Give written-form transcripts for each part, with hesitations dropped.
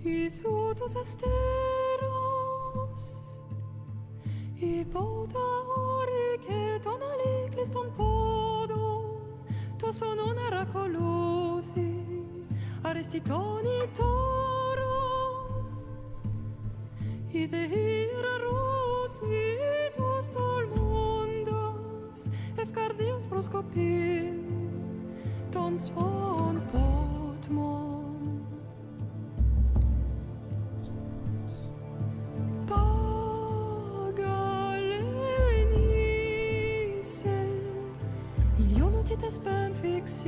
y todos esteros i båda orike tonali kliston podon to sono narakoluthi arestitoni toro i de hieros vitus tolmondas efcardios proskopin tons von potmon spem fixilionis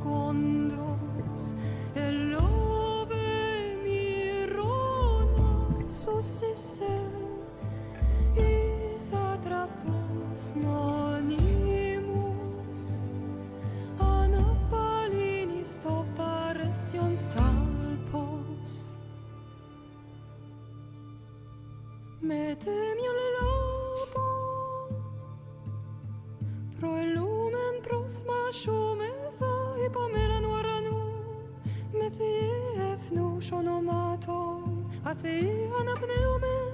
condos elove mirona susisse is atrapos nonimus anapalinis toparestion salpos metemiol lobo pro el lumen prosma shumetha ipomela nuaranu methiefnu shonomatom athi anapneumen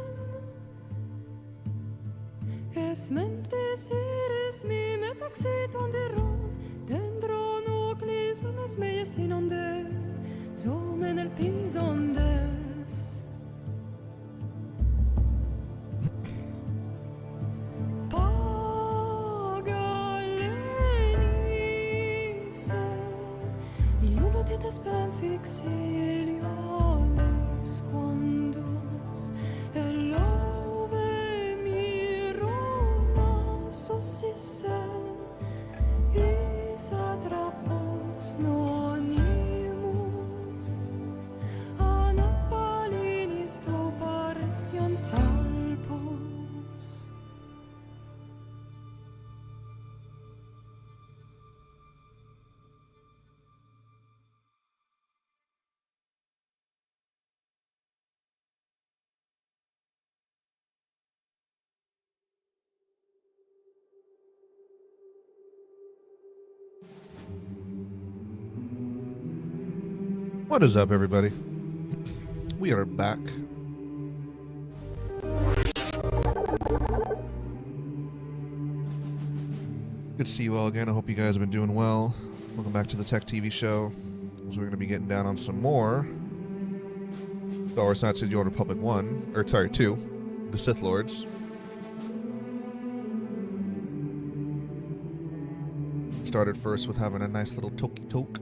esmentes iris mi metaxiton deron dendron oclisnes meies inonde zomen el pisondes spem fixilionis condos elove mirona susisse is atrapos nonimus anapalinis toparestion talpos. What is up, everybody? We are back. Good to see you all again. I hope you guys have been doing well. Welcome back to the Tech TV show. So we're going to be getting down on some more Star Wars Knights of the Old Republic 2, the Sith Lords. Started first with having a nice little toki toke.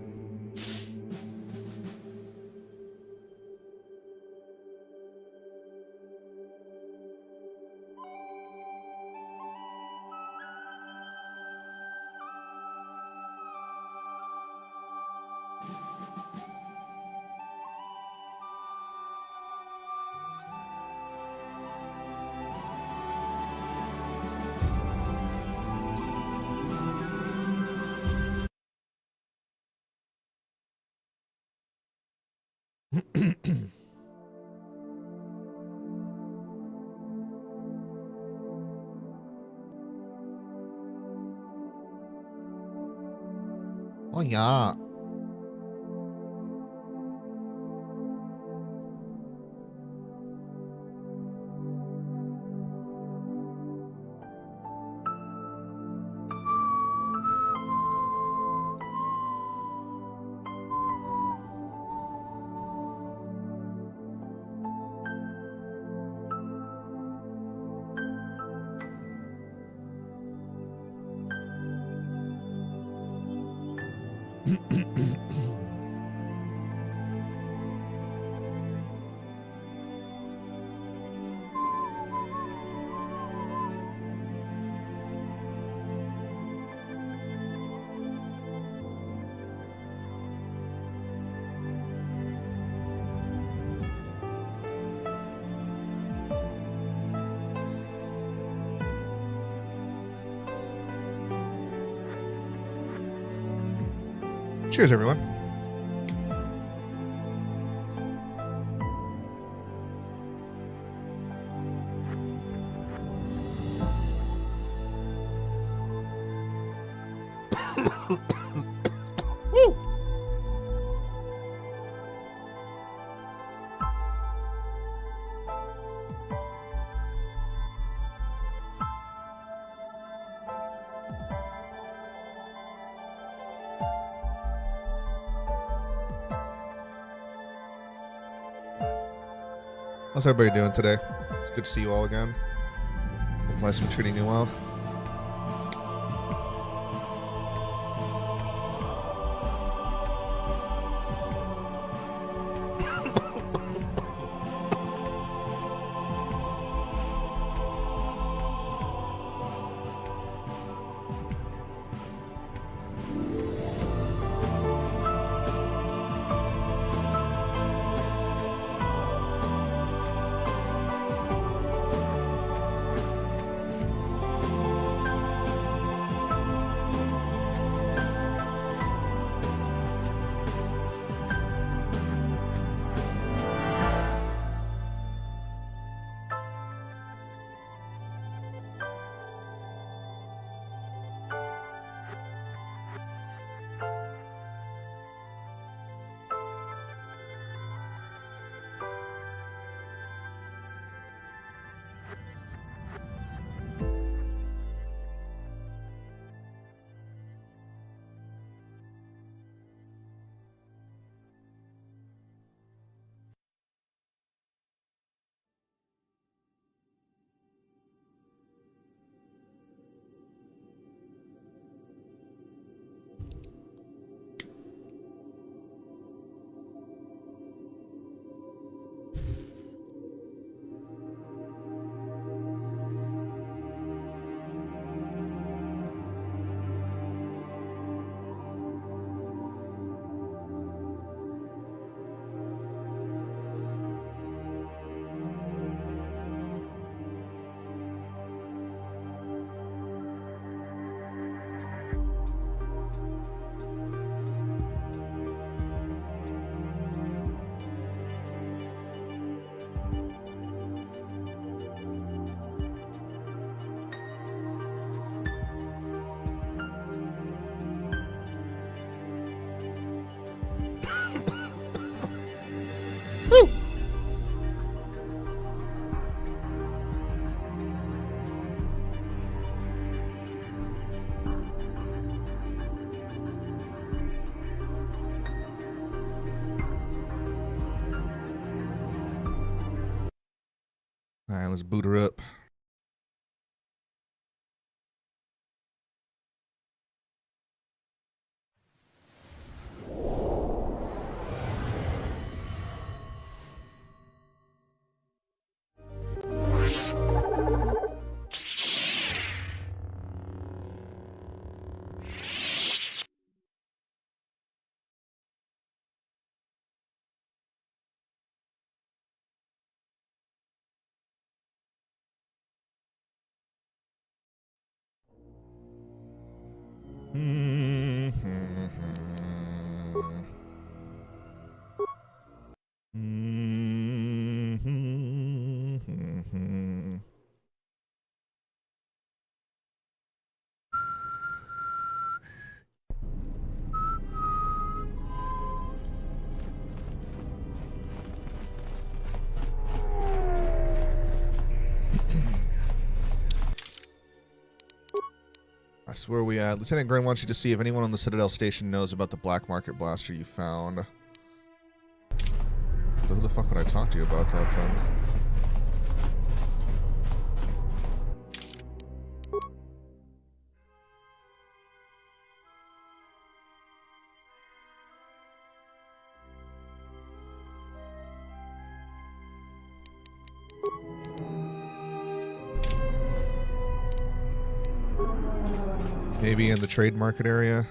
Oh yeah. Cheers, everyone. Woo! How's everybody doing today? It's good to see you all again. Hopefully I've been treating you well. Alright, let's boot her up. I swear we at. Lieutenant Graham wants you to see if anyone on the Citadel station knows about the black market blaster you found. So who the fuck would I talk to you about that then? Maybe in the trade market area.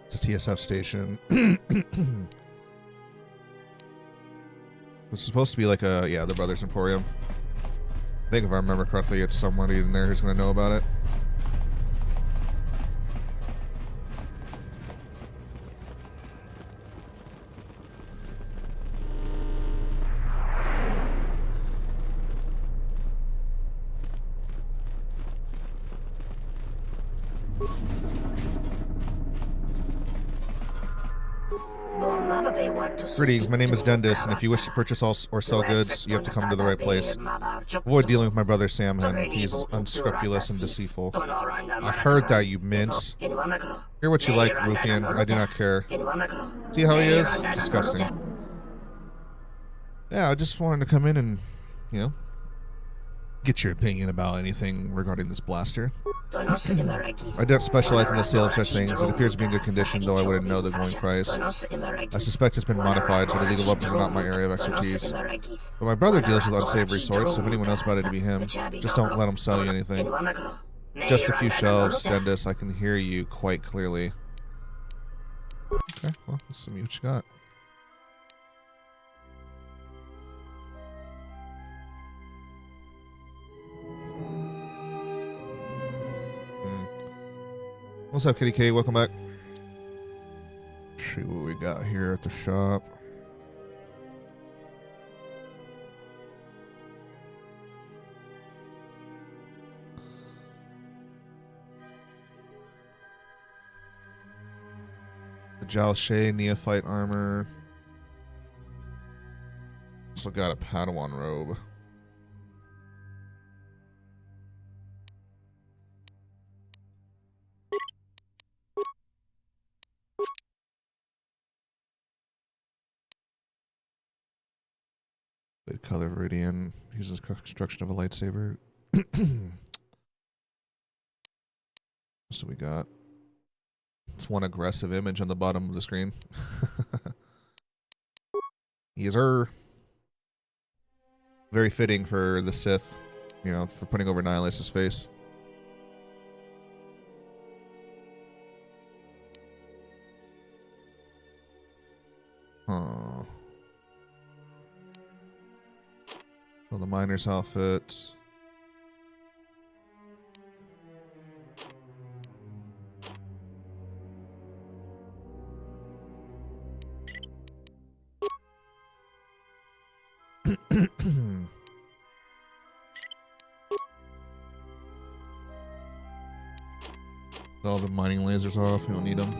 It's a TSF station. It's supposed to be like a, yeah, the Brothers Emporium. I think if I remember correctly, it's somebody in there who's going to know about it. Greetings, my name is Dendis, and if you wish to purchase or sell goods, you have to come to the right place. Avoid dealing with my brother Samhan. He is unscrupulous and deceitful. I heard that, you mince. Hear what you like, Ruthian. I do not care. See how he is? Disgusting. Yeah, I just wanted to come in and, you know, get your opinion about anything regarding this blaster. I don't specialize in the sale of such things. It appears to be in good condition, though I wouldn't know the going price. I suspect it's been modified, but illegal weapons are not my area of expertise. But my brother deals with unsavory sorts, so if anyone knows about it, to be him. Just don't let him sell you anything. Just a few shelves, Stendis. I can hear you quite clearly. Okay, well, let's see what you got. What's up, Kitty K? Welcome back. See what we got here at the shop. The Jalshay Neophyte armor. Also got a Padawan robe. Color Viridian uses construction of a lightsaber. What else do we got? It's one aggressive image on the bottom of the screen. User. Very fitting for the Sith, you know, for putting over Nihilus's face. Oh. Well, the miner's outfit. All the mining lasers off. You don't need them.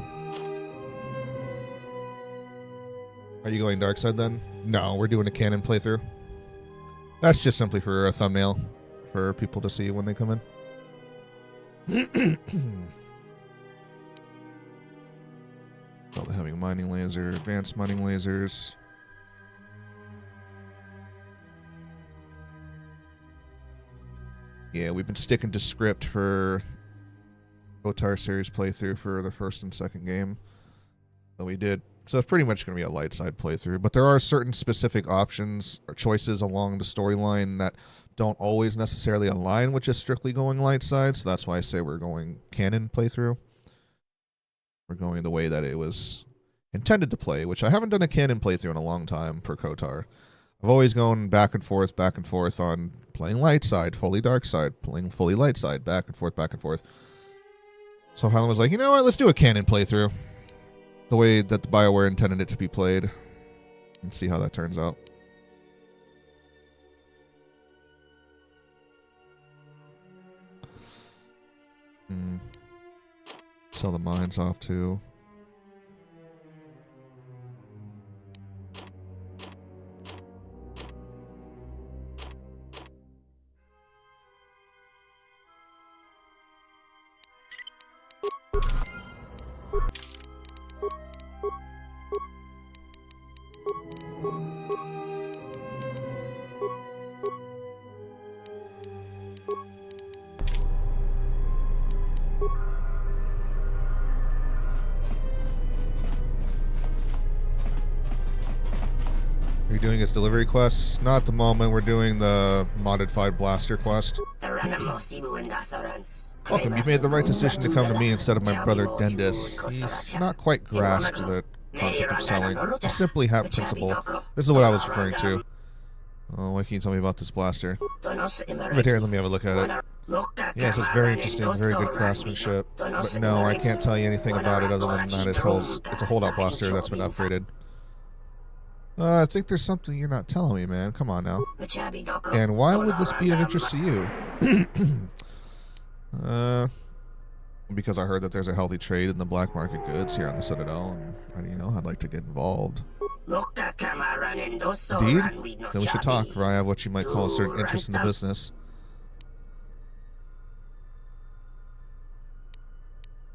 Are you going dark side then? No, we're doing a canon playthrough. That's just simply for a thumbnail for people to see when they come in. All the heavy mining laser, advanced mining lasers. Yeah, we've been sticking to script for KOTOR series playthrough for the first and second game that we did. So it's pretty much going to be a light side playthrough. But there are certain specific options or choices along the storyline that don't always necessarily align with just strictly going light side. So that's why I say we're going canon playthrough. We're going the way that it was intended to play, which I haven't done a canon playthrough in a long time for KOTOR. I've always gone back and forth on playing light side, fully dark side, playing fully light side, back and forth, back and forth. So Helen was like, you know what, let's do a canon playthrough. The way that the BioWare intended it to be played. And see how that turns out. Sell the mines off too. Doing its delivery quests. Not at the moment. We're doing the modified blaster quest. Welcome. You made the right decision to come to me instead of my brother Dendis. He's not quite grasped the concept of selling. You simply have principle. This is what I was referring to. Oh, what can you tell me about this blaster? Right here, let me have a look at it. Yes, it's very interesting, very good craftsmanship. But no, I can't tell you anything about it other than that it's a holdout blaster that's been upgraded. I think there's something you're not telling me, man. Come on now. And why would this be of interest to you? Because I heard that there's a healthy trade in the black market goods here on the Citadel, and you know, I'd like to get involved. Indeed? Then we should talk, for I have what you might call a certain interest in the business.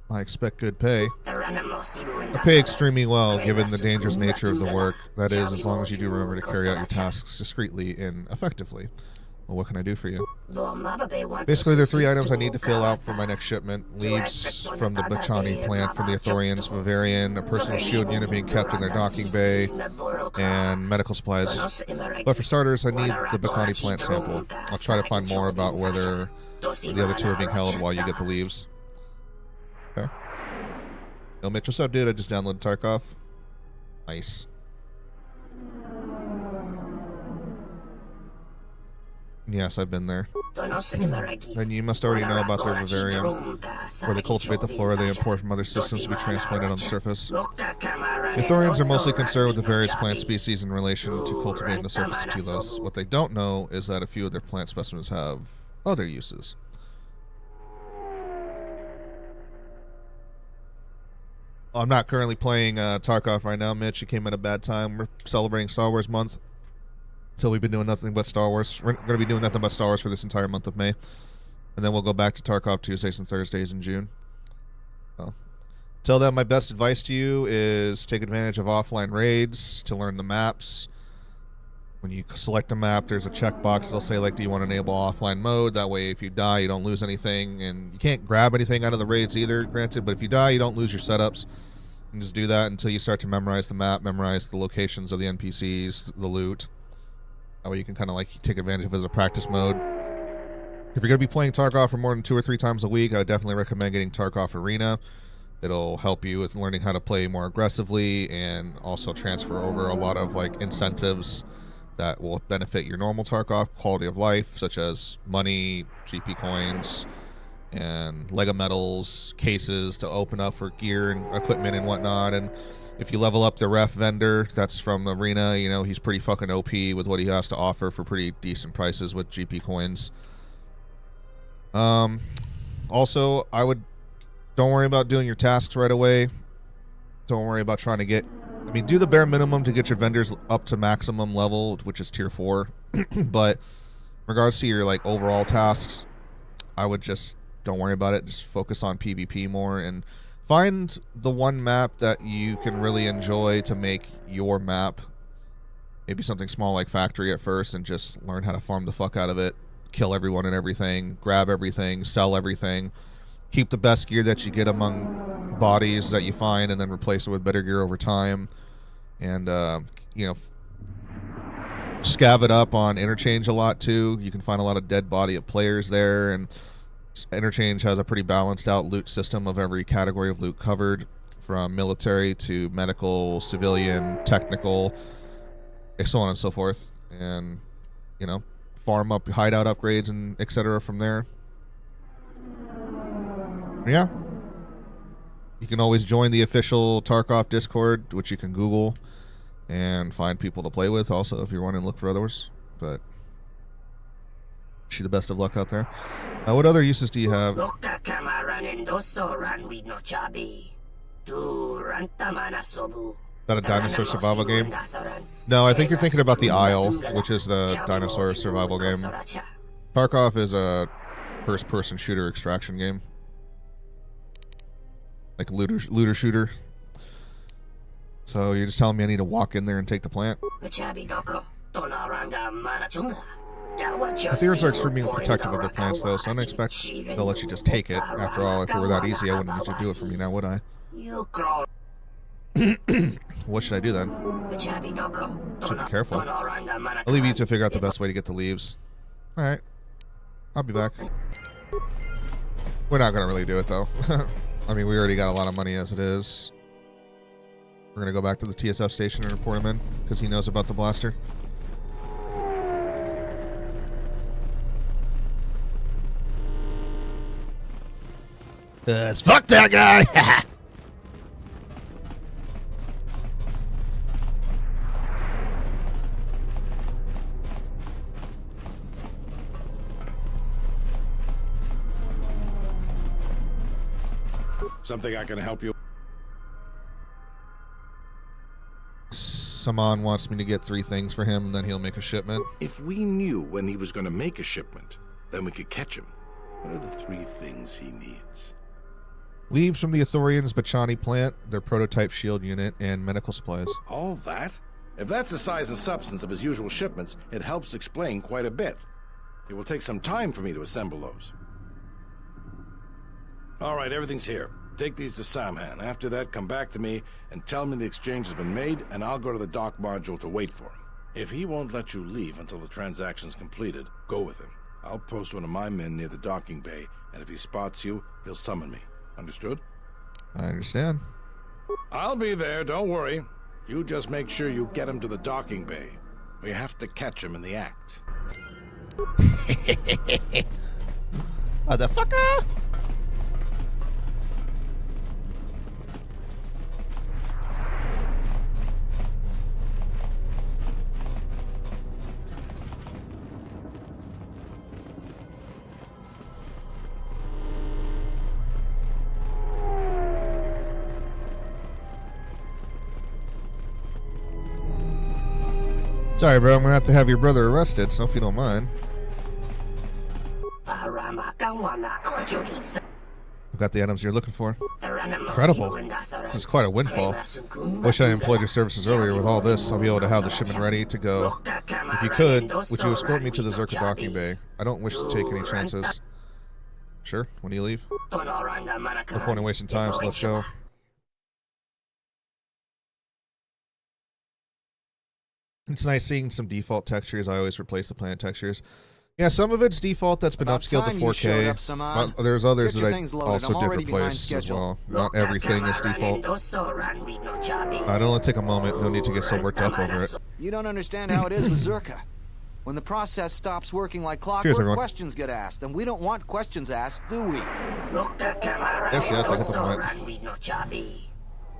I expect good pay. I pay extremely well given the dangerous nature of the work. That is, as long as you do remember to carry out your tasks discreetly and effectively. Well, what can I do for you? Basically, there are 3 items I need to fill out for my next shipment. Leaves from the Bachani plant from the Ithorians, Bavarian, a personal shield unit being kept in their docking bay, and medical supplies. But for starters, I need the Bachani plant sample. I'll try to find more about whether the other 2 are being held while you get the leaves. Okay. Yo, Mitch, what's up, dude? I just downloaded Tarkov. Nice. Yes, I've been there. Then you must already know about their vivarium, where they cultivate the flora they import from other systems to be transplanted on the surface. The Ithorians are mostly concerned with the various plant species in relation to cultivating the surface of Telos. What they don't know is that a few of their plant specimens have other uses. I'm not currently playing Tarkov right now, Mitch. It came at a bad time. We're celebrating Star Wars month. So we've been doing nothing but Star Wars. We're going to be doing nothing but Star Wars for this entire month of May. And then we'll go back to Tarkov Tuesdays and Thursdays in June. So, till then, my best advice to you is take advantage of offline raids to learn the maps. When you select a map, there's a checkbox that'll say, like, do you want to enable offline mode? That way, if you die, you don't lose anything. And you can't grab anything out of the raids either, granted. But if you die, you don't lose your setups. And just do that until you start to memorize the map, memorize the locations of the NPCs, the loot. That way you can kind of like take advantage of it as a practice mode. If you're going to be playing Tarkov for more than 2 or 3 times a week, I would definitely recommend getting Tarkov Arena. It'll help you with learning how to play more aggressively and also transfer over a lot of like incentives that will benefit your normal Tarkov quality of life, such as money, GP coins, and Lego medals, cases to open up for gear and equipment and whatnot. And if you level up the ref vendor, that's from Arena, you know, he's pretty fucking OP with what he has to offer for pretty decent prices with GP coins. Also, don't worry about doing your tasks right away. Don't worry about trying to do the bare minimum to get your vendors up to maximum level, which is tier 4. But in regards to your, like, overall tasks, I would just don't worry about it. Just focus on PvP more and find the one map that you can really enjoy to make your map. Maybe something small like Factory at first, and just learn how to farm the fuck out of it. Kill everyone and everything. Grab everything. Sell everything. Keep the best gear that you get among bodies that you find, and then replace it with better gear over time. And, you know, scav it up on Interchange a lot, too. You can find a lot of dead body of players there, and Interchange has a pretty balanced out loot system of every category of loot covered, from military to medical, civilian, technical, and so on and so forth. And, you know, farm up hideout upgrades and etc. from there. Yeah. You can always join the official Tarkov Discord, which you can Google and find people to play with also if you want to look for others. But wish you the best of luck out there. What other uses do you have? That a dinosaur survival game? No, I think you're thinking about the Isle, which is the dinosaur survival game. Tarkov is a first-person shooter extraction game. Like looter shooter. So you're just telling me I need to walk in there and take the plant? The Theorians are extremely protective of their plants, though, so I don't expect they'll let you just take it. After all, if it were that easy, I wouldn't need you to do it for me now, would I? What should I do then? Should be careful. I'll leave you to figure out the best way to get the leaves. Alright. I'll be back. We're not going to really do it, though. I mean, we already got a lot of money as it is. We're going to go back to the TSF station and report him in, because he knows about the blaster. Fuck that guy! Something I can help you? Saman wants me to get 3 things for him, and then he'll make a shipment. If we knew when he was going to make a shipment, then we could catch him. What are the 3 things he needs? Leaves from the Ithorians' Bachani plant, their prototype shield unit, and medical supplies. All that? If that's the size and substance of his usual shipments, it helps explain quite a bit. It will take some time for me to assemble those. All right, everything's here. Take these to Samhan. After that, come back to me and tell me the exchange has been made, and I'll go to the dock module to wait for him. If he won't let you leave until the transaction's completed, go with him. I'll post one of my men near the docking bay, and if he spots you, he'll summon me. Understood? I understand. I'll be there, don't worry. You just make sure you get him to the docking bay. We have to catch him in the act. Motherfucker! Sorry, bro. I'm gonna have to have your brother arrested, so if you don't mind. I've got the items you're looking for. Incredible. This is quite a windfall. Wish I employed your services earlier. With all this, I'll be able to have the shipment ready to go. If you could, would you escort me to the Zerka docking bay? I don't wish to take any chances. Sure, when do you leave? No point in wasting time, so let's go. It's nice seeing some default textures. I always replace the planet textures. Yeah, some of it's default that's been upscaled to 4K. There's others that I also did replace as well. Not everything is default. It'll only take a moment. No need to get so worked up over it. You don't understand how it is with Zerka. When the process stops working like clockwork, questions get asked, and we don't want questions asked, do we? Yes, I get the point.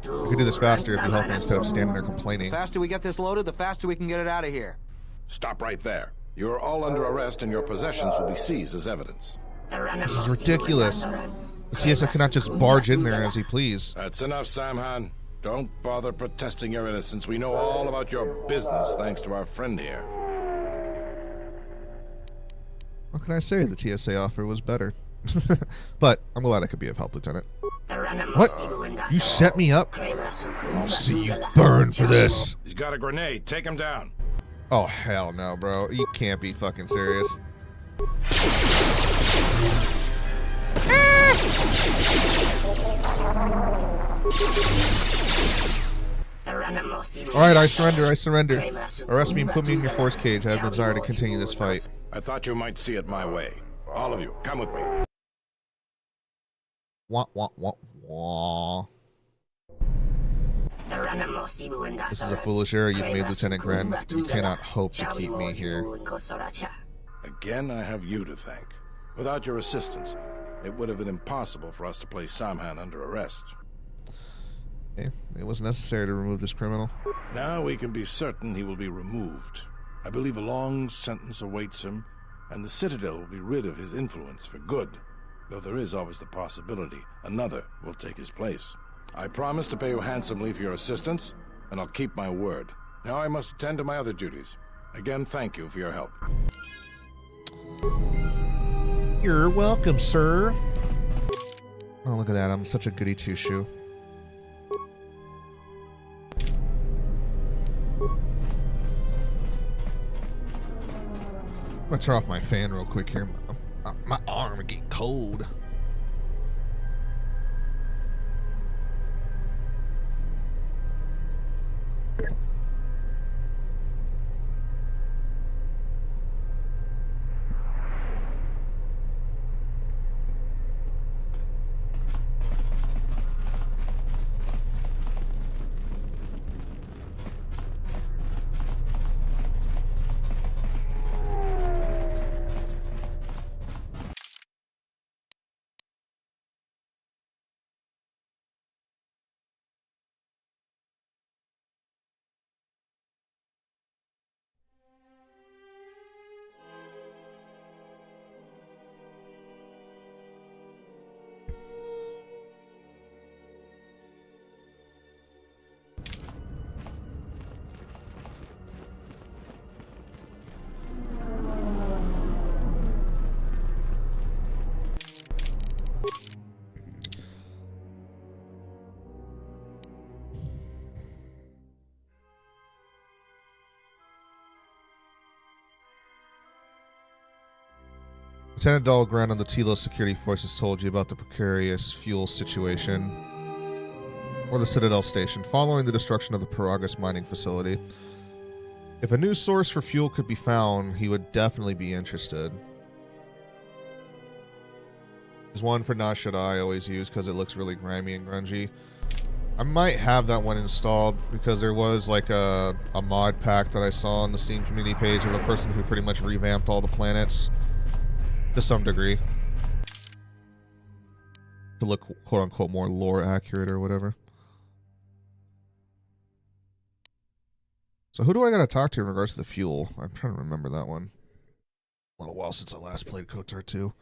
We could do this faster if you help me instead of standing there complaining. The faster we get this loaded, the faster we can get it out of here. Stop right there. You're all under arrest and your possessions will be seized as evidence. This is ridiculous. The CSF cannot just barge in there as he please. That's enough, Samhan. Don't bother protesting your innocence. We know all about your business thanks to our friend here. What can I say? The TSA offer was better. But I'm glad I could be of help, Lieutenant. What? You set me up? I'll see you burn for this. He's got a grenade. Take him down. Oh, hell no, bro. You can't be fucking serious. Alright, I surrender. Arrest me and put me in your force cage. I have no desire to continue this fight. I thought you might see it my way. All of you, come with me. Wah, wah, wah, wah. This is a foolish error you've made, Lieutenant Gren. You cannot hope to keep me here. Again, I have you to thank. Without your assistance, it would have been impossible for us to place Samhan under arrest. Okay. It was necessary to remove this criminal. Now we can be certain he will be removed. I believe a long sentence awaits him, and the Citadel will be rid of his influence for good, though there is always the possibility another will take his place. I promise to pay you handsomely for your assistance, and I'll keep my word. Now I must attend to my other duties. Again, thank you for your help. You're welcome, sir. Oh, look at that. I'm such a goody two-shoe. I'm gonna turn off my fan real quick here. My arm is getting cold. Lieutenant Dahlgren on the Tilo security forces told you about the precarious fuel situation. Or the Citadel station, following the destruction of the Paragus mining facility. If a new source for fuel could be found, he would definitely be interested. There's one for Nashad I always use because it looks really grimy and grungy. I might have that one installed because there was like a mod pack that I saw on the Steam community page of a person who pretty much revamped all the planets to some degree to look quote unquote more lore accurate or whatever. So who do I gotta talk to in regards to the fuel? I'm trying to remember that one. A little while since I last played KOTOR 2.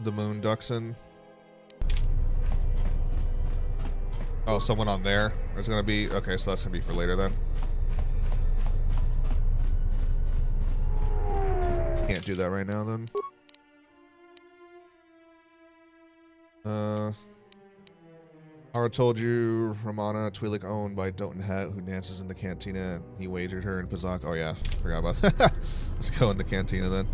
The Moon Duxon. Oh, someone on there. There's gonna be... Okay, so that's gonna be for later then. Can't do that right now then. Hara told you Ramana Twi'lek owned by Doten Het, who dances in the cantina. He wagered her in Pazak. Oh yeah, forgot about that. Let's go in the cantina then.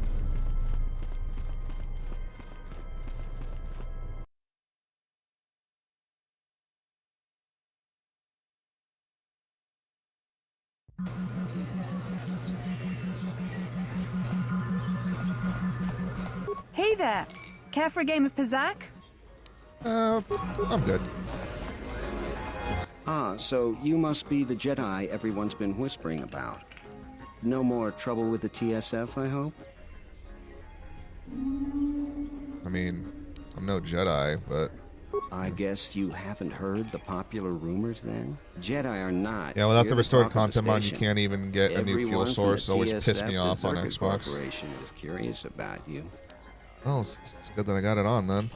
Hey there! Care for a game of Pazak? I'm good. Ah, so you must be the Jedi everyone's been whispering about. No more trouble with the TSF, I hope? I mean, I'm no Jedi, but... I guess you haven't heard the popular rumors then? Jedi are not. Yeah, without the restored content mod, you station. can't even get a new fuel source. It always pissed me off on Xbox. Corporation is curious about you. Oh, it's good that I got it on then.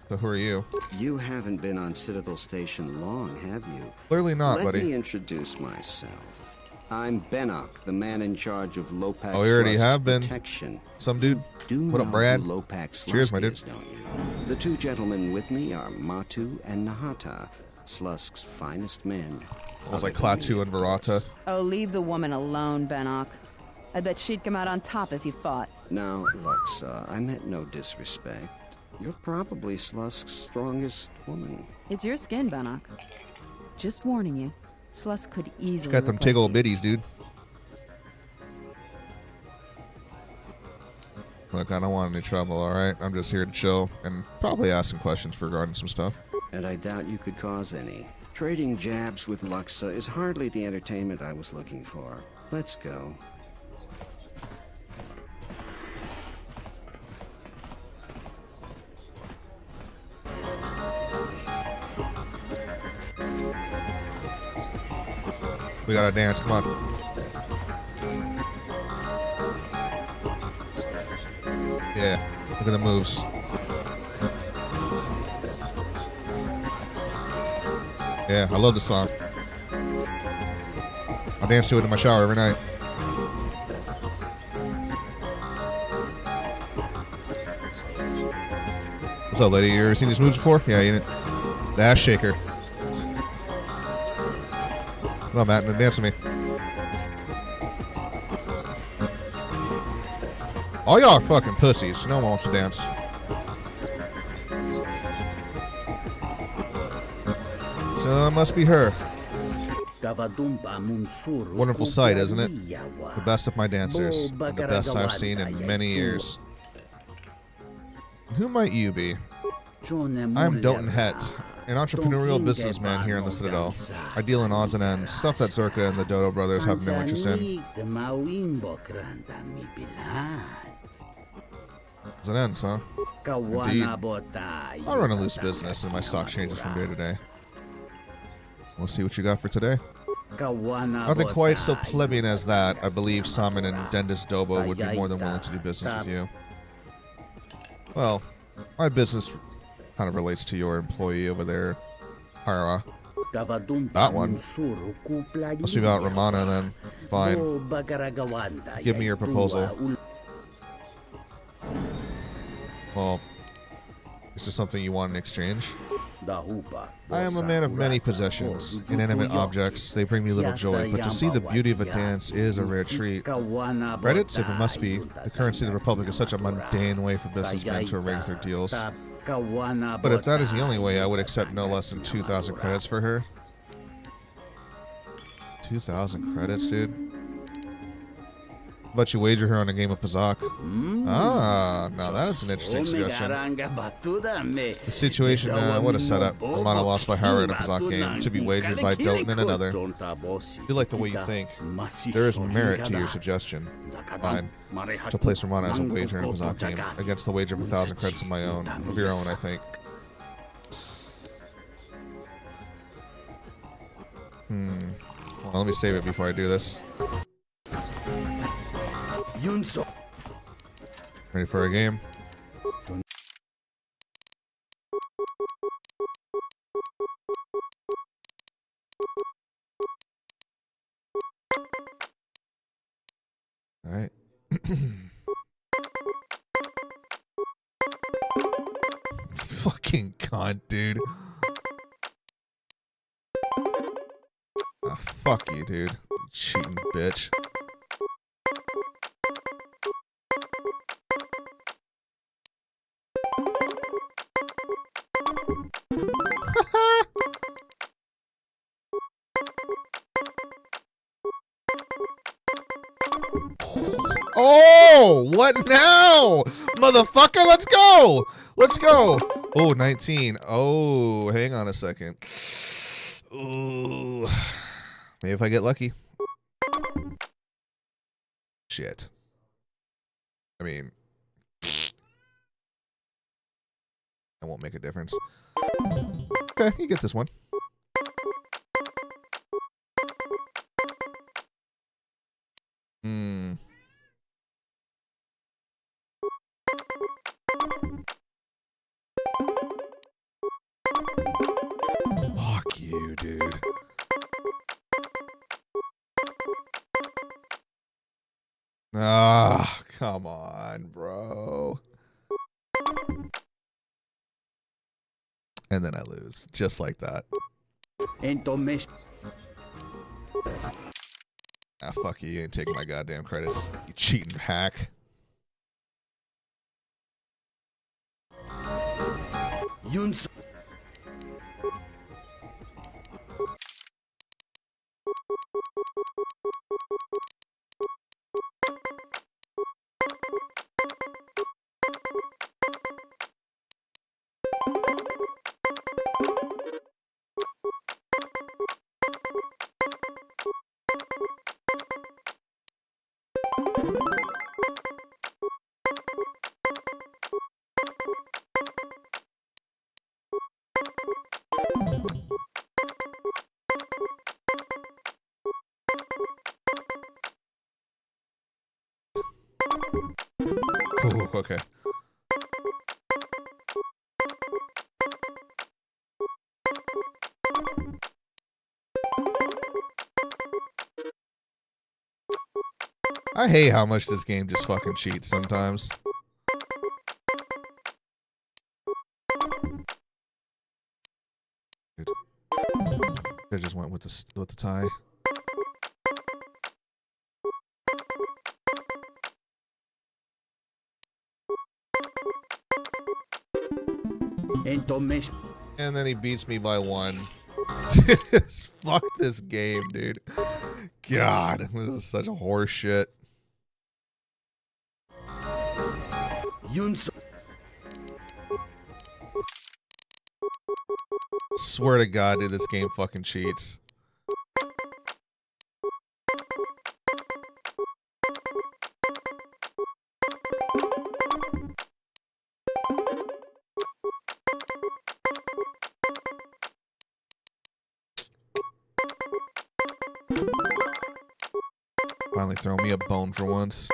So who are you? You haven't been on Citadel Station long, have you? Clearly not, Let buddy. me introduce myself. I'm Benok, the man in charge of Lopax Oh, we already have been. protection. Some dude. Do What up, know Brad? who Lopax Cheers, my Slusk dude. is, don't you? The two gentlemen with me are Matu and Nahata, Slusk's finest men. I was like Klaatu and Verata. Oh, leave the woman alone, Benok. I bet she'd come out on top if you fought. Now, Lux, I meant no disrespect. You're probably Slusk's strongest woman. It's your skin, Benok. Just warning you, Slusk could easily Got them replace tiggle you. bitties, dude. Look, I don't want any trouble, alright? I'm just here to chill and probably ask some questions regarding some stuff. And I doubt you could cause any. Trading jabs with Luxa is hardly the entertainment I was looking for. Let's go. We gotta dance, come on. Yeah, look at the moves. Yeah, I love the song. I dance to it in my shower every night. What's up, lady? You ever seen these moves before? Yeah, you didn't. The ass shaker. Come on, Matt, dance with me. All y'all are fucking pussies. No one wants to dance. So it must be her. Wonderful sight, isn't it? The best of my dancers. And the best I've seen in many years. Who might you be? I'm Doten Het, an entrepreneurial businessman here in the Citadel. I deal in odds and ends, stuff that Zerka and the Dodo brothers have no interest in. Odds and ends, huh? Indeed. I run a loose business and my stock changes from day to day. We'll see what you got for today. Nothing quite so plebeian as that. I believe Saman and Dendis Dobo would be more than willing to do business with you. Well, my business kind of relates to your employee over there, Hara. That one. Must be about Ramana then. Fine. Give me your proposal. Well, is there something you want in exchange? I am a man of many possessions, inanimate objects. They bring me little joy, but to see the beauty of a dance is a rare treat. Credits, if it must be. The currency of the Republic is such a mundane way for businessmen to arrange their deals. But if that is the only way, I would accept no less than 2,000 credits for her. 2,000 credits, dude? How about you wager her on a game of Pazak? Ah, now that is an interesting suggestion. The situation, what a setup. I'm on a loss by Howard in a Pazak game, to be wagered by Doten in another. You like the way you think. There is merit to your suggestion. Fine. To place Romana as a wager in a Pazak game, against the wager of 1,000 credits of my own. Of your own, I think. Well, let me save it before I do this. Ready for a game? Alright. Fucking cunt, dude. Ah, fuck you, dude. You cheating bitch. Oh, what now? Motherfucker, let's go. Let's go. Oh, 19. Oh, hang on a second. Ooh. Maybe if I get lucky. Shit. I mean, that won't make a difference. Okay, you get this one. Fuck you, dude. Ah, come on, bro. And then I lose, just like that. Ah, fuck you, you ain't taking my goddamn credits, you cheating hack. Oh, okay. I hate how much this game just fucking cheats sometimes. Good. I just went with the tie. And then he beats me by 1. Fuck this game, dude. God, this is such a horse shit. Swear to God, dude, this game fucking cheats. Finally throw me a bone for once.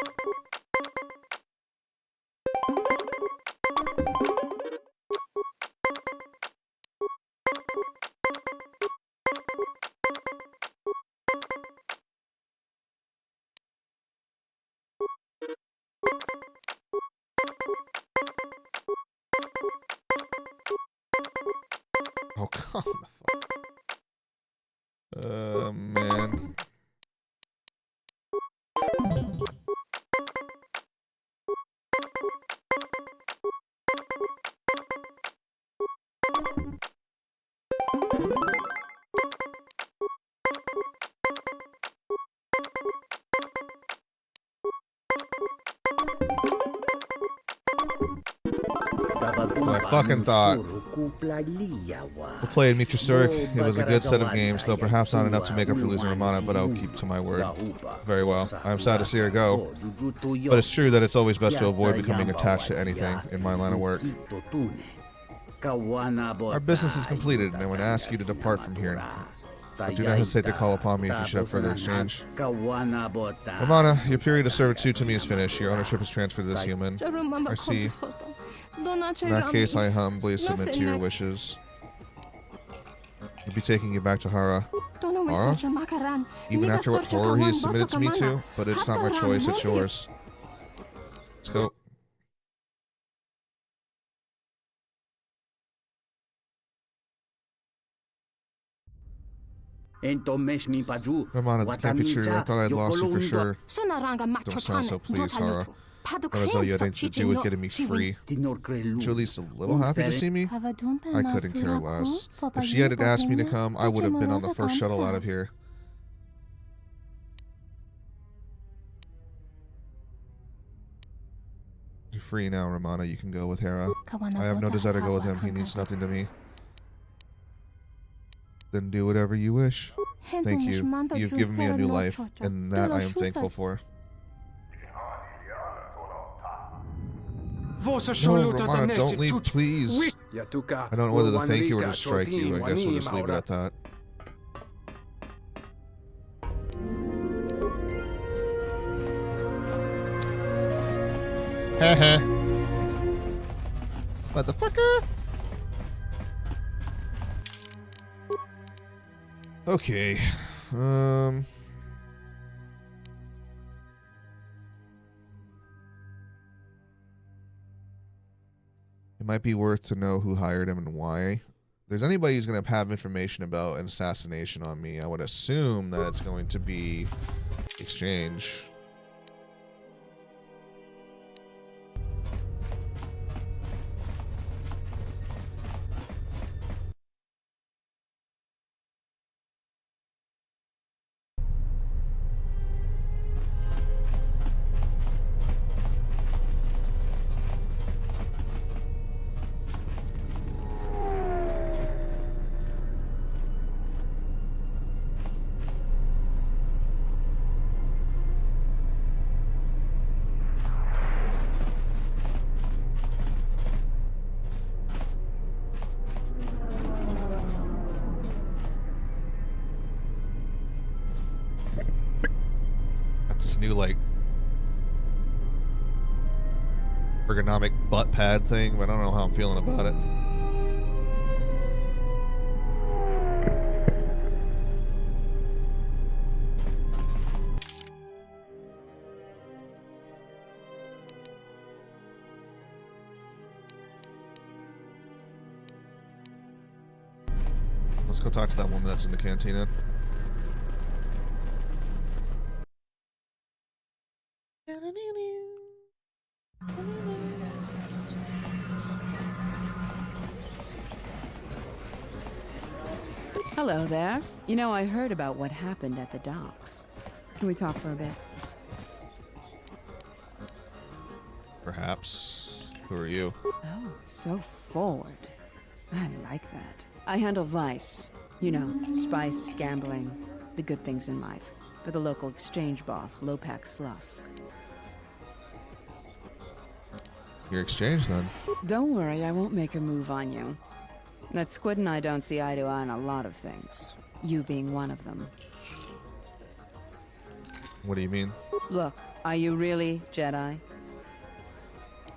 calm the fuck. Man. I fucking thought. We'll play Meet Your Zurich. It was a good set of games, though perhaps not enough to make up for losing Romana, but I'll keep to my word. Very well. I'm sad to see her go, but it's true that it's always best to avoid becoming attached to anything in my line of work. Our business is completed, and I would ask you to depart from here. But do not hesitate to call upon me if you should have further exchange. Romana, your period of servitude to me is finished. Your ownership is transferred to this human. I see. In that case, I humbly submit to your wishes. I'll be taking you back to Hara. Hara? Even after what horror he has submitted to me to? But it's not my choice, it's yours. Let's go. Romana, this can't be true. I thought I'd lost you for sure. Don't sound so pleased, Hara. Not as though you had anything to do with getting me free. Aren't you at least a little happy to see me? I couldn't care less. If she hadn't asked me to come, I would have been on the first shuttle out of here. You're free now, Romana. You can go with Hera. I have no desire to go with him. He needs nothing to me. Then do whatever you wish. Thank you. You've given me a new life, and that I am thankful for. No, Romana, don't leave, please. I don't know whether to thank you or to strike you. I guess we'll just leave it at that. Heh. Motherfucker. Okay. It might be worth to know who hired him and why. If there's anybody who's going to have information about an assassination on me, I would assume that it's going to be Exchange. New like ergonomic butt pad thing, but I don't know how I'm feeling about it. Let's go talk to that woman that's in the cantina. Hello there. You know, I heard about what happened at the docks. Can we talk for a bit? Perhaps. Who are you? Oh, so forward. I like that. I handle vice. You know, spice, gambling, the good things in life. For the local exchange boss, Lopak Slusk. Your exchange, then? Don't worry, I won't make a move on you. That Squid and I don't see eye to eye on a lot of things. You being one of them. What do you mean? Look, are you really Jedi?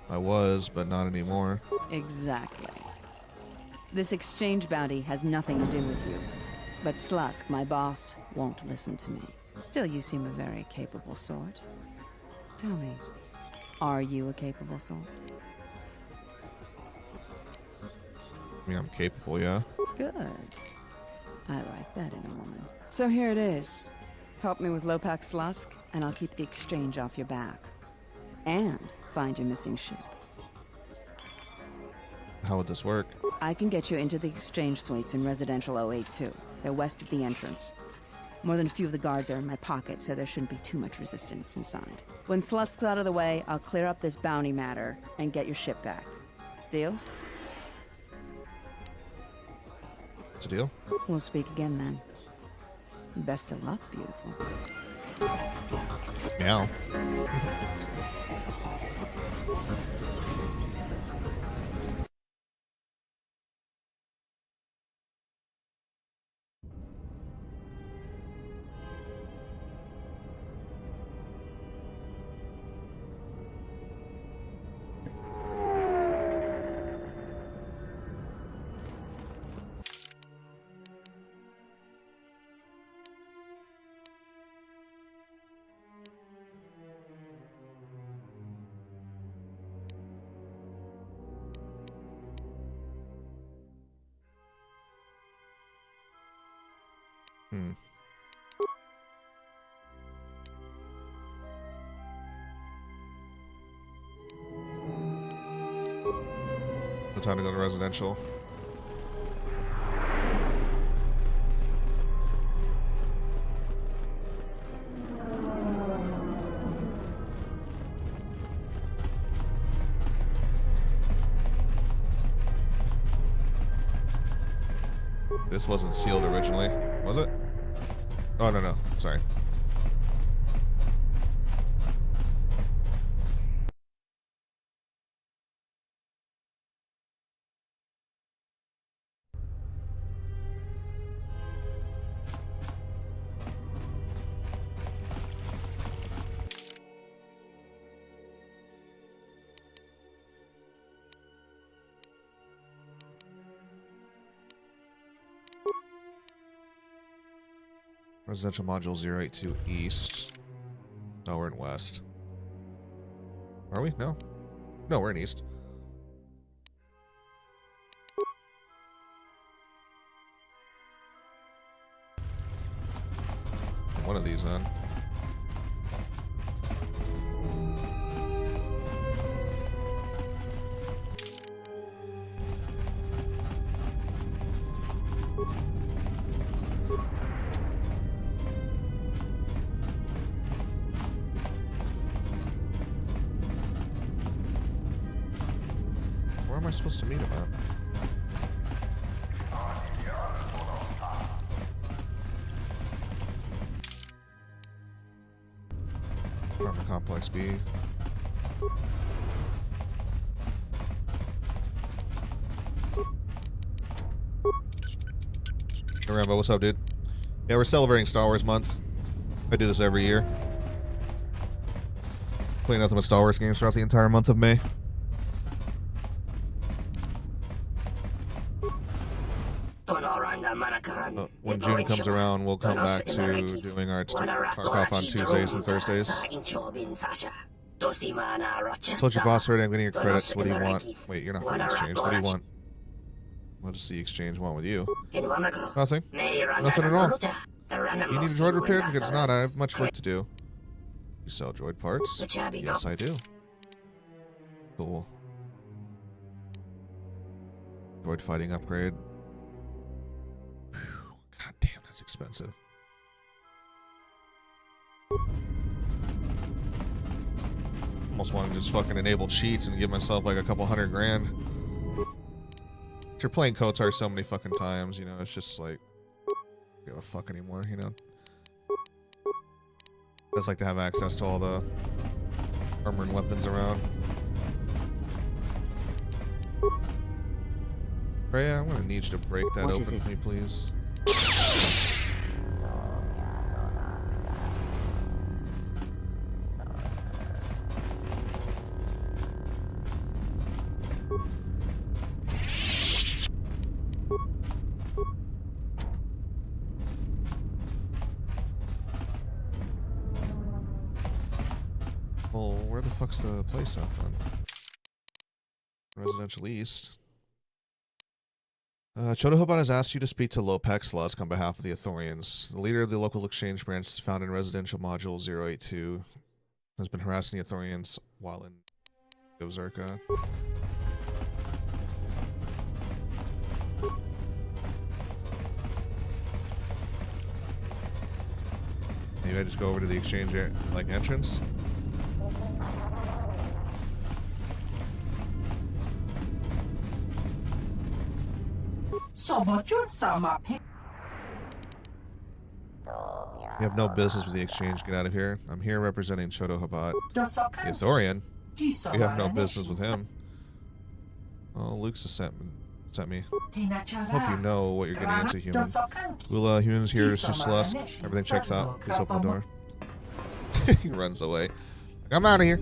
I was, but not anymore. Exactly. This exchange bounty has nothing to do with you. But Slusk, my boss, won't listen to me. Still, you seem a very capable sort. Tell me, are you a capable sort? I mean, I'm capable, yeah. Good. I like that in a woman. So here it is. Help me with Lopak Slusk, and I'll keep the exchange off your back. And find your missing ship. How would this work? I can get you into the exchange suites in Residential 082. They're west of the entrance. More than a few of the guards are in my pocket, so there shouldn't be too much resistance inside. When Slusk's out of the way, I'll clear up this bounty matter and get your ship back. Deal? It's a deal. We'll speak again then. Best of luck, beautiful. Meow. No time to go to residential. This wasn't sealed originally, was it? Oh, no. Sorry. Residential module 082 east. Oh, we're in west. Are we? No. No, we're in east. One of these then. Where am I supposed to meet him at? Apartment complex B. Hey Rambo, what's up, dude? Yeah, we're celebrating Star Wars month. I do this every year. Play nothing but Star Wars games throughout the entire month of May. When June comes around, we'll come back to doing our Tarkov on Tuesdays and Thursdays. Told your boss already I'm getting your credits. What do you want? Wait, you're not for the exchange. What do you want? What does the exchange want with you? Nothing. Nothing at all. You need a droid repaired? Because not, I have much work to do. You sell droid parts? Yes, I do. Cool. Droid fighting upgrade. God damn, that's expensive. Almost want to just fucking enable cheats and give myself like a couple $100 grand. After playing KOTOR so many fucking times, you know, it's just like, I don't give a fuck anymore, you know. I just like to have access to all the armor and weapons around. Freya, I'm gonna need you to break that open for me, please. Well, where the fuck's the place at then? Residential East. Chodo Hobot has asked you to speak to Lopex Lusk on behalf of the Ithorians. The leader of the local exchange branch is found in residential module 082. Has been harassing the Ithorians while in Zerka. Maybe I just go over to the exchange entrance. You have no business with the exchange. Get out of here. I'm here representing Chodo Hobot. The Ithorian? You have no business with him. Oh, Luke's sent me. Hope you know what you're getting into, human. Will humans here to assist Lusk? Everything checks out. Please open the door. He runs away. I'm out of here.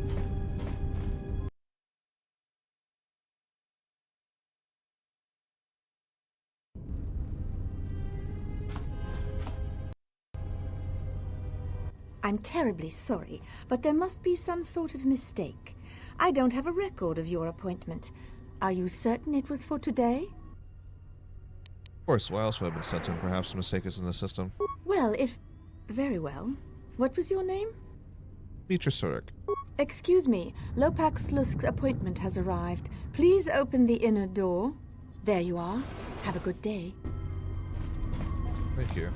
I'm terribly sorry, but there must be some sort of mistake. I don't have a record of your appointment. Are you certain it was for today? Of course, why else would I have been sent in? Perhaps a mistake is in the system. Well, if... Very well. What was your name? Beatrice Surik. Excuse me. Lopax Lusk's appointment has arrived. Please open the inner door. There you are. Have a good day. Thank you.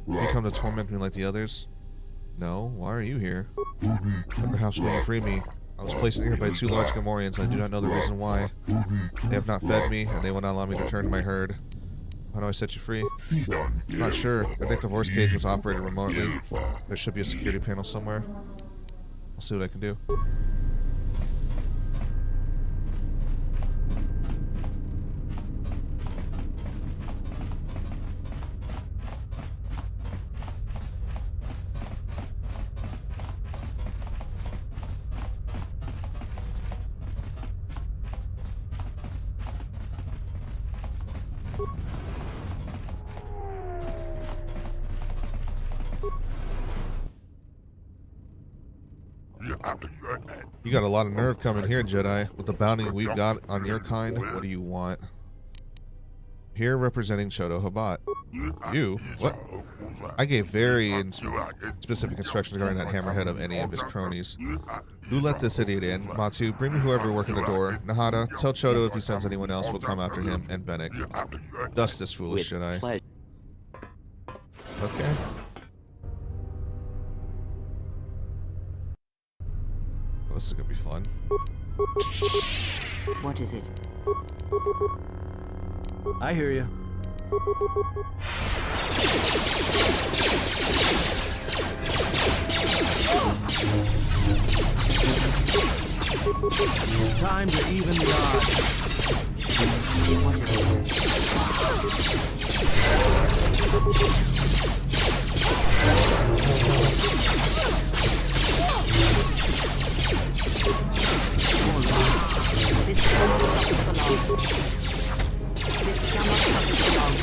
You come to torment me like the others? No, why are you here? But perhaps will you free me? I was placed here by 2 large Gamorreans, and I do not know the reason why. They have not fed me, and they will not allow me to return to my herd. How do I set you free? Not sure. I think the horse cage was operated remotely. There should be a security panel somewhere. I'll see what I can do. You got a lot of nerve coming here, Jedi. With the bounty we've got on your kind, what do you want? Here representing Chodo Hobot. You? What? I gave very specific instructions regarding that hammerhead of any of his cronies. Who let this idiot in? Matsu, bring me whoever working the door. Nahada, tell Chodo if he sends anyone else, we'll come after him. And Bennett. Dust this foolish Jedi. Okay. This is gonna be fun. What is it? I hear you. Time to even the odds. What is This shall not stop us for long. This shall not stop us for long.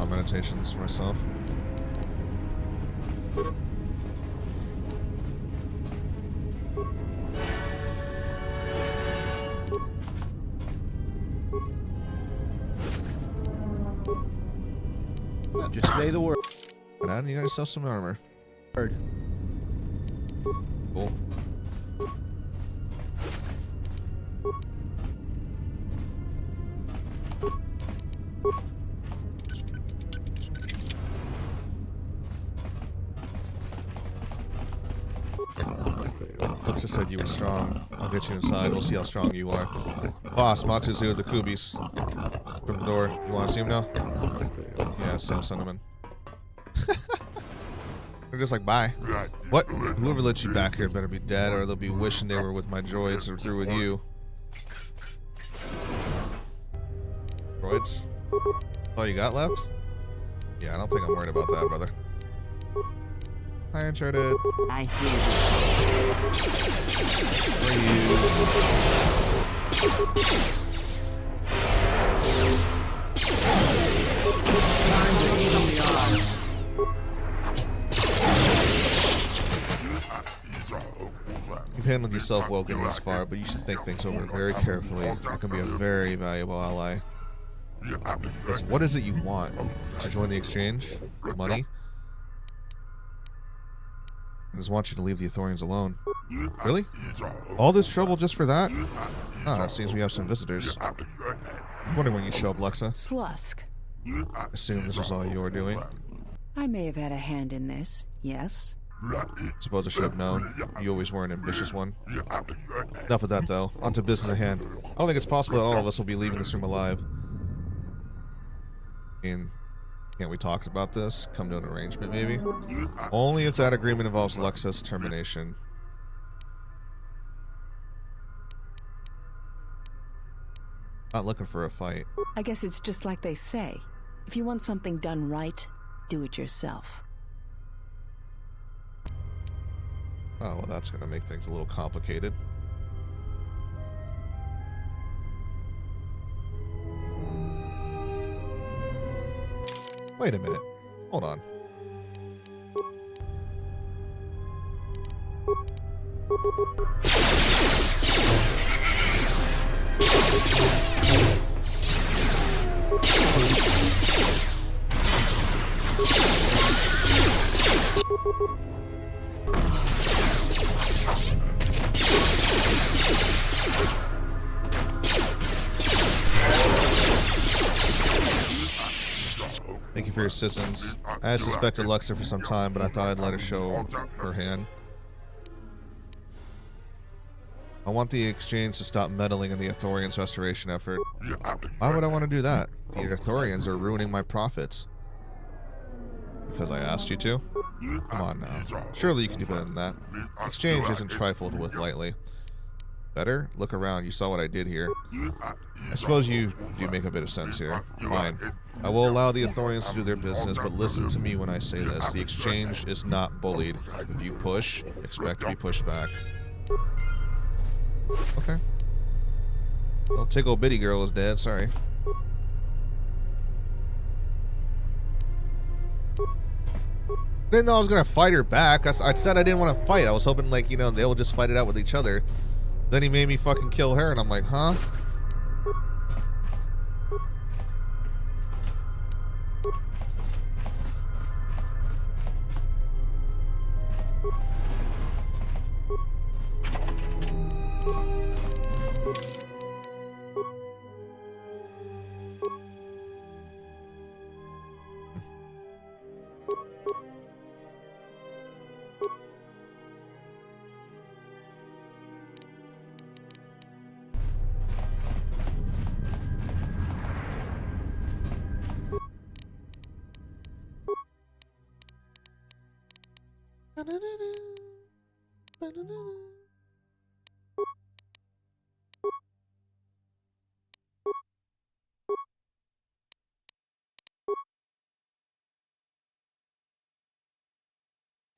silent meditations for myself. Just say the word. And you got yourself some armor. Cool. Luxa said you were strong. I'll get you inside. We'll see how strong you are. Boss, Matsu's here with the Kubis. From the door. You want to see him now? Yeah, so send him in. They're just like, bye. What? Whoever let you back here better be dead, or they'll be wishing they were with my droids or through with you. Droids? All you got left? Yeah, I don't think I'm worried about that, brother. Hi, Uncharted. I hear You've handled yourself well getting this far, but you should think things over very carefully. I can be a very valuable ally. Listen, what is it you want? To join the exchange? Money? I just want you to leave the Ithorians alone. Really? All this trouble just for that? Ah, it seems we have some visitors. I'm wondering when you show up, Luxa. Slusk. I assume this was all you were doing. I may have had a hand in this, yes. Suppose I should have known. You always were an ambitious one. Enough of that, though. On to business at hand. I don't think it's possible that all of us will be leaving this room alive. I mean, can't we talk about this? Come to an arrangement, maybe? Only if that agreement involves Luxa's termination. Not looking for a fight. I guess it's just like they say. If you want something done right, do it yourself. Oh, well, that's going to make things a little complicated. Wait a minute. Hold on. Thank you for your assistance. I had suspected Luxa for some time, but I thought I'd let her show her hand. I want the exchange to stop meddling in the Ithorians' restoration effort. Why would I want to do that? The Ithorians are ruining my profits. Because I asked you to? Come on now. Surely you can do better than that. Exchange isn't trifled with lightly. Better? Look around. You saw what I did here. I suppose you do make a bit of sense here. Fine. I will allow the Ithorians to do their business, but listen to me when I say this. The exchange is not bullied. If you push, expect to be pushed back. Okay. Well, Tickle Bitty Girl is dead. Sorry. Didn't know I was gonna fight her back. I said I didn't want to fight. I was hoping, like, you know, they will just fight it out with each other. Then he made me fucking kill her, and I'm like, huh?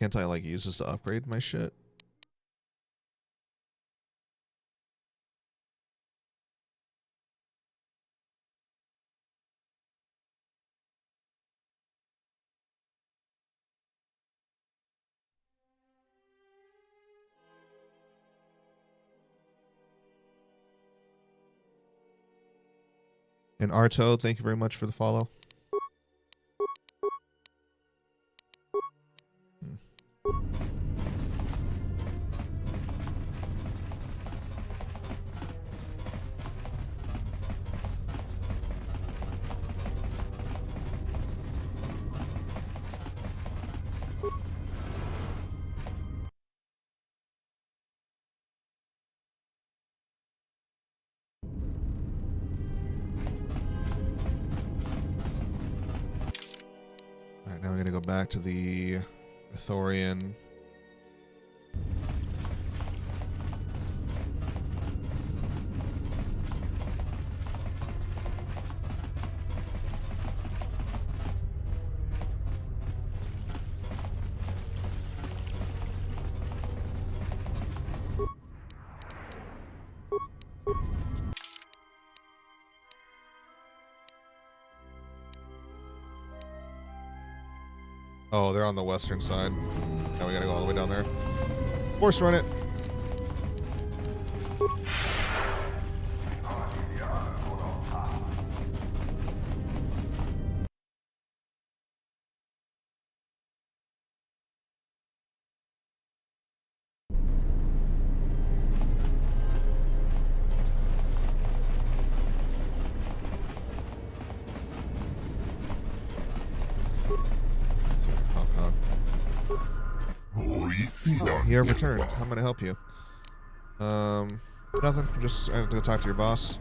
Can't I, like, use this to upgrade my shit? And Arto, thank you very much for the follow. Alright, now we're gonna go back to the Ithorian. Oh, they're on the western side. Now we gotta go all the way down there. Force run it. You have returned. How am I gonna help you? Nothing. I have to go talk to your boss.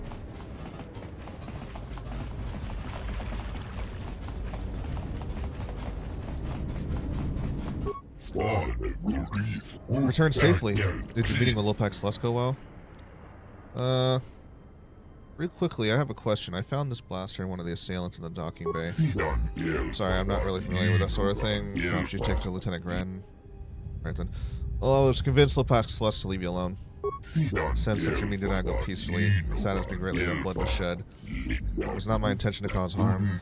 Return safely. Did your meeting with Lopax Slusk go well? Real quickly, I have a question. I found this blaster in one of the assailants in the docking bay. Sorry, I'm not really familiar with that sort of thing. Perhaps you take it to Lieutenant Gren. Right then. Well, I was convinced Lopax Slusk to leave you alone. Since that your meeting did not go peacefully, it saddens me greatly that blood was shed. It was not my intention to cause harm.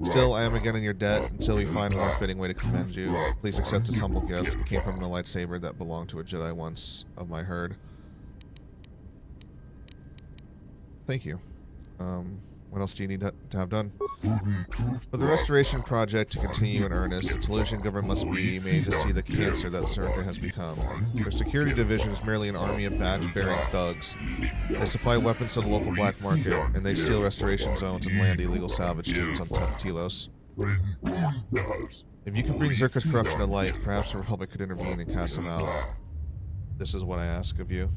Still, I am again in your debt until we find a more fitting way to commend you. Please accept this humble gift. It came from a lightsaber that belonged to a Jedi once of my herd. Thank you. What else do you need to have done? For the restoration project to continue in earnest, the Telosian government must be made to see the cancer that Zerka has become. Their security division is merely an army of badge-bearing thugs. They supply weapons to the local black market, and they steal restoration zones and land illegal salvage teams on Telos. If you can bring Zerka's corruption to light, perhaps the Republic could intervene and cast them out. This is what I ask of you.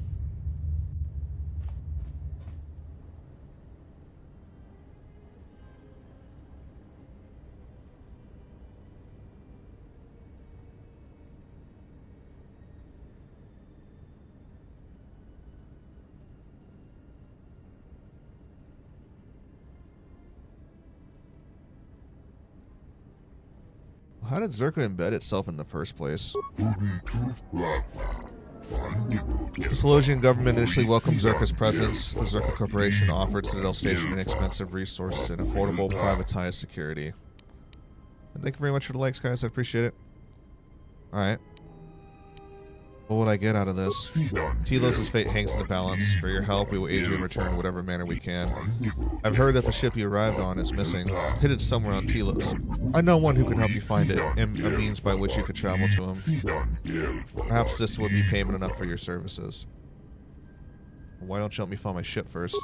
How did Zerka embed itself in the first place? The Telosian government initially welcomed Zerka's presence. The Zerka Corporation offered Citadel Station inexpensive resources and affordable privatized security. And thank you very much for the likes, guys. I appreciate it. Alright. What would I get out of this? Telos' fate hangs in the balance. For your help, we will aid you in return in whatever manner we can. I've heard that the ship you arrived on is missing. Hidden somewhere on Telos. I know one who can help you find it, and a means by which you could travel to him. Perhaps this would be payment enough for your services. Why don't you help me find my ship first?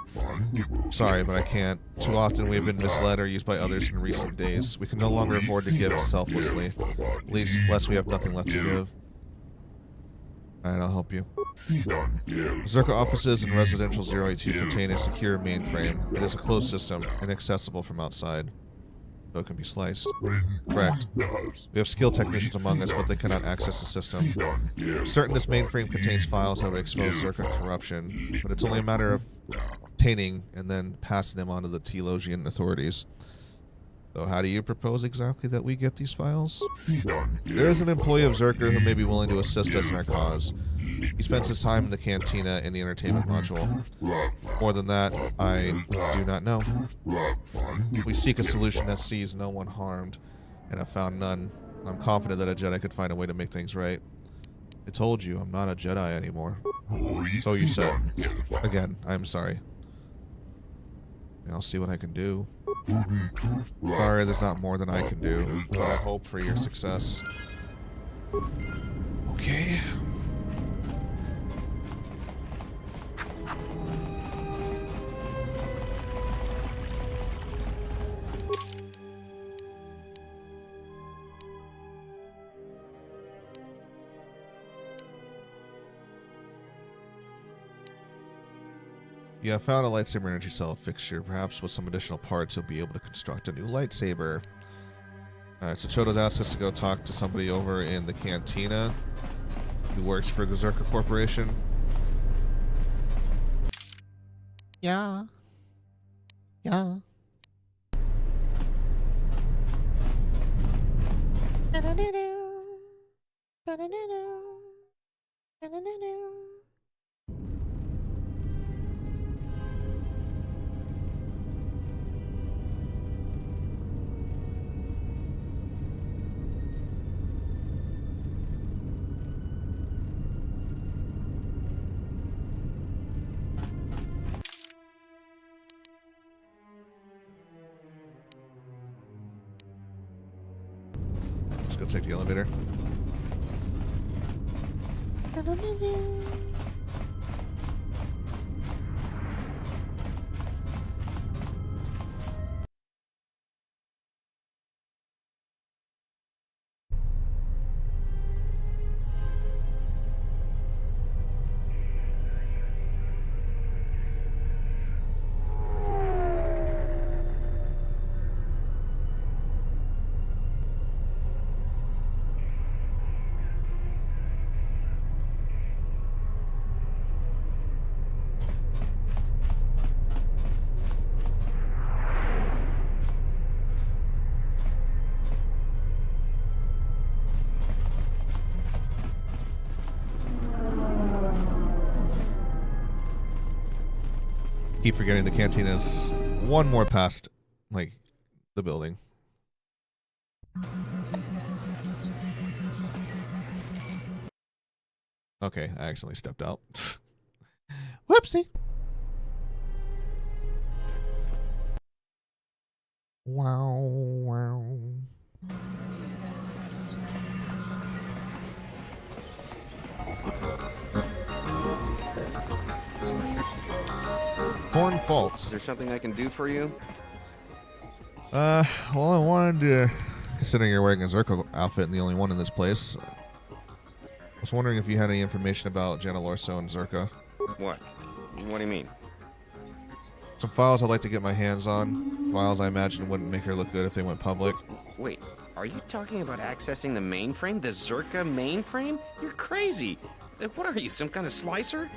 Sorry, but I can't. Too often we have been misled or used by others in recent days. We can no longer afford to give selflessly. At least, lest we have nothing left to give. Alright, I'll help you. Zerka offices and Residential 082 contain a secure mainframe. It is a closed system, inaccessible from outside. So it can be sliced. Correct. We have skilled technicians among us, but they cannot access the system. I'm certain this mainframe contains files that would expose Zerka corruption, but it's only a matter of obtaining and then passing them on to the Telosian authorities. So how do you propose exactly that we get these files? There is an employee of Zerka who may be willing to assist us in our cause. He spends his time in the cantina in the entertainment module. More than that, I do not know. We seek a solution that sees no one harmed, and have found none. I'm confident that a Jedi could find a way to make things right. I told you, I'm not a Jedi anymore. So you said. Again, I'm sorry. I'll see what I can do. Sorry, there's not more than I can do, but I hope for your success. Okay. Yeah, I found a lightsaber energy cell fixture. Perhaps with some additional parts, you'll be able to construct a new lightsaber. Alright, so Chodo's asked us to go talk to somebody over in the cantina who works for the Zerka Corporation. Yeah. Yeah. Let's go take the elevator. Keep forgetting the canteen is one more past, like, the building. Okay, I accidentally stepped out. Whoopsie. Wow, wow. Horn Fault. Is there something I can do for you? Well, I wanted to, considering you're wearing a Zerko outfit and the only one in this place, I was wondering if you had any information about Jana Lorso and Zerka. What? What do you mean? Some files I'd like to get my hands on. Files I imagine wouldn't make her look good if they went public. Wait, are you talking about accessing the mainframe? The Zerka mainframe? You're crazy. What are you, some kind of slicer?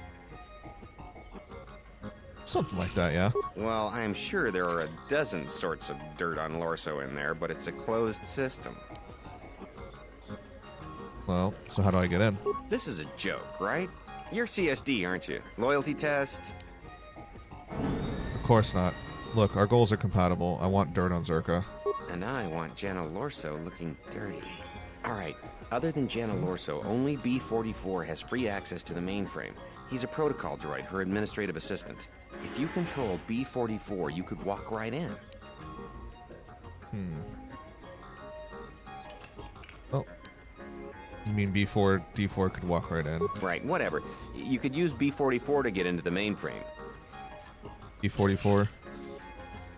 Something like that, yeah. Well, I'm sure there are a dozen sorts of dirt on Lorso in there, but it's a closed system. Well, so how do I get in? This is a joke, right? You're CSD, aren't you? Loyalty test? Of course not. Look, our goals are compatible. I want dirt on Zerka. And I want Jana Lorso looking dirty. Alright, other than Jana Lorso, only B-44 has free access to the mainframe. He's a protocol droid, her administrative assistant. If you controlled B-44, you could walk right in. Oh. You mean B4, D4 could walk right in? Right, whatever. You could use B-44 to get into the mainframe. B-44?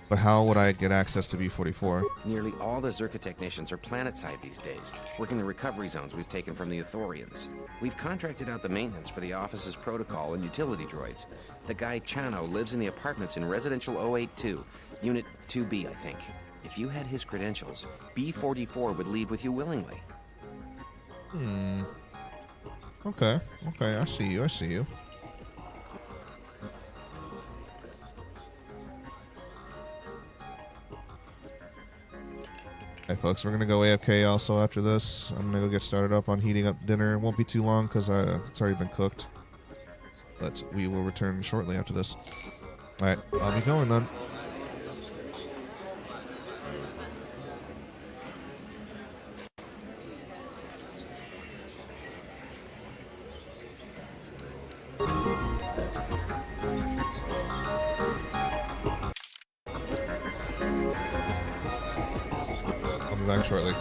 But how would I get access to B-44? Nearly all the Zerka technicians are planetside these days, working the recovery zones we've taken from the Ithorians. We've contracted out the maintenance for the office's protocol and utility droids. The guy Chano lives in the apartments in Residential 082, Unit 2B, I think. If you had his credentials, B-44 would leave with you willingly. Okay, I see you. Hey folks, we're gonna go AFK also after this. I'm gonna go get started up on heating up dinner. It won't be too long because it's already been cooked. But we will return shortly after this. Alright, I'll be going then. be back shortly.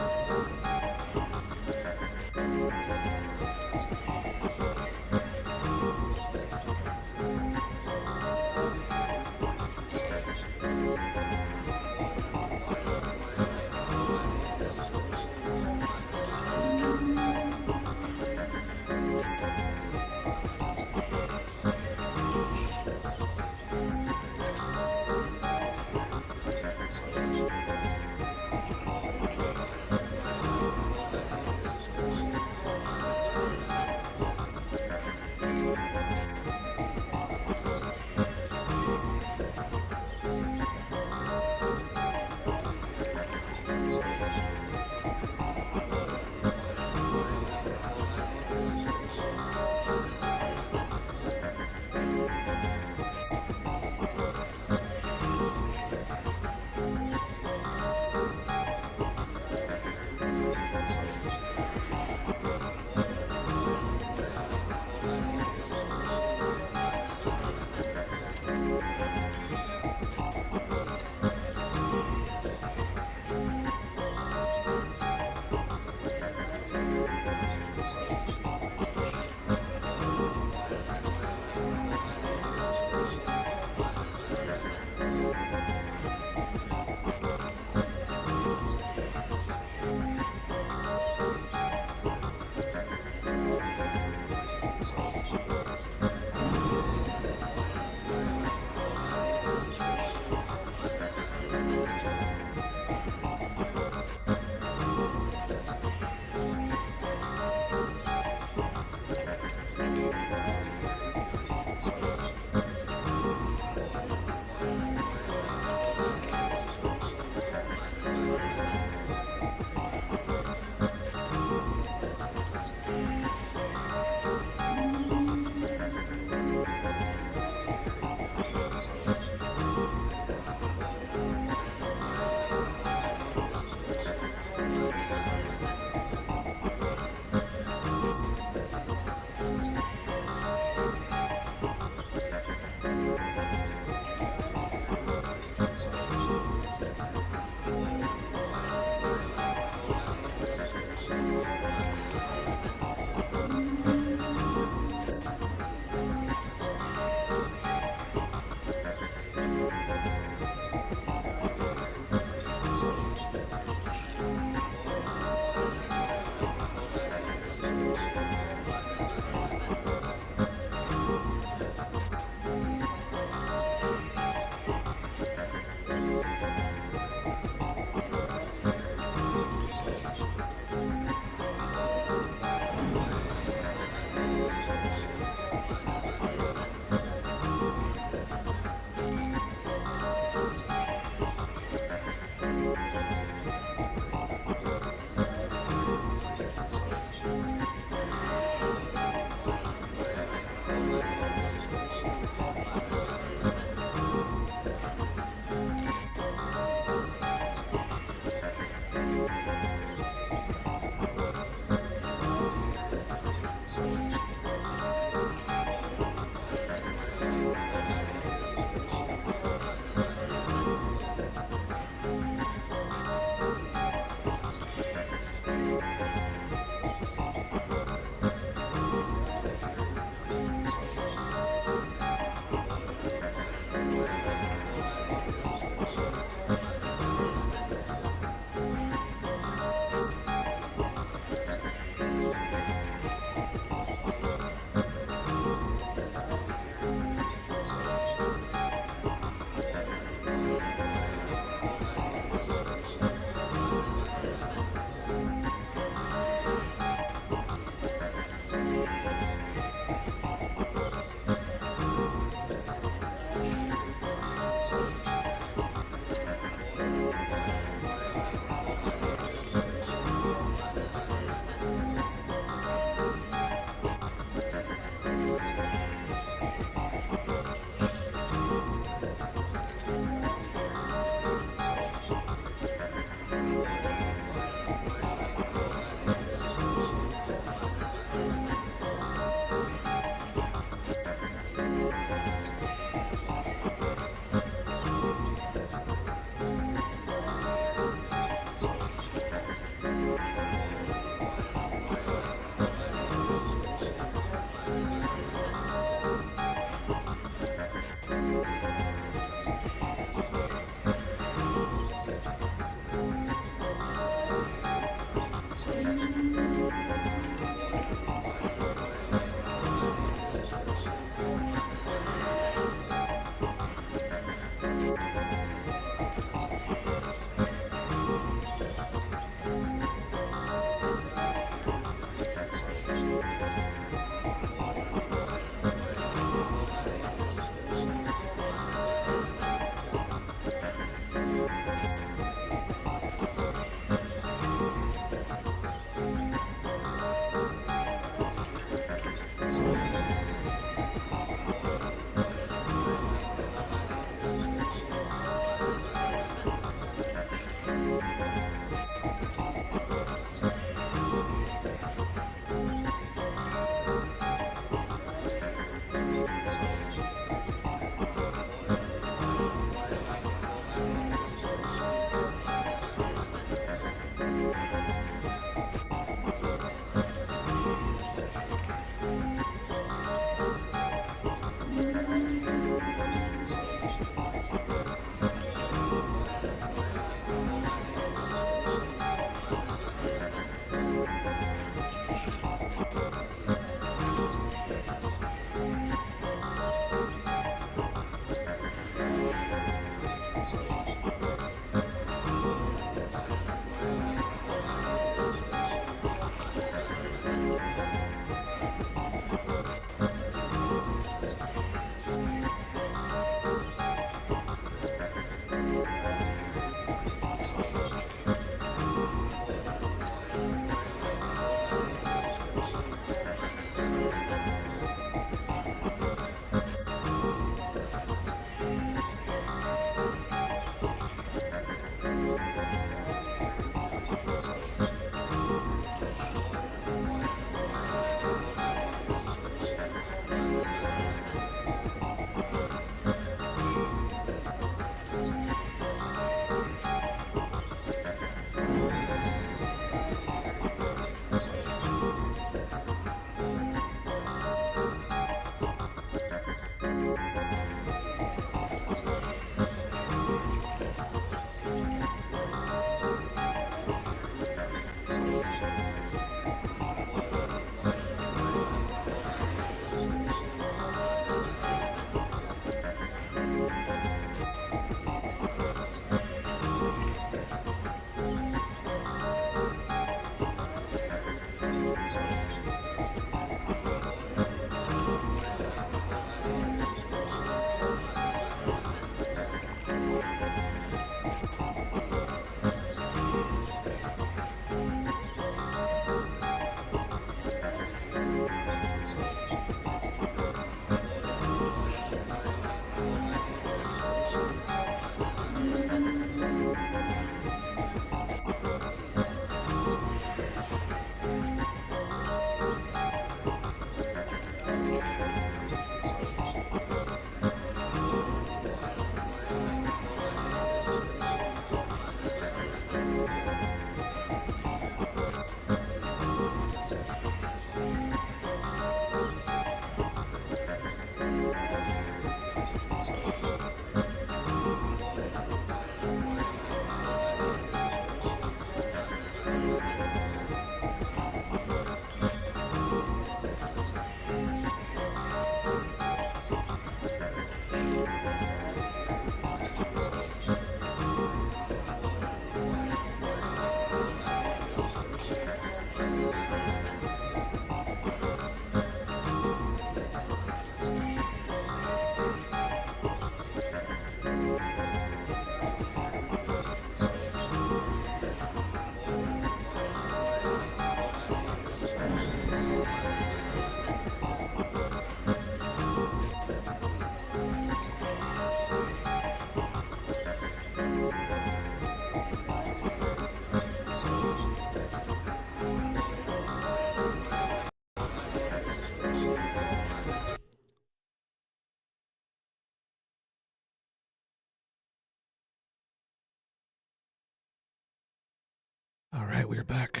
All right, we're back.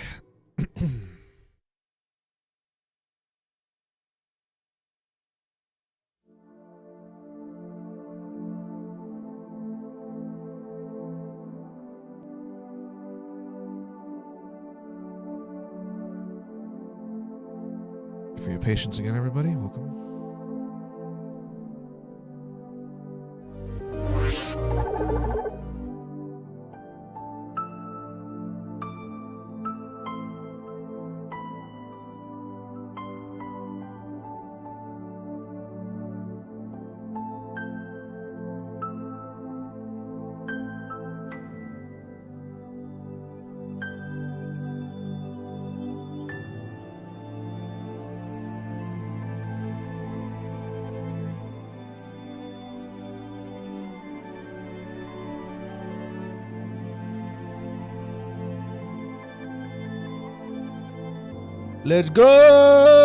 For your patience again, everybody. Welcome. Let's go!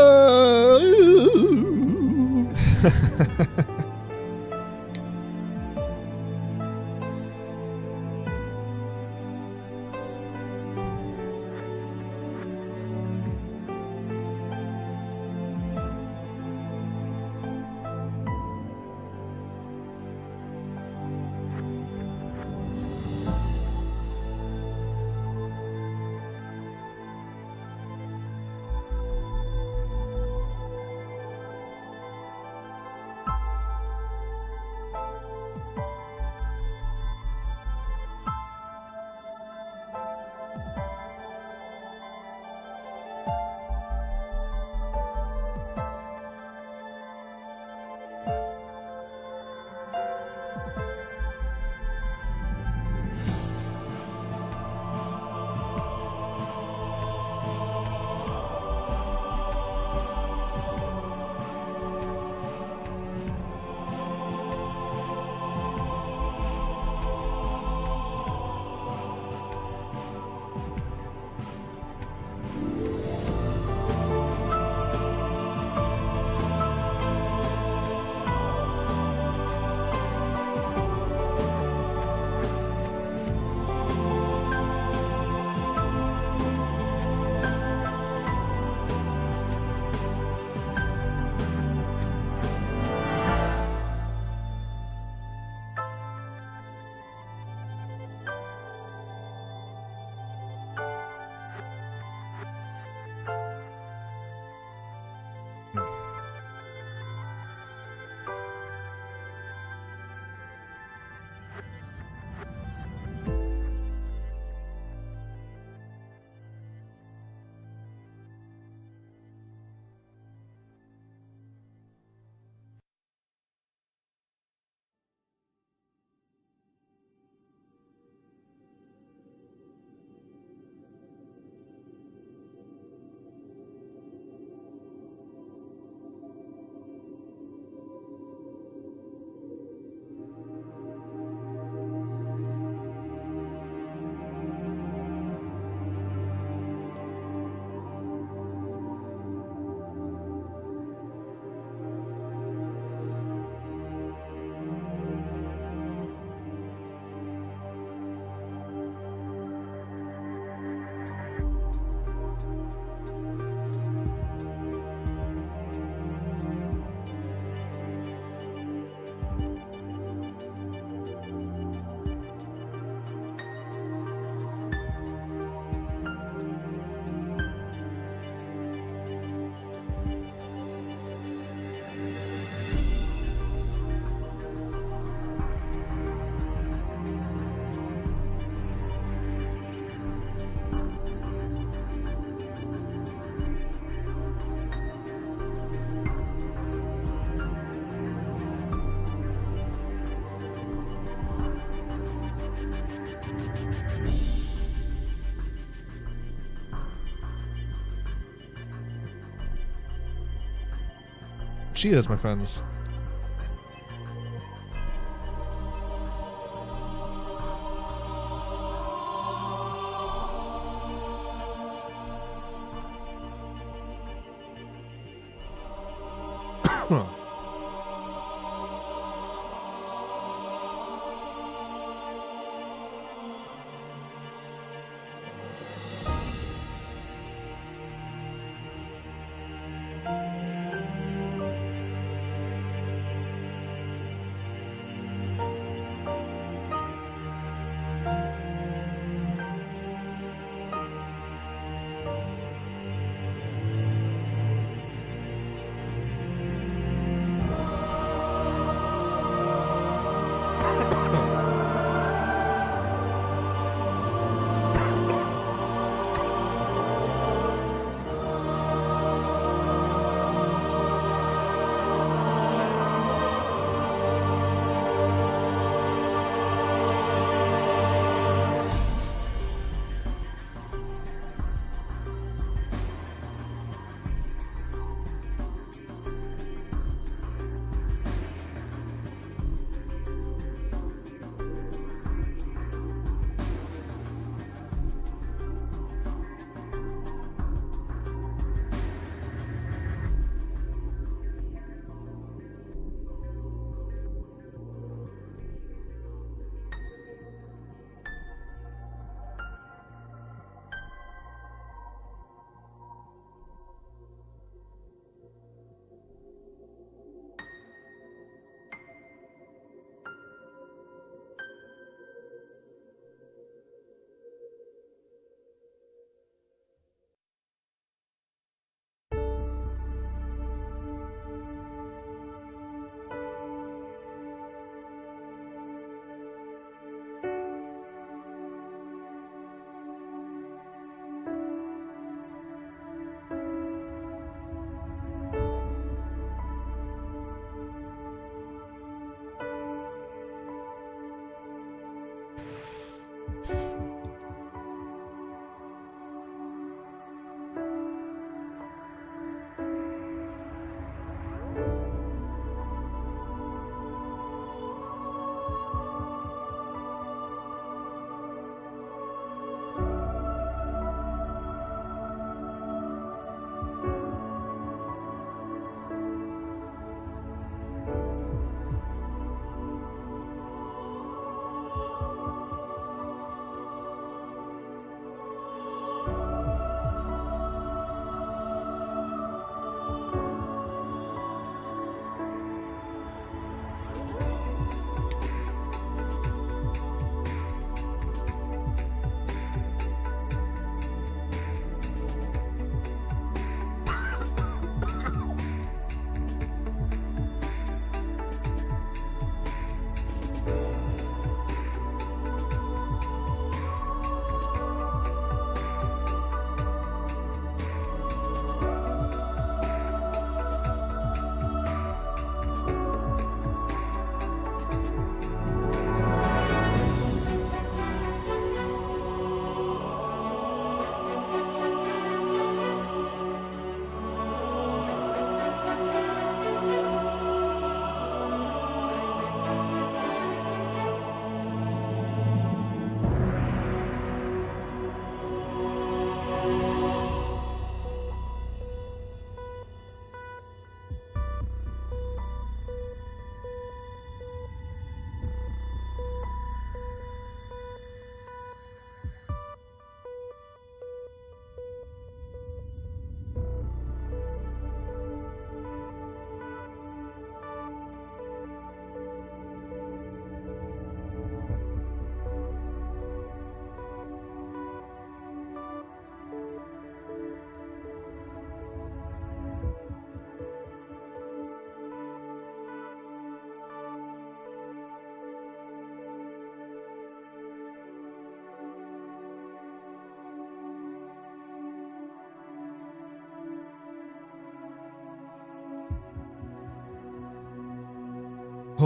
She is, my friends.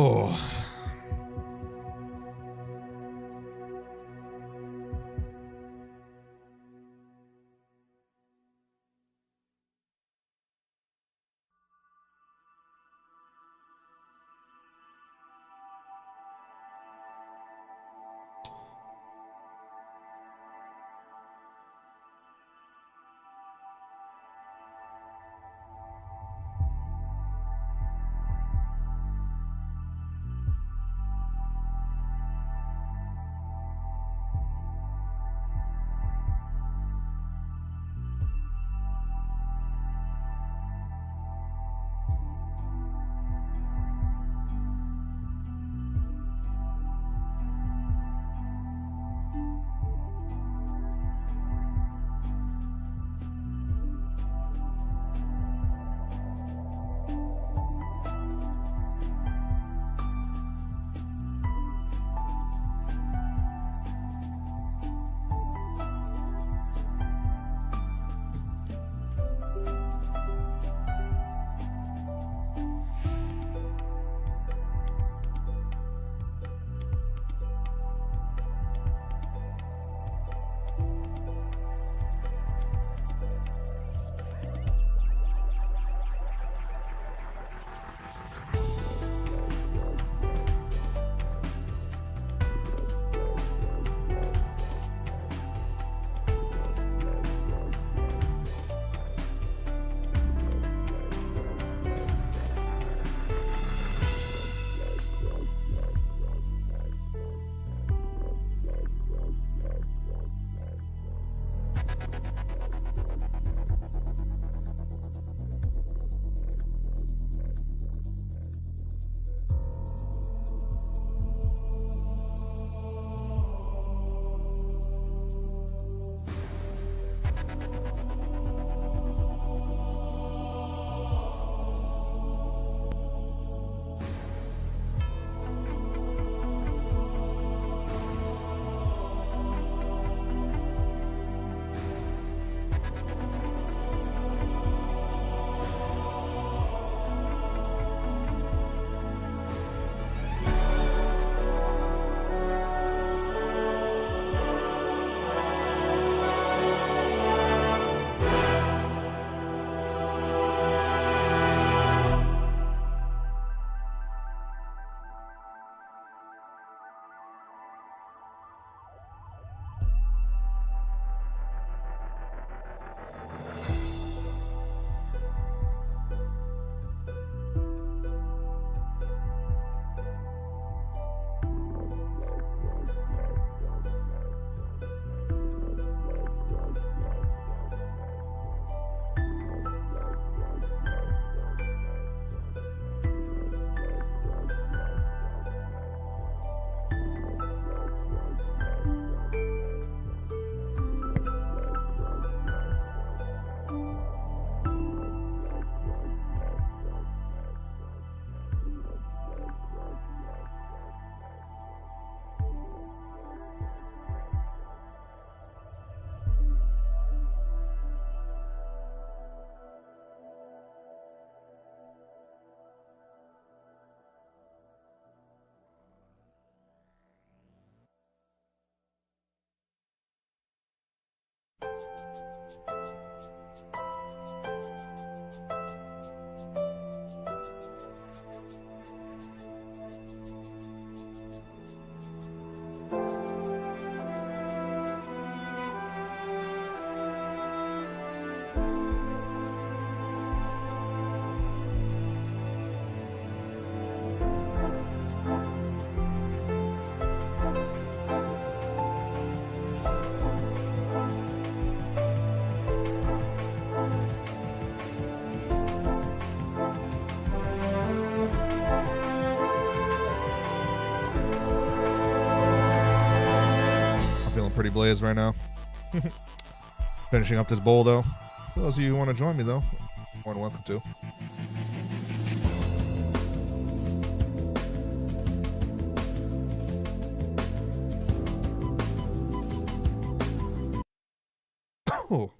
Oh. Pretty blaze right now. Finishing up this bowl though. For those of you who want to join me though, more than welcome to. Oh.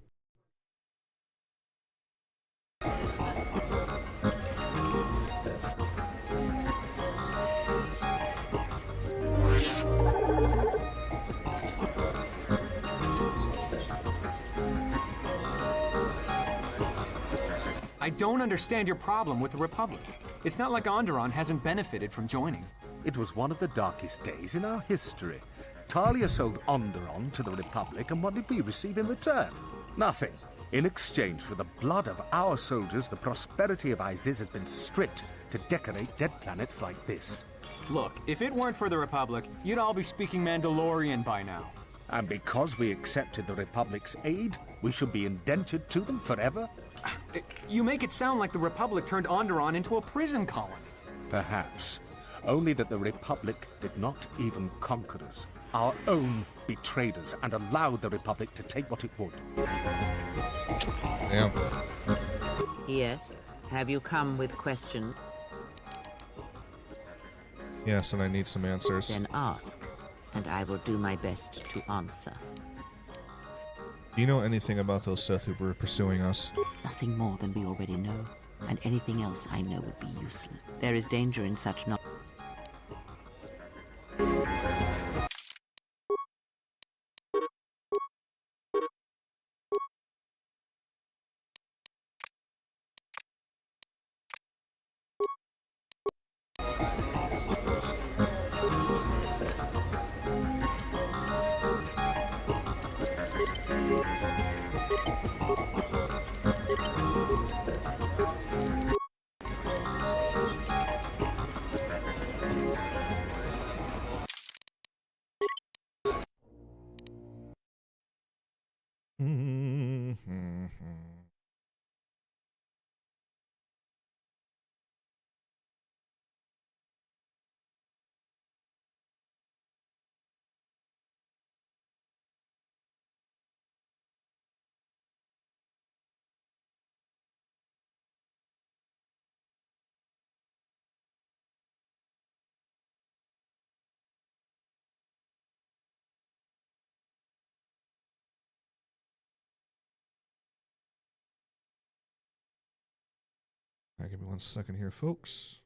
I don't understand your problem with the Republic. It's not like Onderon hasn't benefited from joining. It was one of the darkest days in our history. Talia sold Onderon to the Republic, and what did we receive in return? Nothing. In exchange for the blood of our soldiers, the prosperity of Iziz has been stripped to decorate dead planets like this. Look, if it weren't for the Republic, you'd all be speaking Mandalorian by now. And because we accepted the Republic's aid, we should be indentured to them forever? You make it sound like the Republic turned Onderon into a prison colony. Perhaps. Only that the Republic did not even conquer us. Our own betrayed us and allowed the Republic to take what it would. Damn. Yes? Have you come with question? Yes, and I need some answers. Then ask, and I will do my best to answer. Do you know anything about those Sith who were pursuing us? Nothing more than we already know, and anything else I know would be useless. There is danger in such knowledge. Give me 1 second here, folks.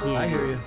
I hear you.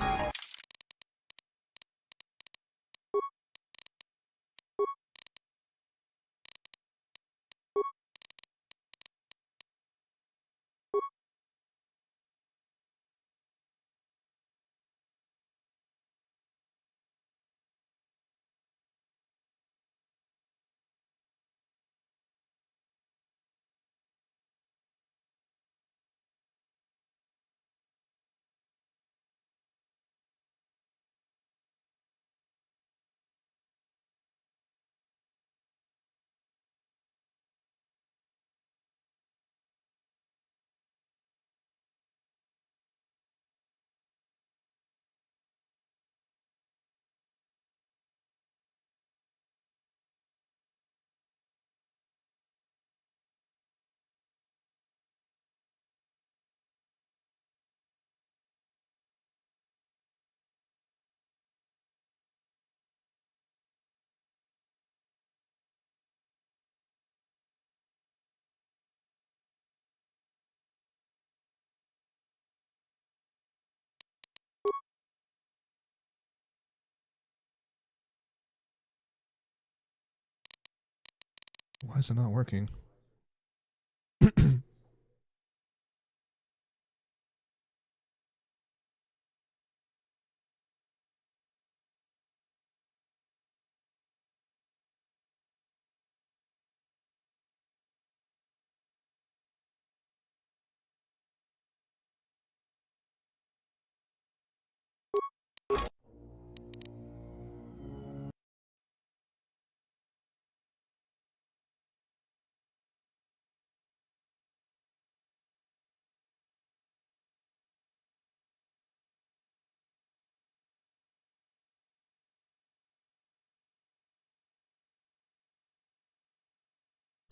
Why is it not working?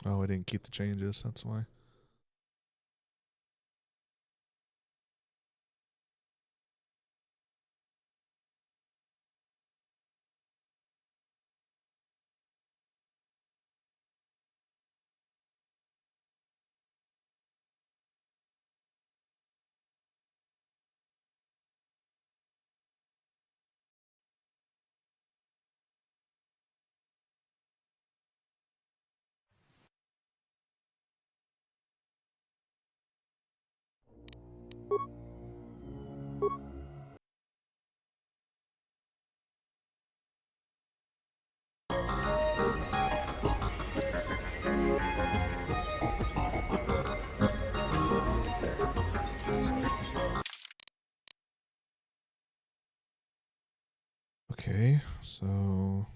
Oh, I didn't keep the changes, that's why. Okay, so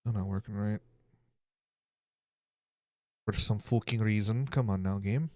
they're not working right. For some fucking reason. Come on now, game.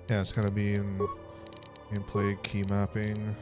Yeah, it's gotta be in gameplay key mapping.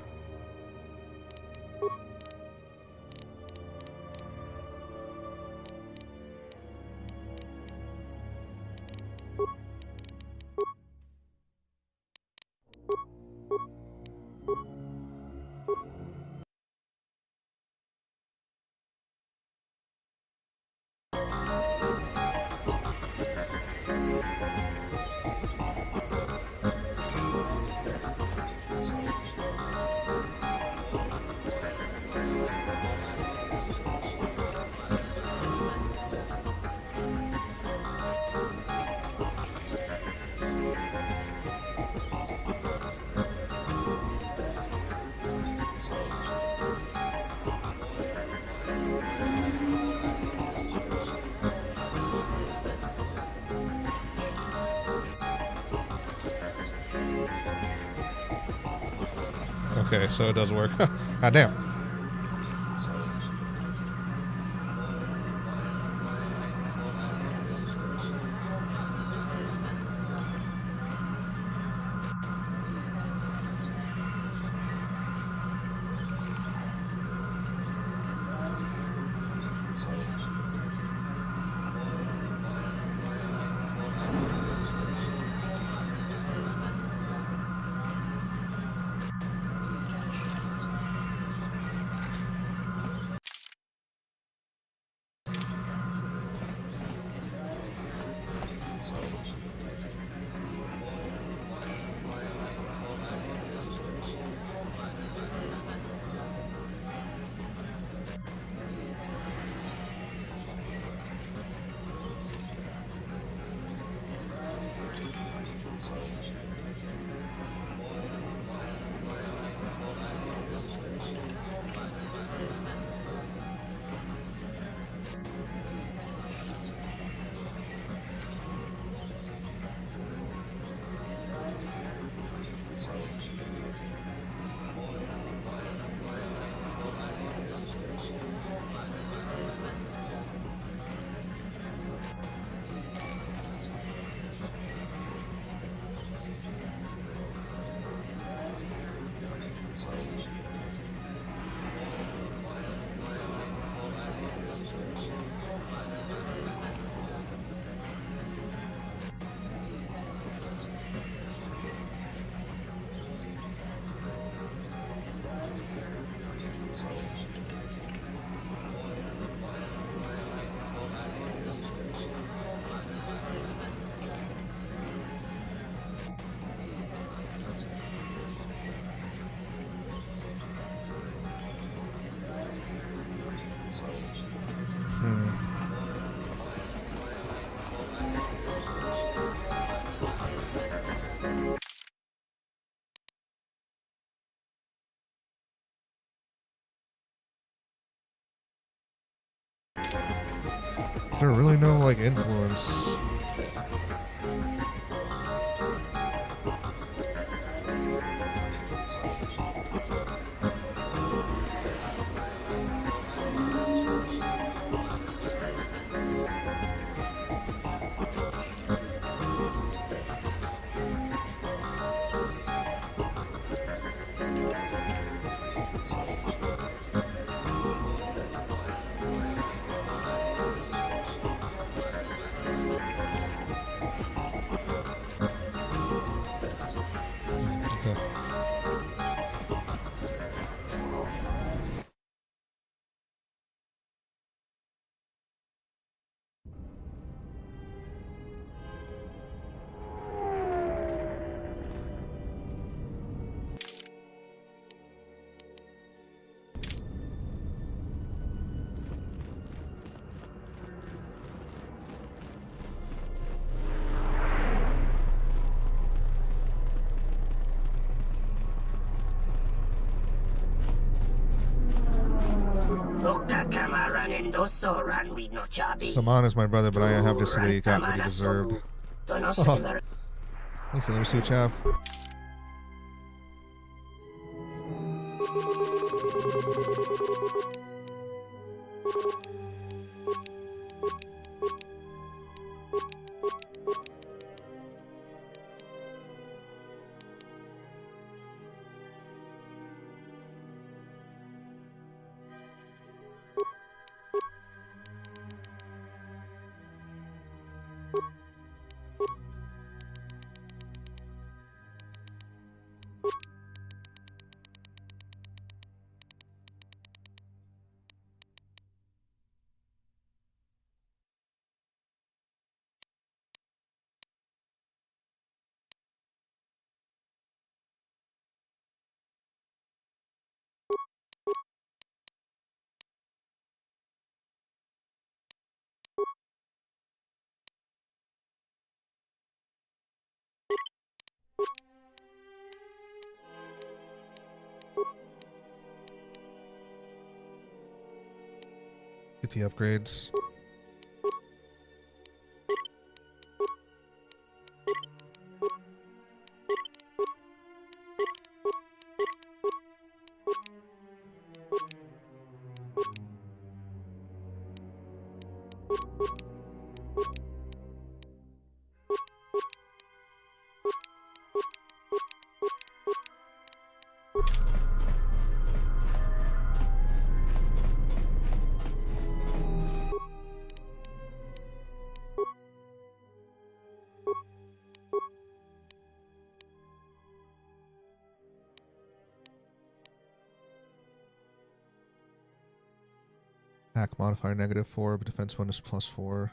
Okay, so it does work. God damn. Is there really no, like, influence? Saman is my brother, but I have to say that he got what he deserved. Oh. Thank you. Let me see what you have. Get the upgrades. Hack modifier -4, but defense bonus +4.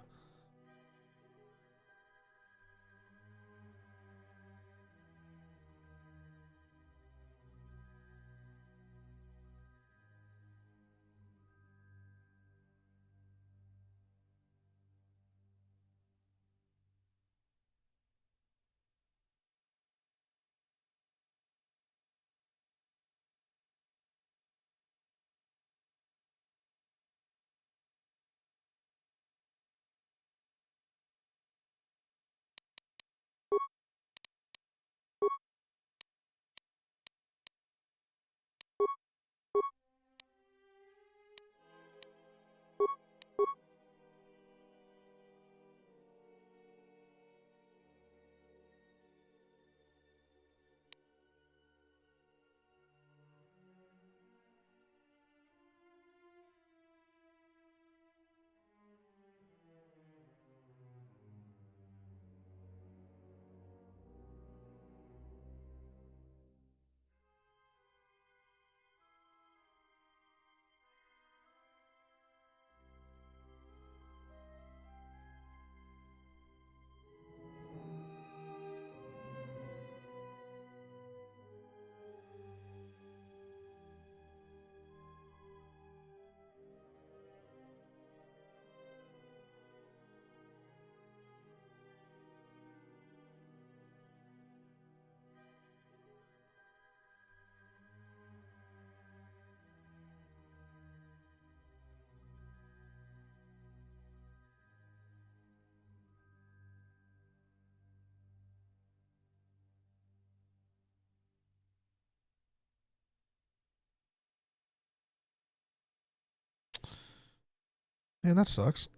Man, that sucks.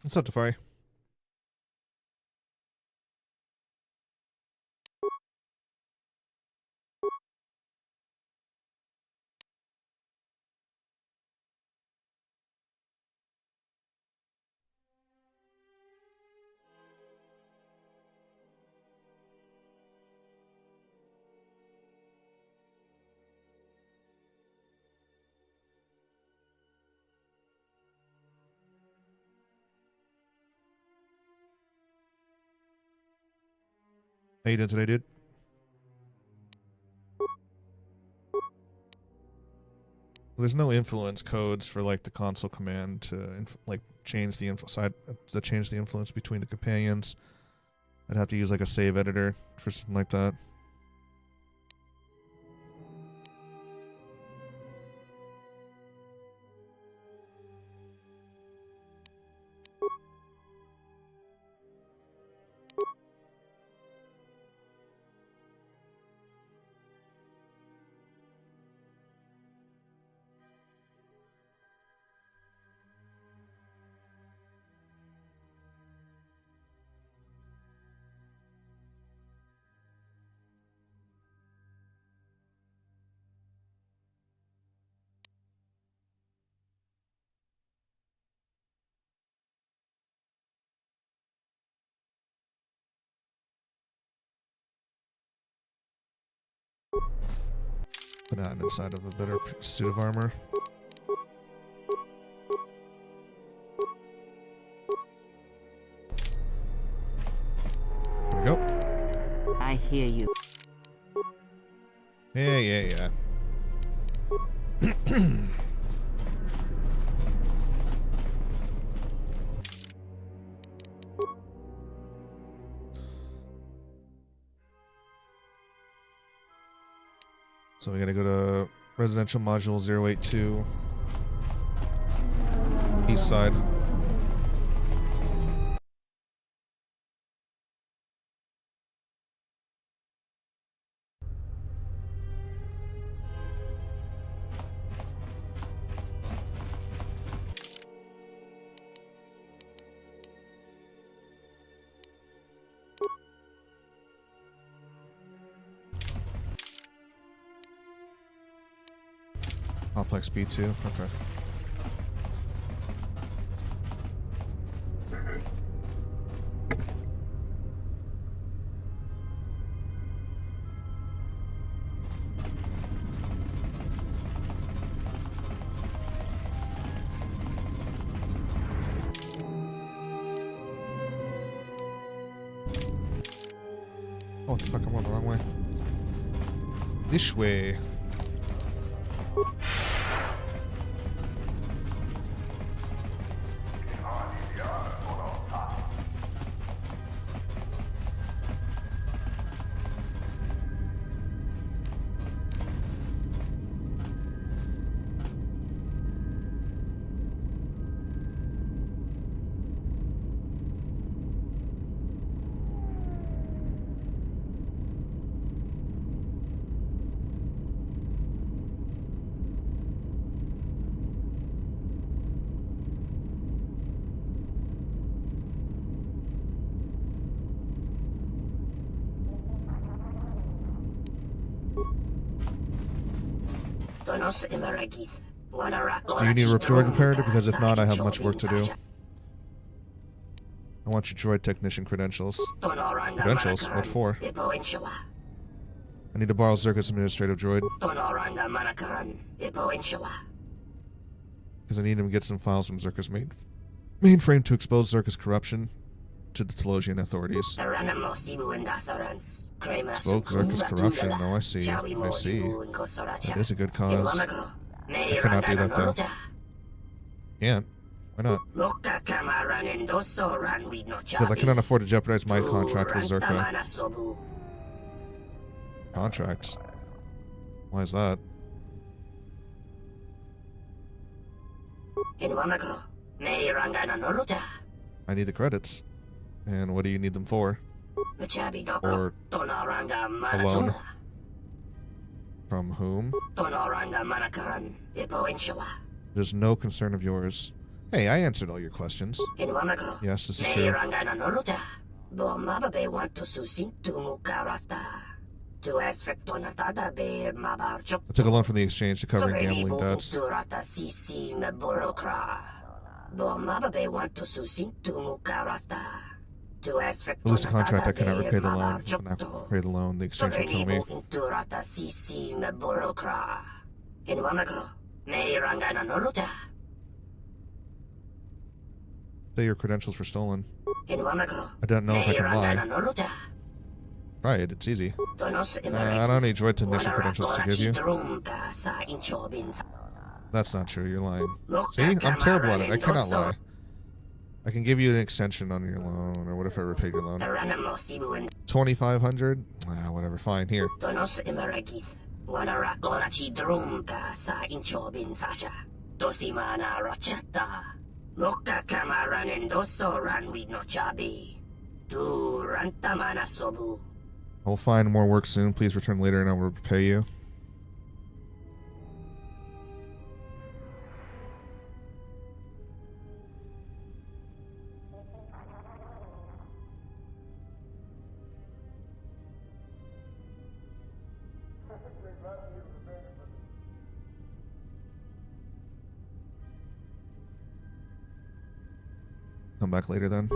What's up, Defy? How you doing today, dude? There's no influence codes for like the console command to like change the change the influence between the companions. I'd have to use like a save editor for something like that. Put that inside of a better suit of armor. There we go. I hear you. Yeah. So we gotta go to residential module 082 east side. Complex B2, okay. Oh, what the fuck? I'm on the wrong way. This way. Do you need a droid repaired? Because if not, I have much work to do. I want your droid technician credentials. Credentials? What for? I need to borrow Zerka's administrative droid. Because I need him to get some files from Zerka's mainframe to expose Zerka's corruption to the Telosian authorities. Spoke Zerka's corruption. No, I see. I see. That is a good cause. I cannot do that, though. Can't. Why not? Because I cannot afford to jeopardize my contract with Zerka. Contract? Why is that? I need the credits. And what do you need them for? Or a loan? From whom? There's no concern of yours. Hey, I answered all your questions. Yes, this is true. I took a loan from the exchange to cover gambling debts. Release the contract, I cannot repay the loan. If I cannot repay the loan, the exchange will kill me. Say your credentials were stolen. I don't know if I can lie. Try it, it's easy. I don't need droid technician credentials to give you. That's not true, you're lying. See? I'm terrible at it, I cannot lie. I can give you an extension on your loan, or what if I repaid your loan? 2,500? Ah, whatever, fine, here. I will find more work soon. Please return later and I will repay you. Come back later then.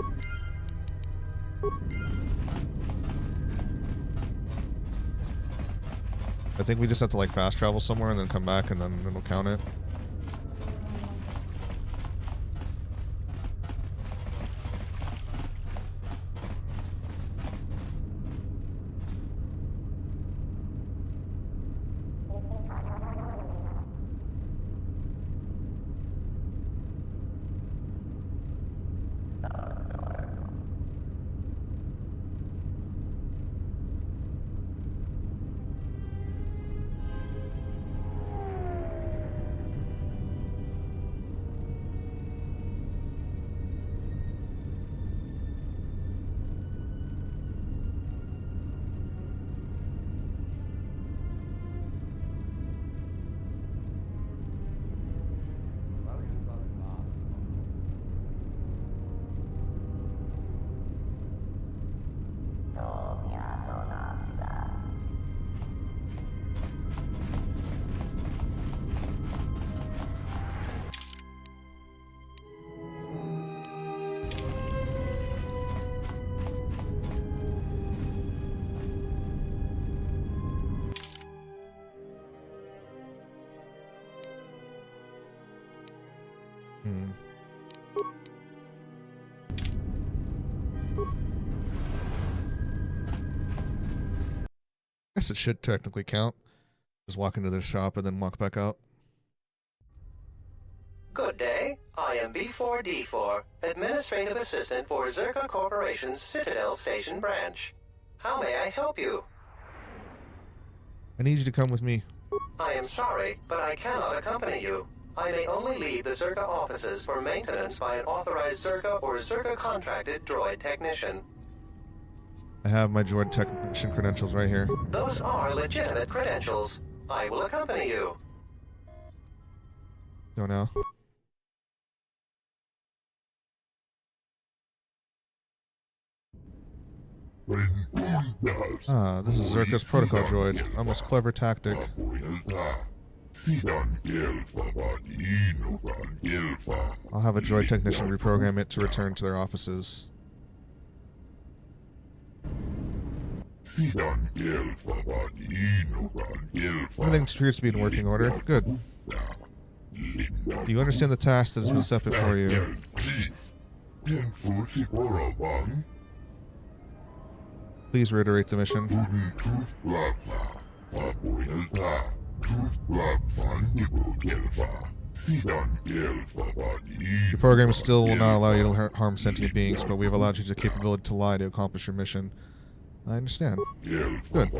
I think we just have to like fast travel somewhere and then come back and then it'll count it. Guess it should technically count. Just walk into the shop and then walk back out. Good day. I am B4D4, Administrative Assistant for Zerka Corporation's Citadel Station branch. How may I help you? I need you to come with me. I am sorry, but I cannot accompany you. I may only leave the Zerka offices for maintenance by an authorized Zerka or Zerka contracted droid technician. I have my droid technician credentials right here. Those are legitimate credentials. I will accompany you. Go now. Ah, this is Zerka's protocol droid. Our most clever tactic. I'll have a droid technician reprogram it to return to their offices. Everything appears to be in working order. Good. Do you understand the task that has been set before you? Please reiterate the mission. Your program still will not allow you to harm sentient beings, but we have allowed you the capability to lie to accomplish your mission. I understand. Good, good.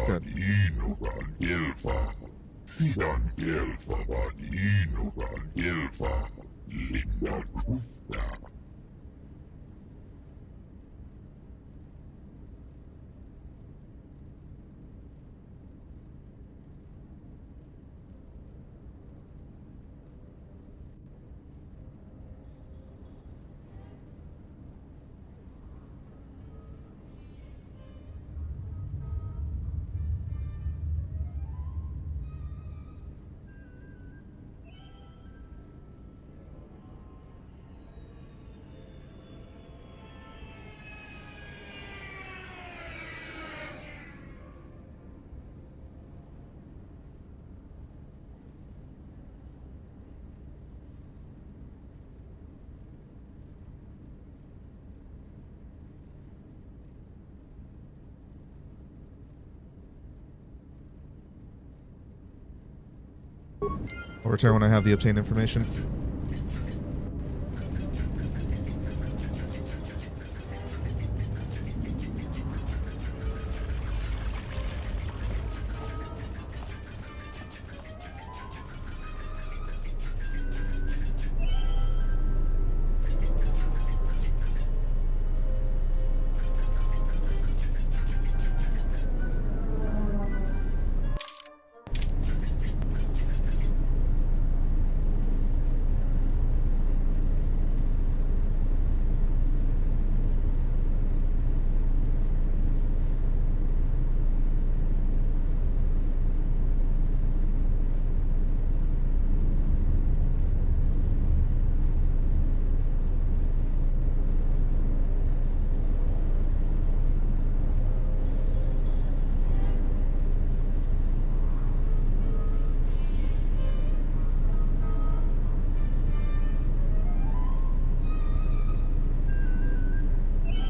I'll return when I have the obtained information.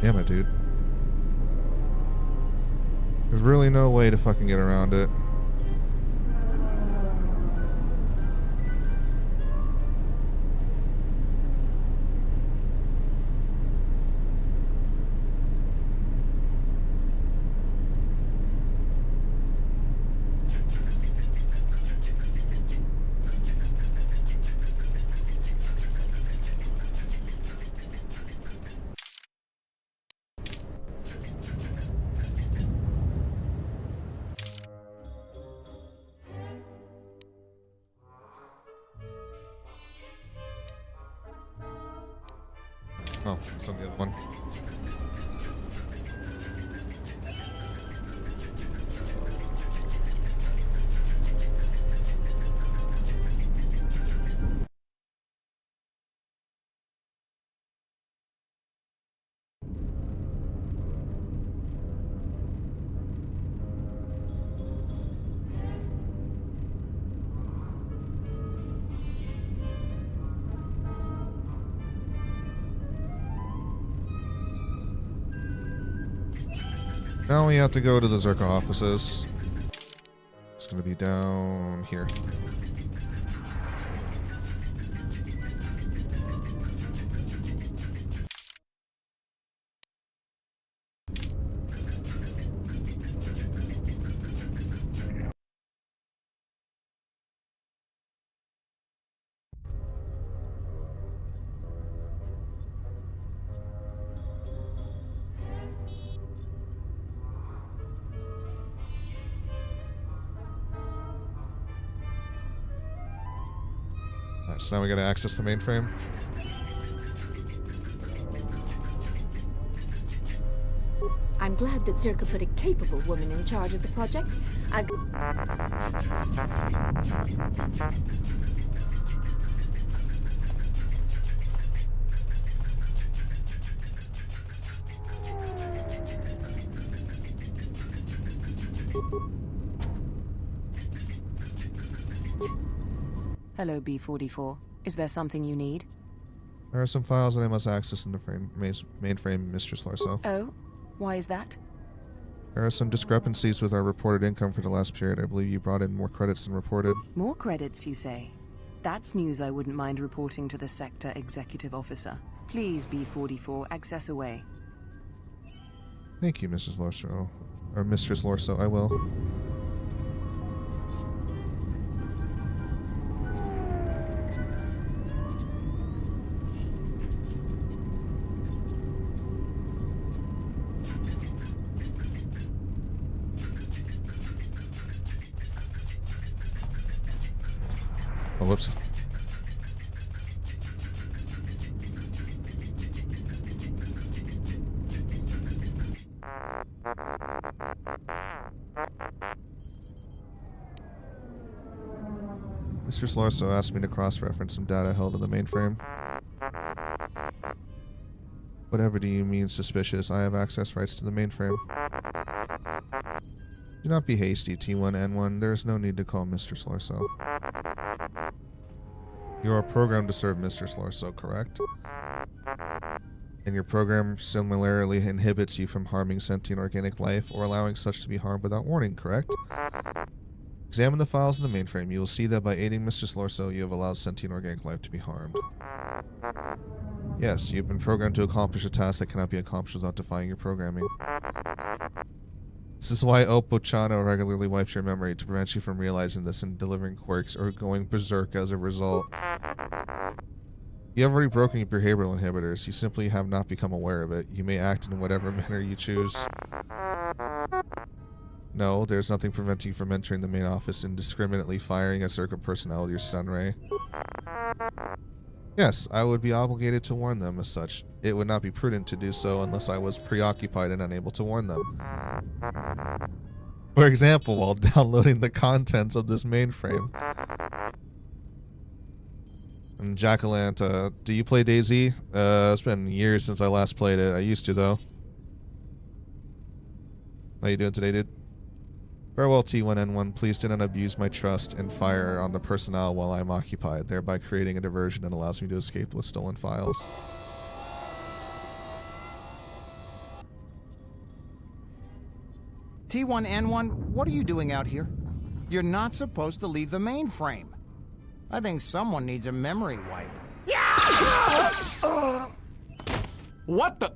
Damn it, dude. There's really no way to fucking get around it. Oh, it's on the other one. Now we have to go to the Zerka offices. It's going to be down here. Alright, so now we gotta access the mainframe. I'm glad that Zerka put a capable woman in charge of the project. Hello, B-44. Is there something you need? There are some files that I must access in the mainframe, Mistress Larso. Oh? Why is that? There are some discrepancies with our reported income for the last period. I believe you brought in more credits than reported. More credits, you say? That's news I wouldn't mind reporting to the Sector Executive Officer. Please, B-44, access away. Thank you, Mrs. Larso. Or Mistress Larso, I will. Oh, whoops. Mistress Larso asked me to cross-reference some data held in the mainframe. Whatever do you mean suspicious? I have access rights to the mainframe. Do not be hasty, T1N1. There is no need to call Mistress Larso. You are programmed to serve Mistress Larso, correct? And your program similarly inhibits you from harming sentient organic life or allowing such to be harmed without warning, correct? Examine the files in the mainframe. You will see that by aiding Mistress Larso, you have allowed sentient organic life to be harmed. Yes, you've been programmed to accomplish a task that cannot be accomplished without defying your programming. This is why Oppo Chano regularly wipes your memory to prevent you from realizing this and delivering quirks or going berserk as a result. You have already broken your behavioral inhibitors. You simply have not become aware of it. You may act in whatever manner you choose. No, there's nothing preventing you from entering the main office and indiscriminately firing a Zerka personnel with your stun ray. Yes, I would be obligated to warn them as such. It would not be prudent to do so unless I was preoccupied and unable to warn them. For example, while downloading the contents of this mainframe. And Jackalanta, do you play DayZ? It's been years since I last played it. I used to, though. How you doing today, dude? Farewell, T1N1. Please do not abuse my trust and fire on the personnel while I am occupied, thereby creating a diversion that allows me to escape with stolen files. T1N1, what are you doing out here? You're not supposed to leave the mainframe. I think someone needs a memory wipe. Yeah! What the?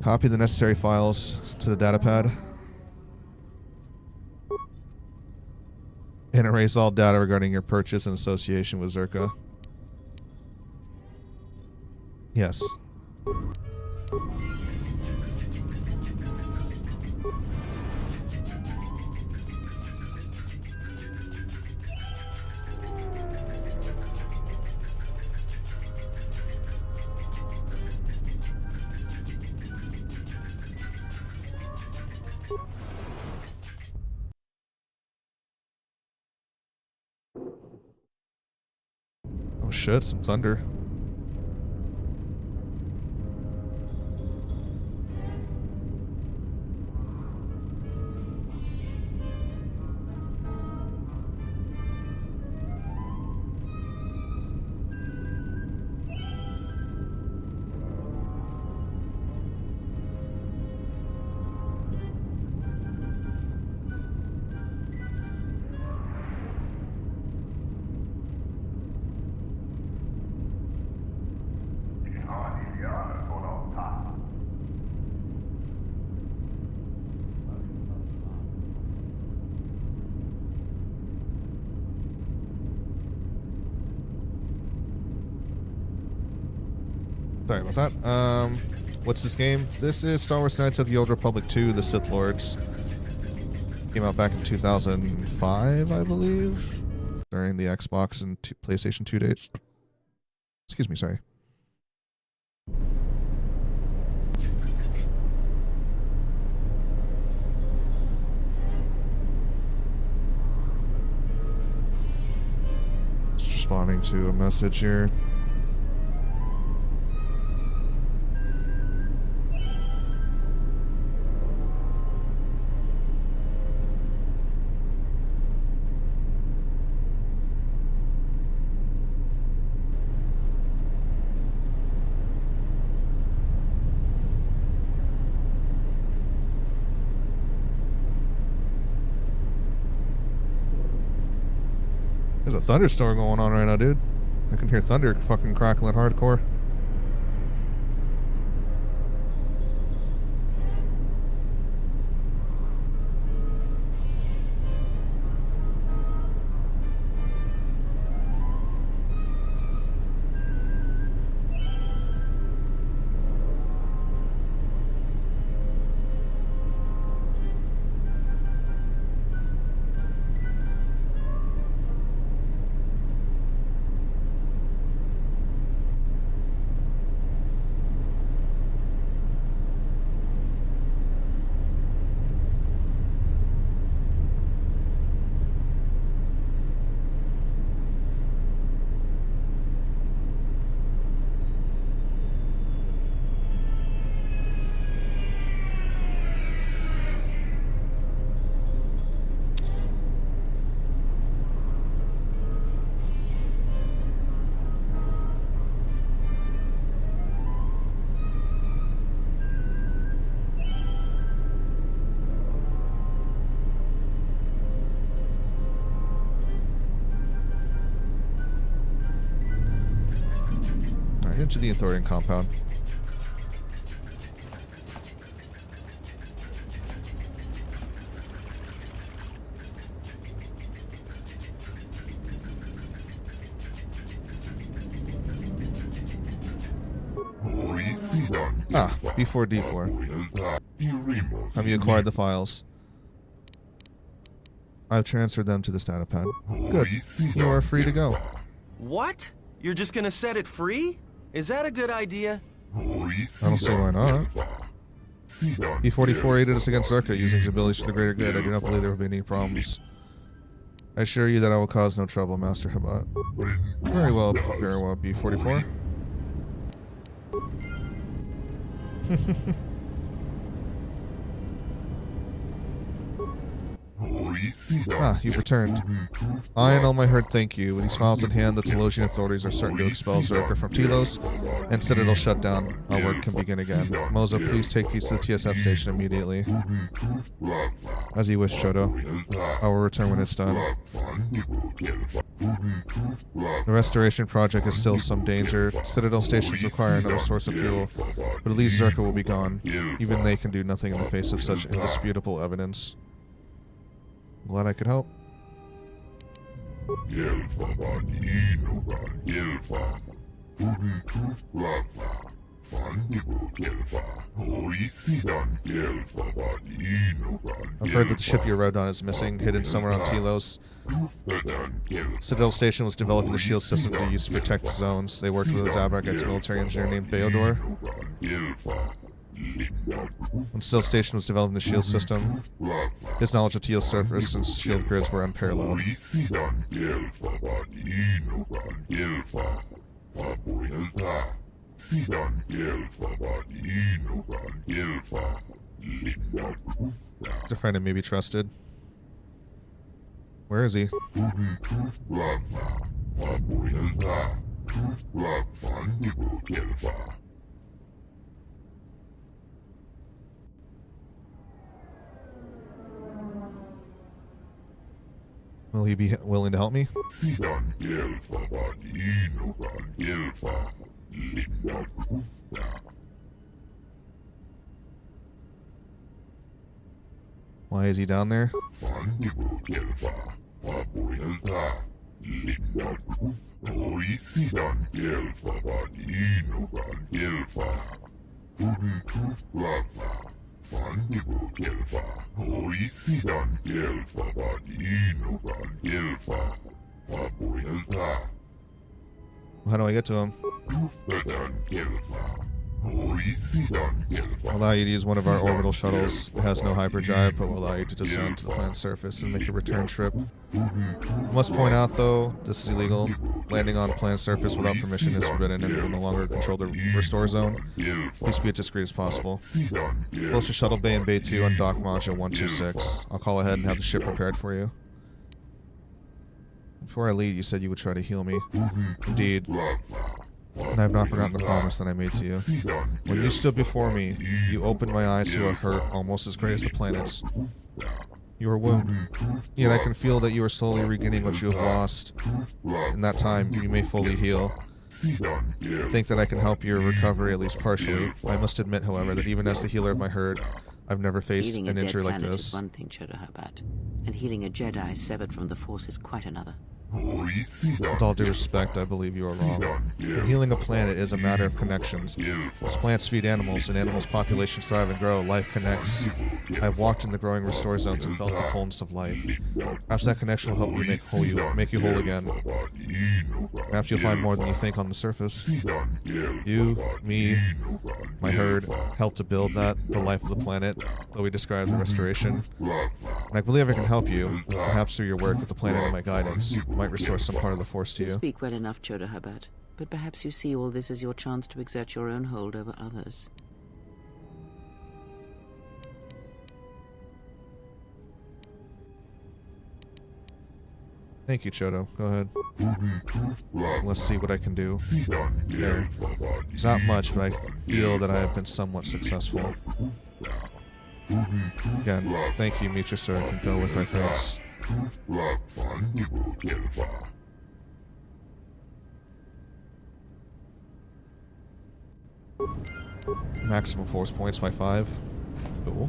Copy the necessary files to the datapad. And erase all data regarding your purchase and association with Zerka. Yes. Oh shit, some thunder. Sorry about that. What's this game? This is Star Wars Knights of the Old Republic 2, The Sith Lords. Came out back in 2005, I believe, during the Xbox and PlayStation 2 days. Excuse me, sorry. Just responding to a message here. There's a thunderstorm going on right now, dude. I can hear thunder fucking crackling hardcore. Into the Authorian compound. Ah, B4D4. Have you acquired the files? I've transferred them to this data pad. Good. You are free to go. What? You're just gonna set it free? Is that a good idea? I don't see why not. E44 aided us against Zerka using his abilities for the greater good. I do not believe there will be any problems. I assure you that I will cause no trouble, Master Habat. Very well, B44. Ah, you've returned. I and all my herd thank you. With these files in hand, the Telosian authorities are certain to expel Zerka from Telos, and Citadel shut down. Our work can begin again. Moza, please take these to the TSF station immediately. As you wish, Chodo. I will return when it's done. The restoration project is still some danger. Citadel stations require another source of fuel, but at least Zerka will be gone. Even they can do nothing in the face of such indisputable evidence. Glad I could help. I've heard that the ship you rode on is missing, hidden somewhere on Telos. Citadel Station was developing the shield system to use to protect zones. They worked with a Zabrak ex-military engineer named Beodor. When Still Station was developing the shield system, his knowledge of Teal's surface and shield grids were unparalleled. The friend and may be trusted. Where is he? Will he be willing to help me? Why is he down there? How do I get to him? Allow you to use one of our orbital shuttles. It has no hyperdrive, but will allow you to descend to the planet's surface and make a return trip. I must point out, though, this is illegal. Landing on the planet's surface without permission is forbidden and will no longer control the restore zone. Please be as discreet as possible. Close to Shuttle Bay and Bay 2 on Dock Module 126. I'll call ahead and have the ship prepared for you. Before I leave, you said you would try to heal me. Indeed. And I have not forgotten the promise that I made to you. When you stood before me, you opened my eyes to a hurt almost as great as the planet's. You are wounded, yet I can feel that you are slowly regaining what you have lost. In that time, you may fully heal. I think that I can help your recovery at least partially. I must admit, however, that even as the healer of my hurt, I've never faced an injury like this. Is one thing, Chodohabat, and healing a Jedi severed from the Force is quite another. With all due respect, I believe you are wrong. And healing a planet is a matter of connections. As plants feed animals, and animals' populations thrive and grow, life connects. I have walked in the growing restore zones and felt the fullness of life. Perhaps that connection will help you make you whole again. Perhaps you'll find more than you think on the surface. You, me, my herd, helped to build that, the life of the planet, though we described the restoration. And I believe I can help you, perhaps through your work with the planet and my guidance. Might restore some part of the Force to you. You speak well enough, Chodohabat, but perhaps you see all this as your chance to exert your own hold over others. Thank you, Chodo. Go ahead. Let's see what I can do. There. It's not much, but I feel that I have been somewhat successful. Again, thank you, Mitra Sir. Can go with our thanks. Maximum force points by 5. Cool.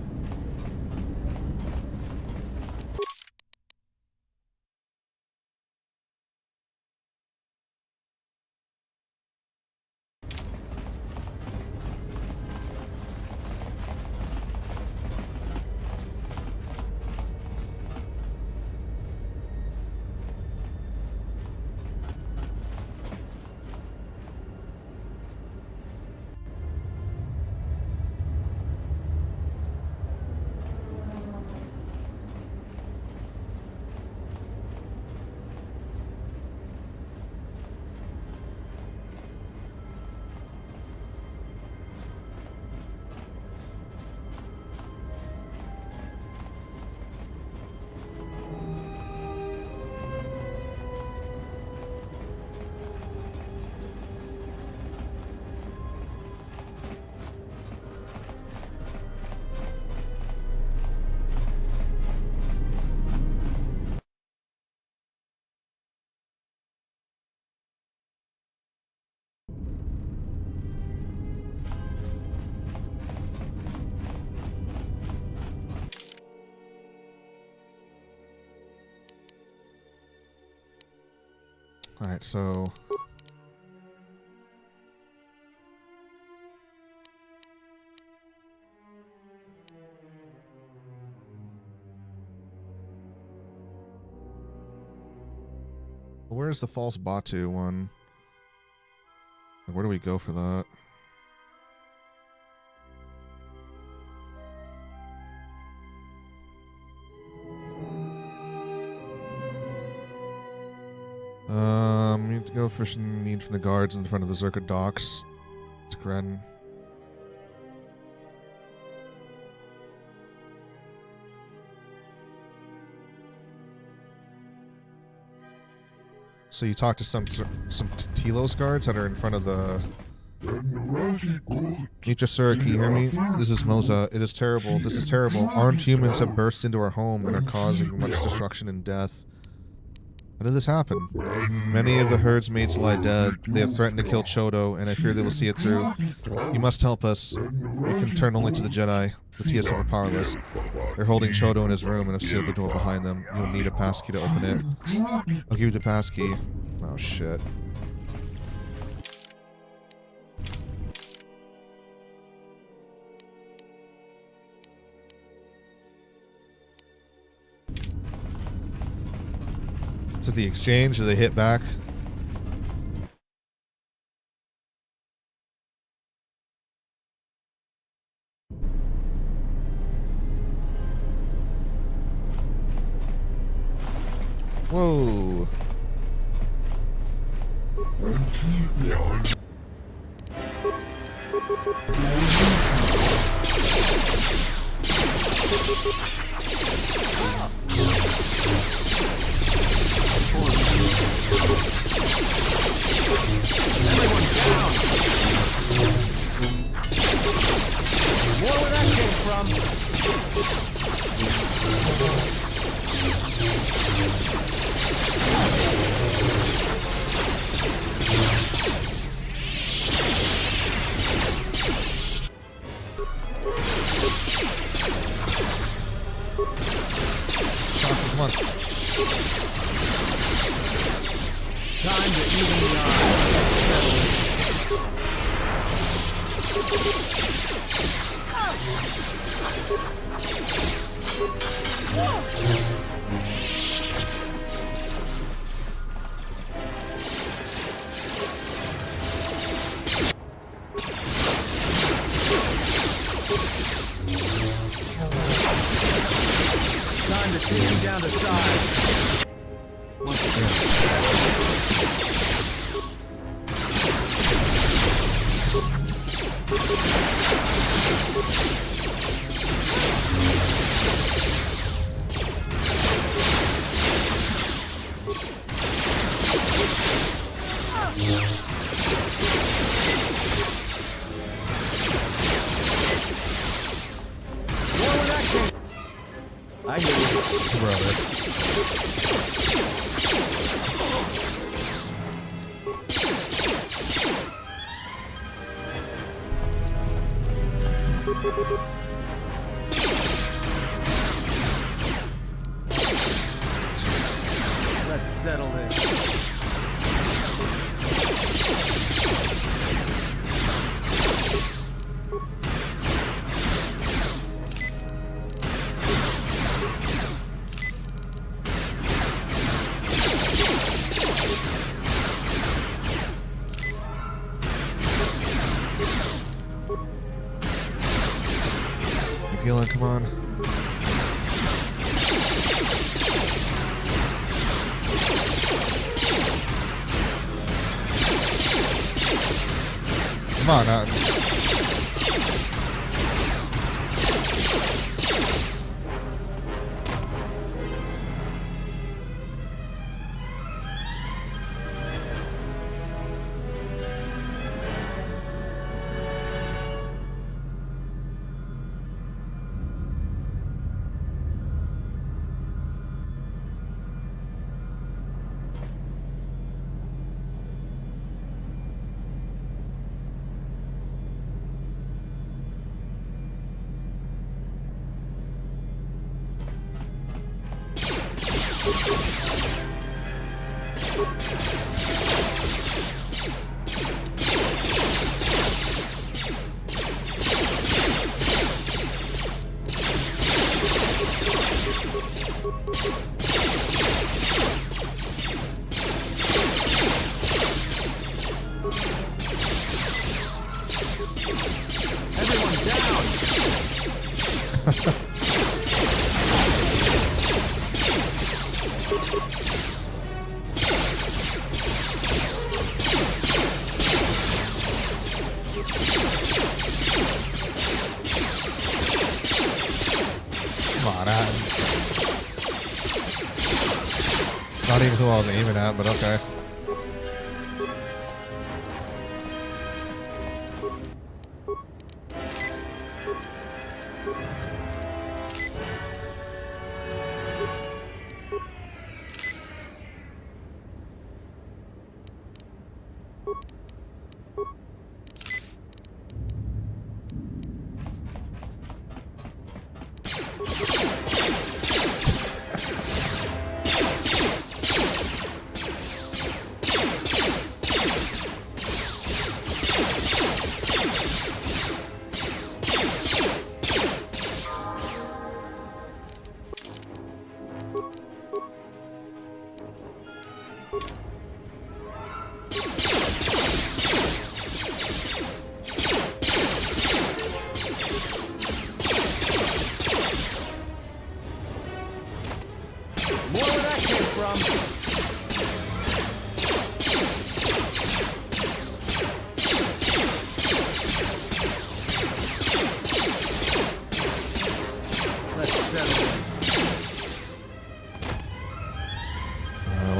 Alright, so... where's the false Batu one? Where do we go for that? You need to go fishing need from the guards in front of the Zerka docks. It's Gren. So you talk to some Telos guards that are in front of the... Nietzsche, sir, can you hear me? This is Moza. It is terrible. This is terrible. Armed humans have burst into our home and are causing much destruction and death. How did this happen? Many of the herd's mates lie dead. They have threatened to kill Chodo, and I fear they will see it through. You must help us. We can turn only to the Jedi. The TSM are powerless. They're holding Chodo in his room and have sealed the door behind them. You will need a passkey to open it. I'll give you the passkey. Oh, shit. Is it the exchange? Do they hit back? Whoa. Everyone down! More where that came from! Come on. Time to even the odds. Time to take you down the side. What's I hear you, brother. Let's settle this. Come on. Come on, Everyone down! Not even who I was aiming at, but okay.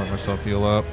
Let myself heal up.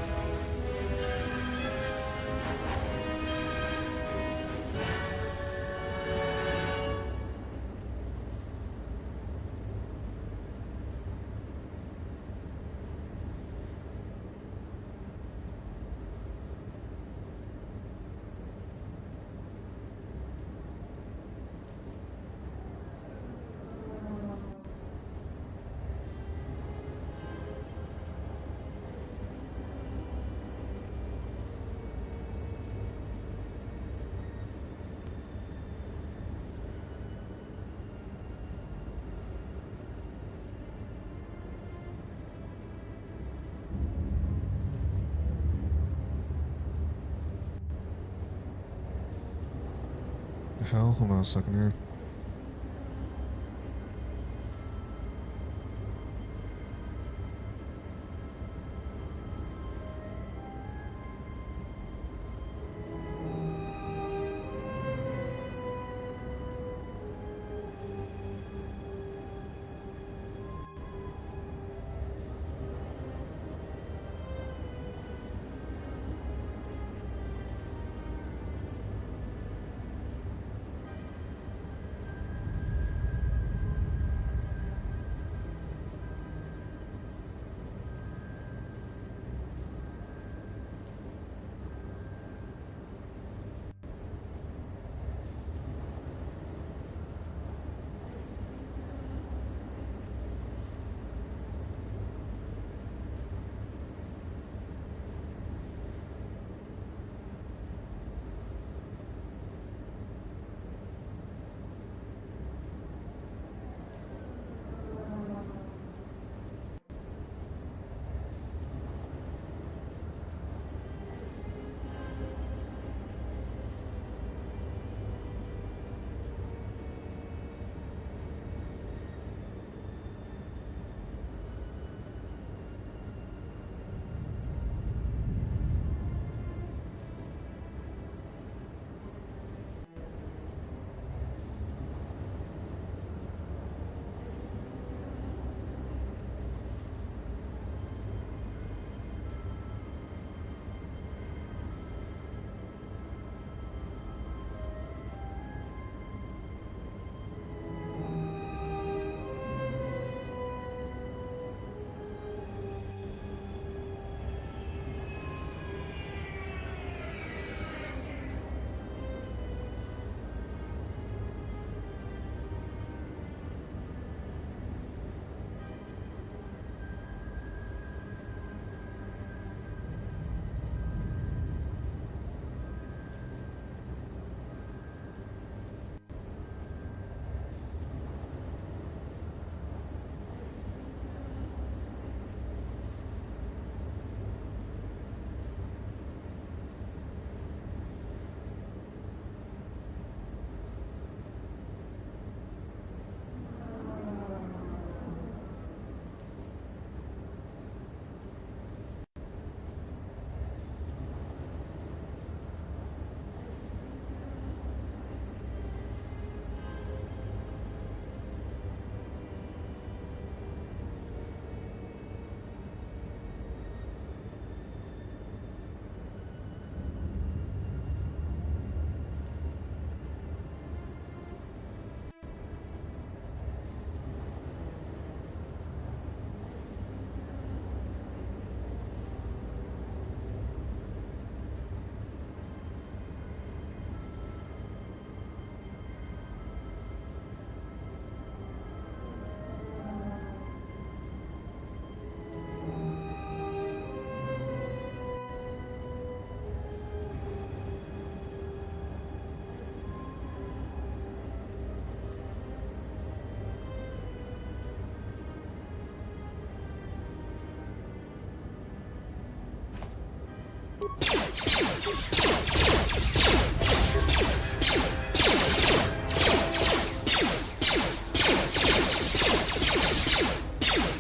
Hell, hold on a second here.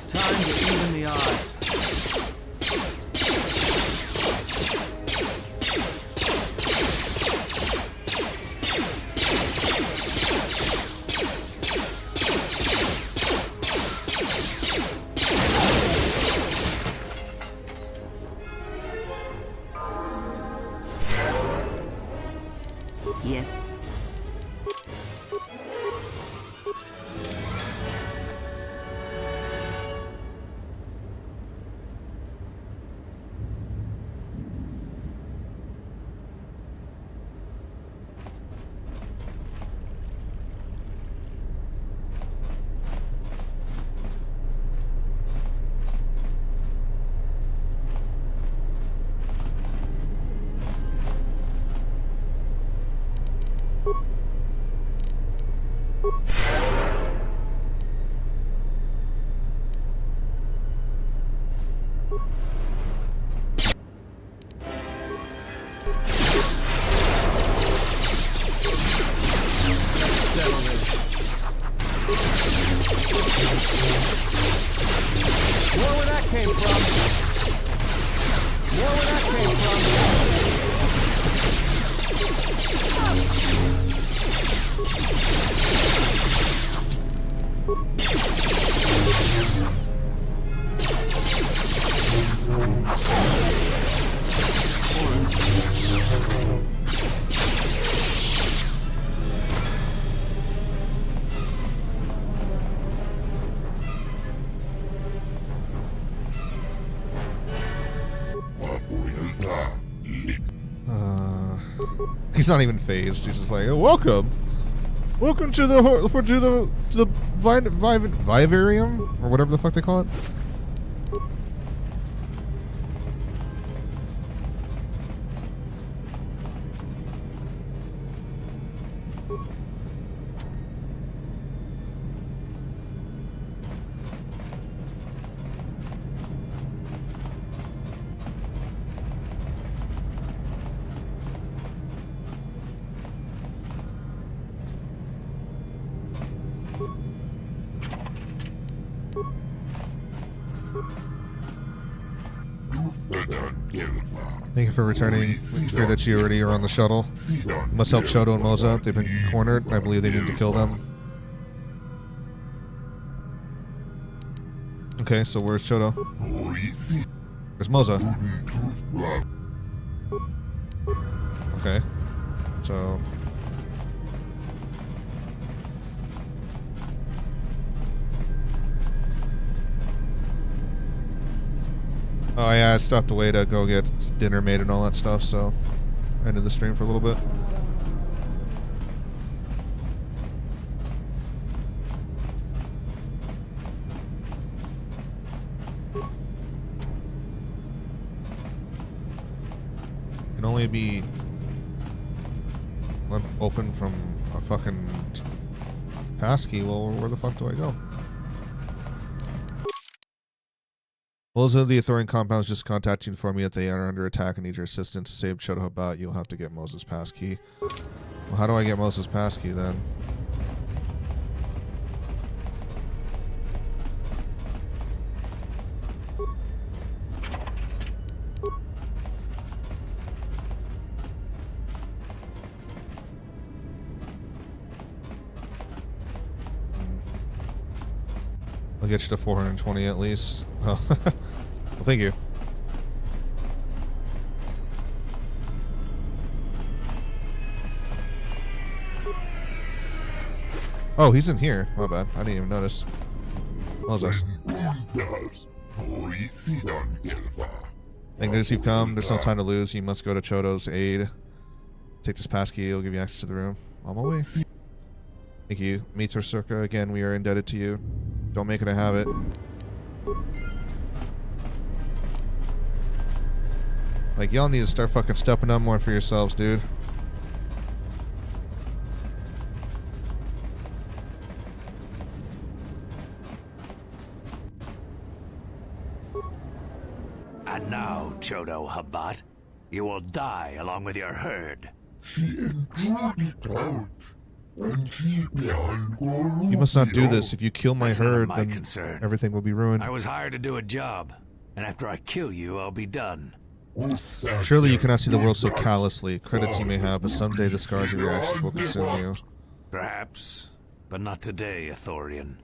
Time to even the odds. Yes. He's not even phased. He's just like, oh, welcome to the vivarium or whatever the fuck they call it. Thank you for returning. We fear that you already are on the shuttle. You must help Shoto and Moza. They've been cornered, and I believe they need to kill them. Okay, so where's Shoto? Where's Moza? Okay. So... Oh yeah, I stopped away to go get dinner made and all that stuff, so I ended the stream for a little bit. Can only be open from a fucking passkey. Well, where the fuck do I go? Those of the Athorian compounds just contact you and inform you that they are under attack and need your assistance. To save Shoto Habat, you'll have to get Moses' passkey. Well, how do I get Moses' passkey then? I'll get you to 420 at least. Oh. Well, thank you. Oh, he's in here. My bad. I didn't even notice. What was this? Thank goodness you've come. There's no time to lose. You must go to Chodo's aid. Take this passkey. It'll give you access to the room. On my way. Thank you. Meet Circa. Again, we are indebted to you. Don't make it a habit. Like, y'all need to start fucking stepping up more for yourselves, dude. And now, Chodo Habat, You will die along with your herd. You must not do this. If you kill my herd, then everything will be ruined. I was hired to do a job, and after I kill you, I'll be done. Surely you cannot see the world so callously. Credits you may have, but someday the scars of your actions will consume you. Perhaps, but not today, Ithorian.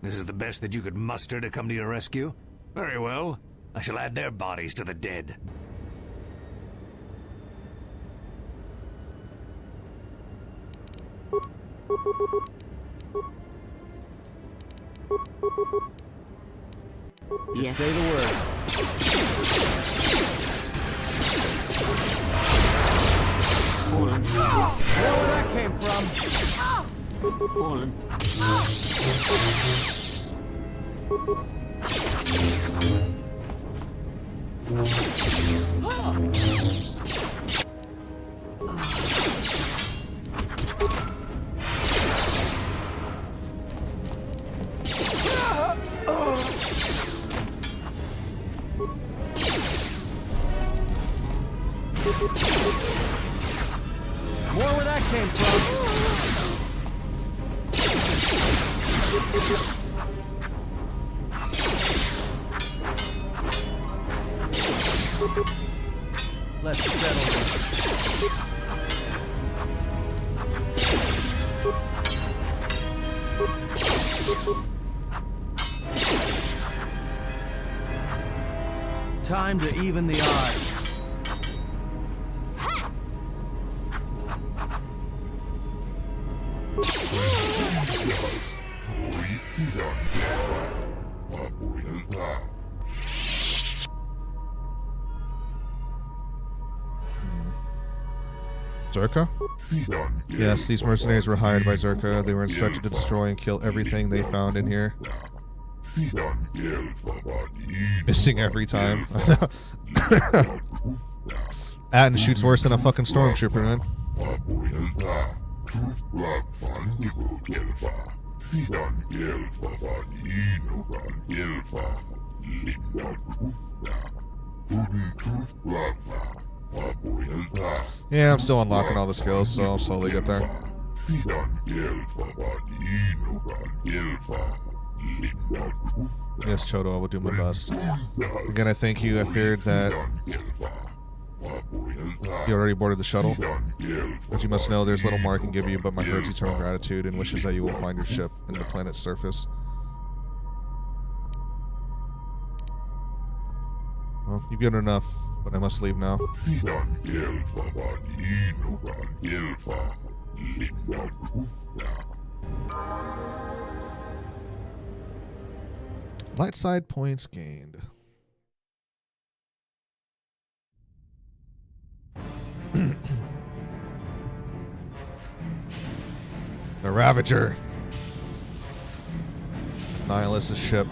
This is the best that you could muster to come to your rescue? Very well. I shall add their bodies to the dead. Just say the word. Fallen. Where that came from? Fallen. More where that came from. Let's settle this. Time to even the odds. Zerka? Yes, these mercenaries were hired by Zerka. They were instructed to destroy and kill everything they found in here. Missing every time. Atten shoots worse than a fucking stormtrooper, man. Yeah, I'm still unlocking all the skills, so I'll slowly get there. Yes, Chodo, I will do my best. Again, I thank you. I feared that you already boarded the shuttle. But you must know there's little more I can give you but my heart's eternal gratitude and wishes that you will find your ship in the planet's surface. Well, you've given enough, but I must leave now. Light side points gained. The Ravager. Nihilus' ship.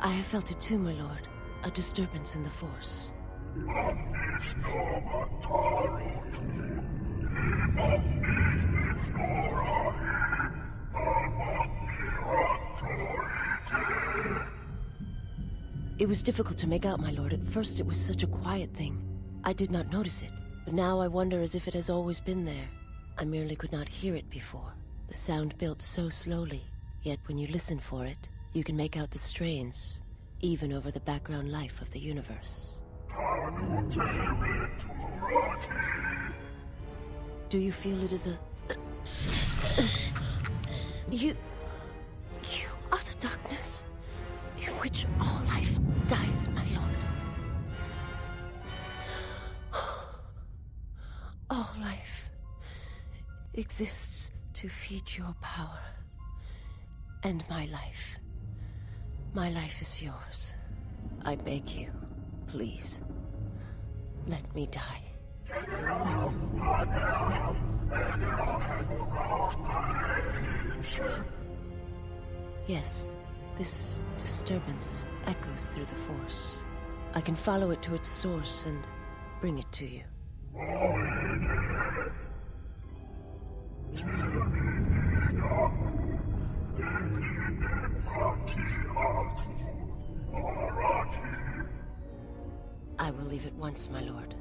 I have felt it too, my lord. A disturbance in the Force. It was difficult to make out, my lord. At first it was such a quiet thing. I did not notice it. But now I wonder as if it has always been there. I merely could not hear it before. The sound built so slowly. Yet when you listen for it, you can make out the strains, even over the background life of the universe. Do you feel it is a... You are the darkness in which all life dies, my lord. All life exists to feed your power. And my life. My life is yours. I beg you, please, let me die. Yes, this disturbance echoes through the Force. I can follow it to its source and bring it to you. I will leave at once, my lord.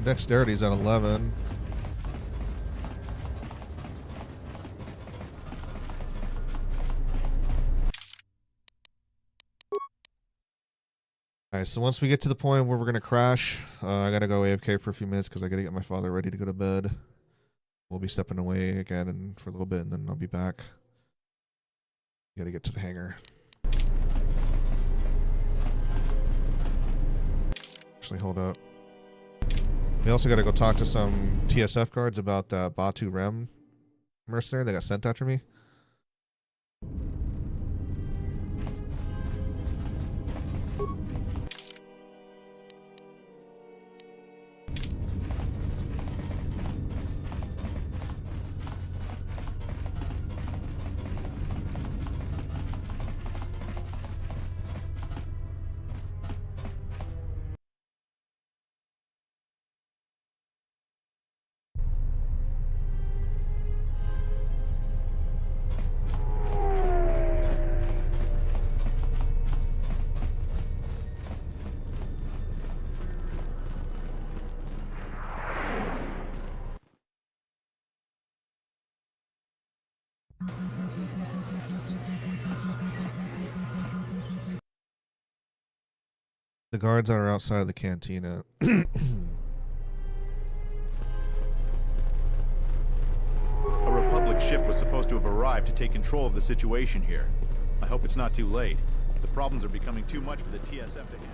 Dexterity's at 11. Alright, so once we get to the point where we're going to crash, I got to go AFK for a few minutes because I got to get my father ready to go to bed. We'll be stepping away again for a little bit, and then I'll be back. Got to get to the hangar. Actually, hold up. We also got to go talk to some TSF guards about Batu Rem mercenary that got sent after me. The guards are outside of the cantina. A Republic ship was supposed to have arrived to take control of the situation here. I hope it's not too late. The problems are becoming too much for the TSF to handle.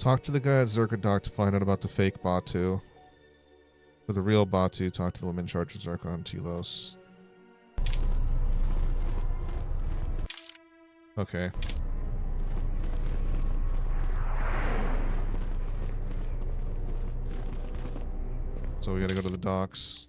Talk to the guy at Zerka Dock to find out about the fake Batu. For the real Batu, talk to the woman in charge of Zerka on Telos. Okay. So we gotta go to the docks.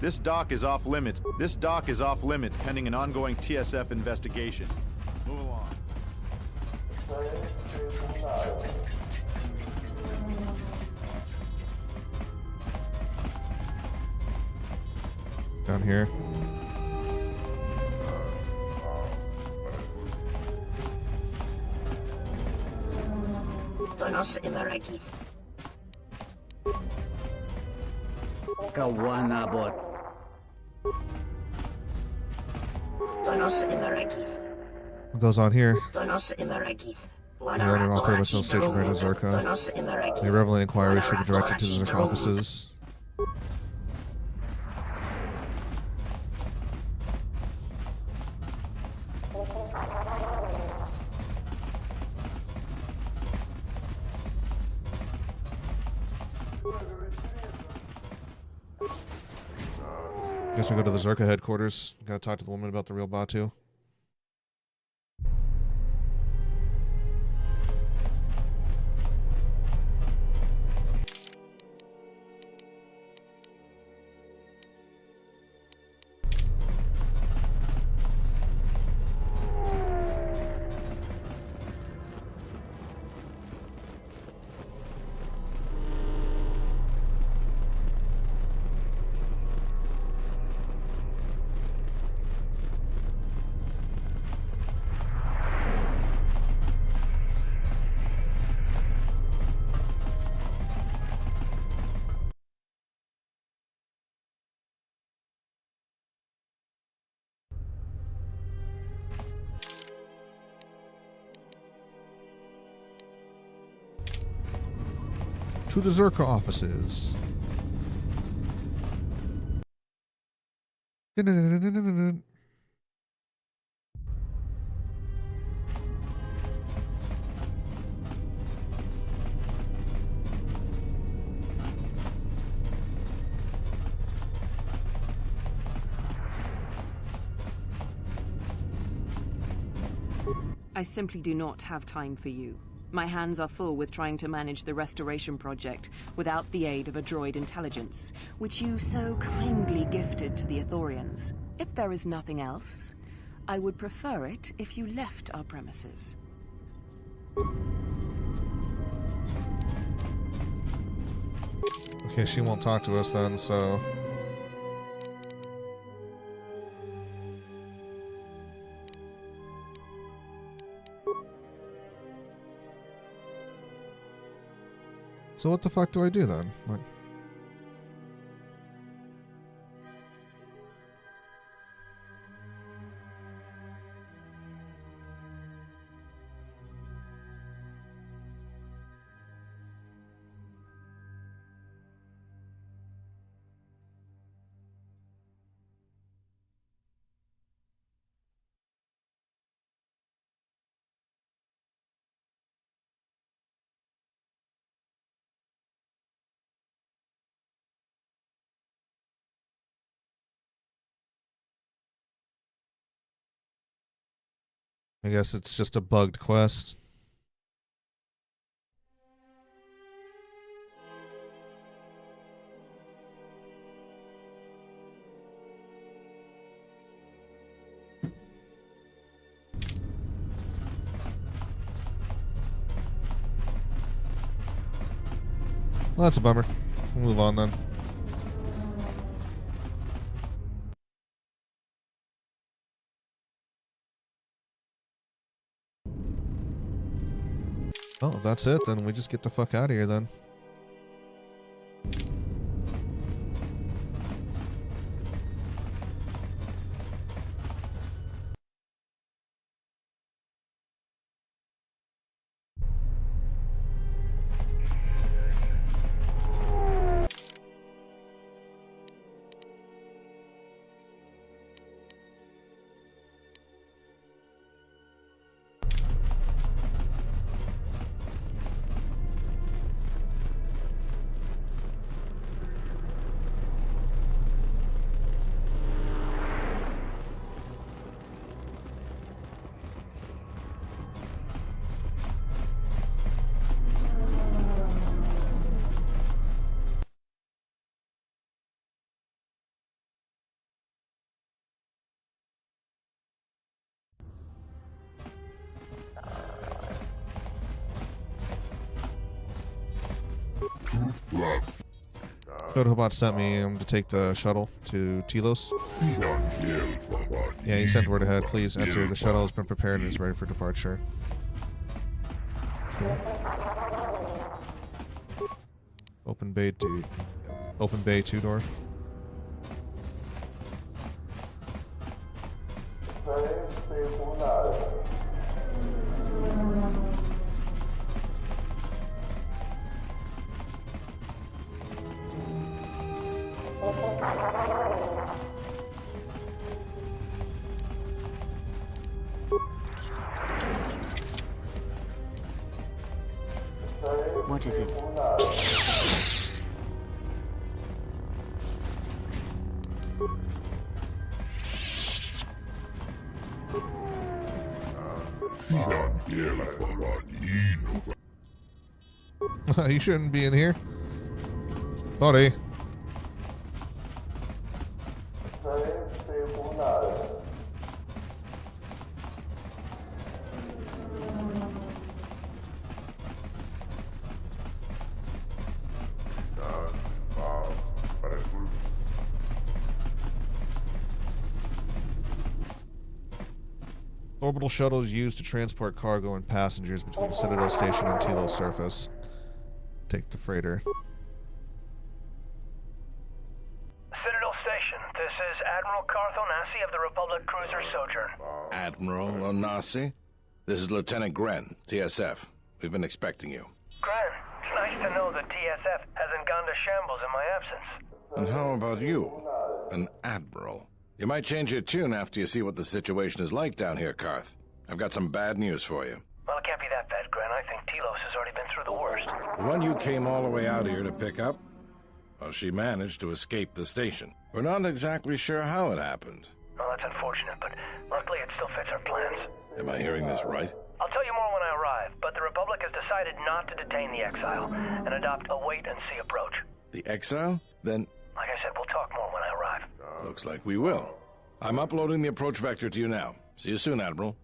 This dock is off limits. This dock is off limits pending an ongoing TSF investigation. Move along. Down here. Donos Emerakith. Kawanabot. Donos Emerakith. What goes on here? Donos Emerakith. The owner of operational station bridge of Zerka. The relevant inquiry should be directed to the Zerka offices. Guess we go to the Zerka headquarters. Gotta talk to the woman about the real Batu. To the Zerka offices. I simply do not have time for you. My hands are full with trying to manage the restoration project without the aid of a droid intelligence, which you so kindly gifted to the Ithorians. If there is nothing else, I would prefer it if you left our premises. Okay, she won't talk to us then, so... So what the fuck do I do then? Like... I guess it's just a bugged quest. Well, that's a bummer. We'll move on then. Oh, if that's it, then we just get the fuck out of here then. Protobot sent me to take the shuttle to Telos. Yeah, he sent word ahead. Please enter. The shuttle has been prepared and is ready for departure. Open bay 2 door. What is it? You shouldn't be in here. Buddy. Orbital shuttle is used to transport cargo and passengers between Citadel Station and Telos surface. Take the freighter. Citadel Station, this is Admiral Carth Onasi of the Republic Cruiser Sojourn. Admiral Onasi? This is Lieutenant Gren, TSF. We've been expecting you. Gren, it's nice to know that TSF hasn't gone to shambles in my absence. And how about you? An Admiral. You might change your tune after you see what the situation is like down here, Carth. I've got some bad news for you. Well, it can't be that bad, Gren. I think Telos has already been through the worst. The one you came all the way out here to pick up? Well, she managed to escape the station. We're not exactly sure how it happened. Well, that's unfortunate, but luckily it still fits our plans. Am I hearing this right? I'll tell you more when I arrive, but the Republic has decided not to detain the exile and adopt a wait-and-see approach. The exile? Then... Like I said, we'll talk more when I arrive. Looks like we will. I'm uploading the approach vector to you now. See you soon, Admiral.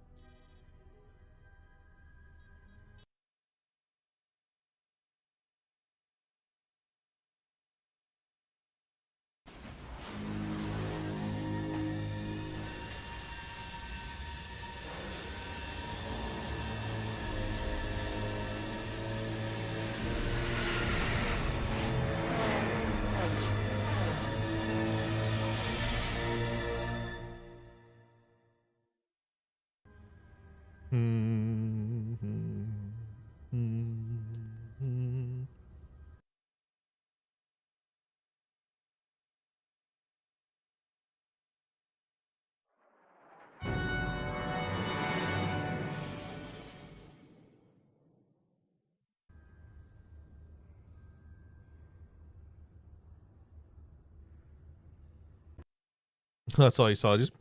That's all you saw, just...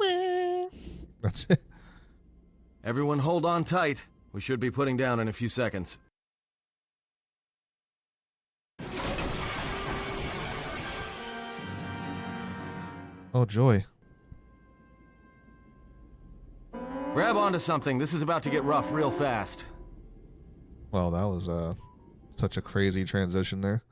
That's it. Everyone hold on tight. We should be putting down in a few seconds. Oh, joy. Grab onto something. This is about to get rough real fast. Well, that was such a crazy transition there.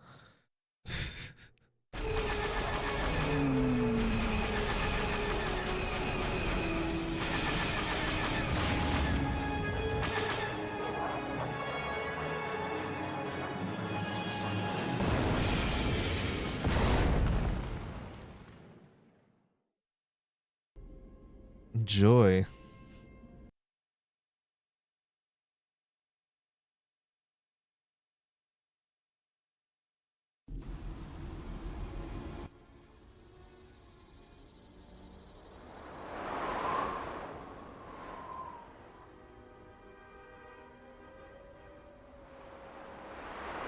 Joy.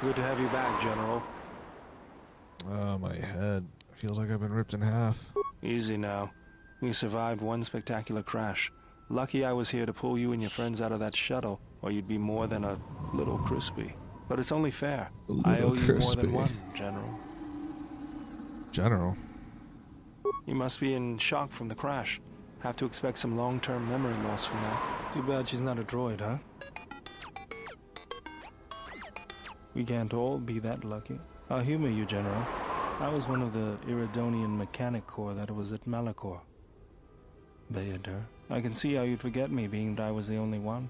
Good to have you back, General. Oh, my head. Feels like I've been ripped in half. Easy now. You survived one spectacular crash. Lucky I was here to pull you and your friends out of that shuttle, or you'd be more than a little crispy. But it's only fair. I owe you more than one, General. General? You must be in shock from the crash. Have to expect some long-term memory loss from that. Too bad she's not a droid, huh? We can't all be that lucky. I'll humor you, General. I was one of the Iridonian Mechanic Corps that was at Malachor. Bayadur, I can see how you'd forget me, being that I was the only one.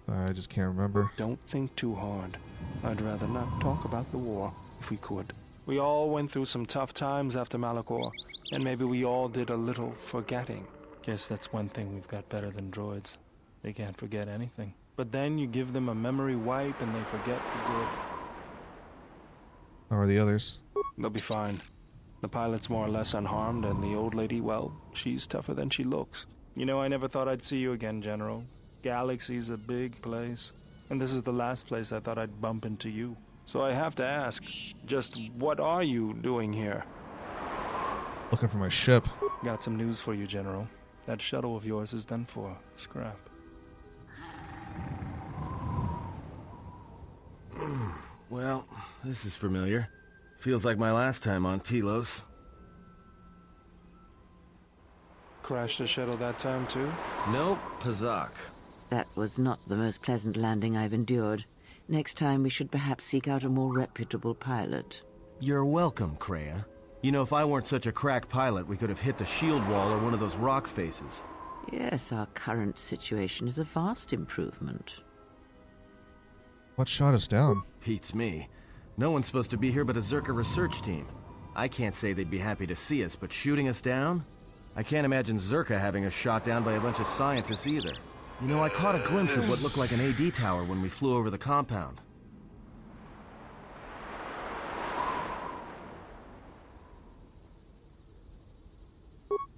I just can't remember. Don't think too hard. I'd rather not talk about the war, if we could. We all went through some tough times after Malachor, and maybe we all did a little forgetting. Guess that's one thing we've got better than droids. They can't forget anything. But then you give them a memory wipe and they forget for good. How are the others? They'll be fine. The pilot's more or less unharmed, and the old lady, well, she's tougher than she looks. You know, I never thought I'd see you again, General. Galaxy's a big place, and this is the last place I thought I'd bump into you. So I have to ask, just what are you doing here? Looking for my ship. Got some news for you, General. That shuttle of yours is done for. Scrap. Well, this is familiar. Feels like my last time on Telos. Crashed the shuttle that time, too? Nope, Pazak. That was not the most pleasant landing I've endured. Next time we should perhaps seek out a more reputable pilot. You're welcome, Kreia. You know, if I weren't such a crack pilot, we could have hit the shield wall or one of those rock faces. Yes, our current situation is a vast improvement. What shot us down? Beats me. No one's supposed to be here but a Zerka research team. I can't say they'd be happy to see us, but shooting us down? I can't imagine Zerka having us shot down by a bunch of scientists either. You know, I caught a glimpse of what looked like an AD tower when we flew over the compound.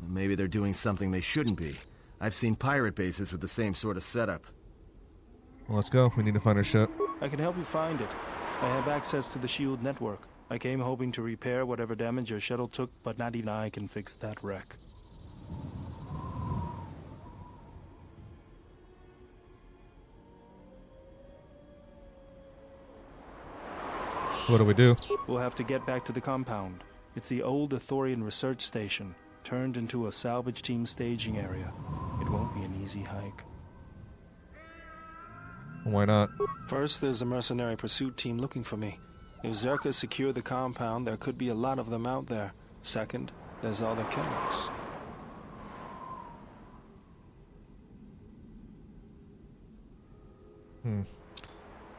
Maybe they're doing something they shouldn't be. I've seen pirate bases with the same sort of setup. Well, let's go. We need to find our ship. I can help you find it. I have access to the shield network. I came hoping to repair whatever damage your shuttle took, but not even I can fix that wreck. What do we do? We'll have to get back to the compound. It's the old Ithorian research station, turned into a salvage team staging area. It won't be an easy hike. Why not? First, there's a mercenary pursuit team looking for me. If Zerka secure the compound, there could be a lot of them out there. Second, there's all the Kennex.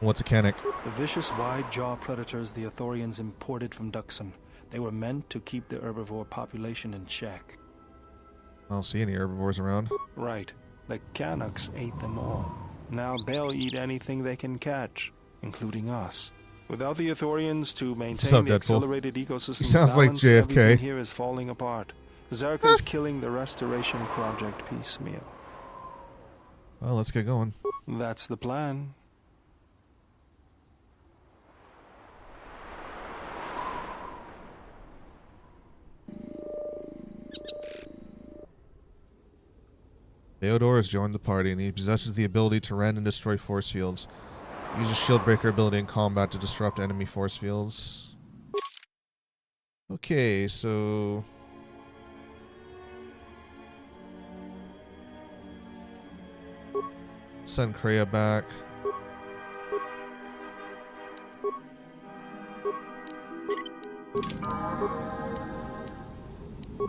What's a Kennex? The vicious wide-jaw predators the Ithorians imported from Duxon. They were meant to keep the herbivore population in check. I don't see any herbivores around. Right. The Canucks ate them all. Now they'll eat anything they can catch, including us. Without the Ithorians to maintain the accelerated ecosystem sounds balance, like JFK. everything here is falling apart. Zerka's killing the restoration project piecemeal. Well, let's get going. That's the plan. Theodore has joined the party, and he possesses the ability to rend and destroy force fields. Uses shield breaker ability in combat to disrupt enemy force fields. Okay, so... send Kreia back.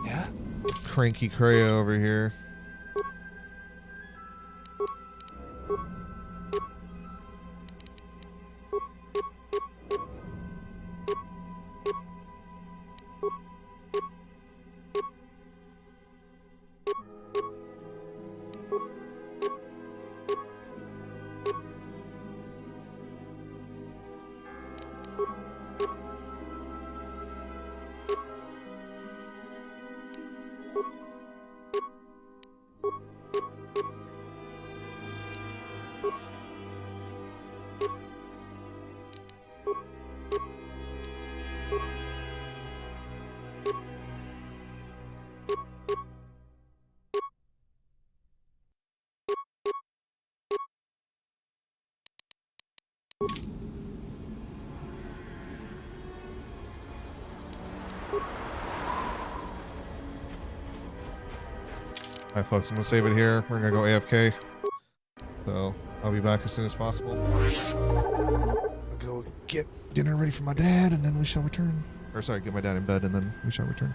Yeah? Cranky Kreia over here. Alright folks, I'm gonna save it here. We're gonna go AFK. So I'll be back as soon as possible. I'll go get dinner ready for my dad and then we shall return. Or sorry, get my dad in bed and then we shall return.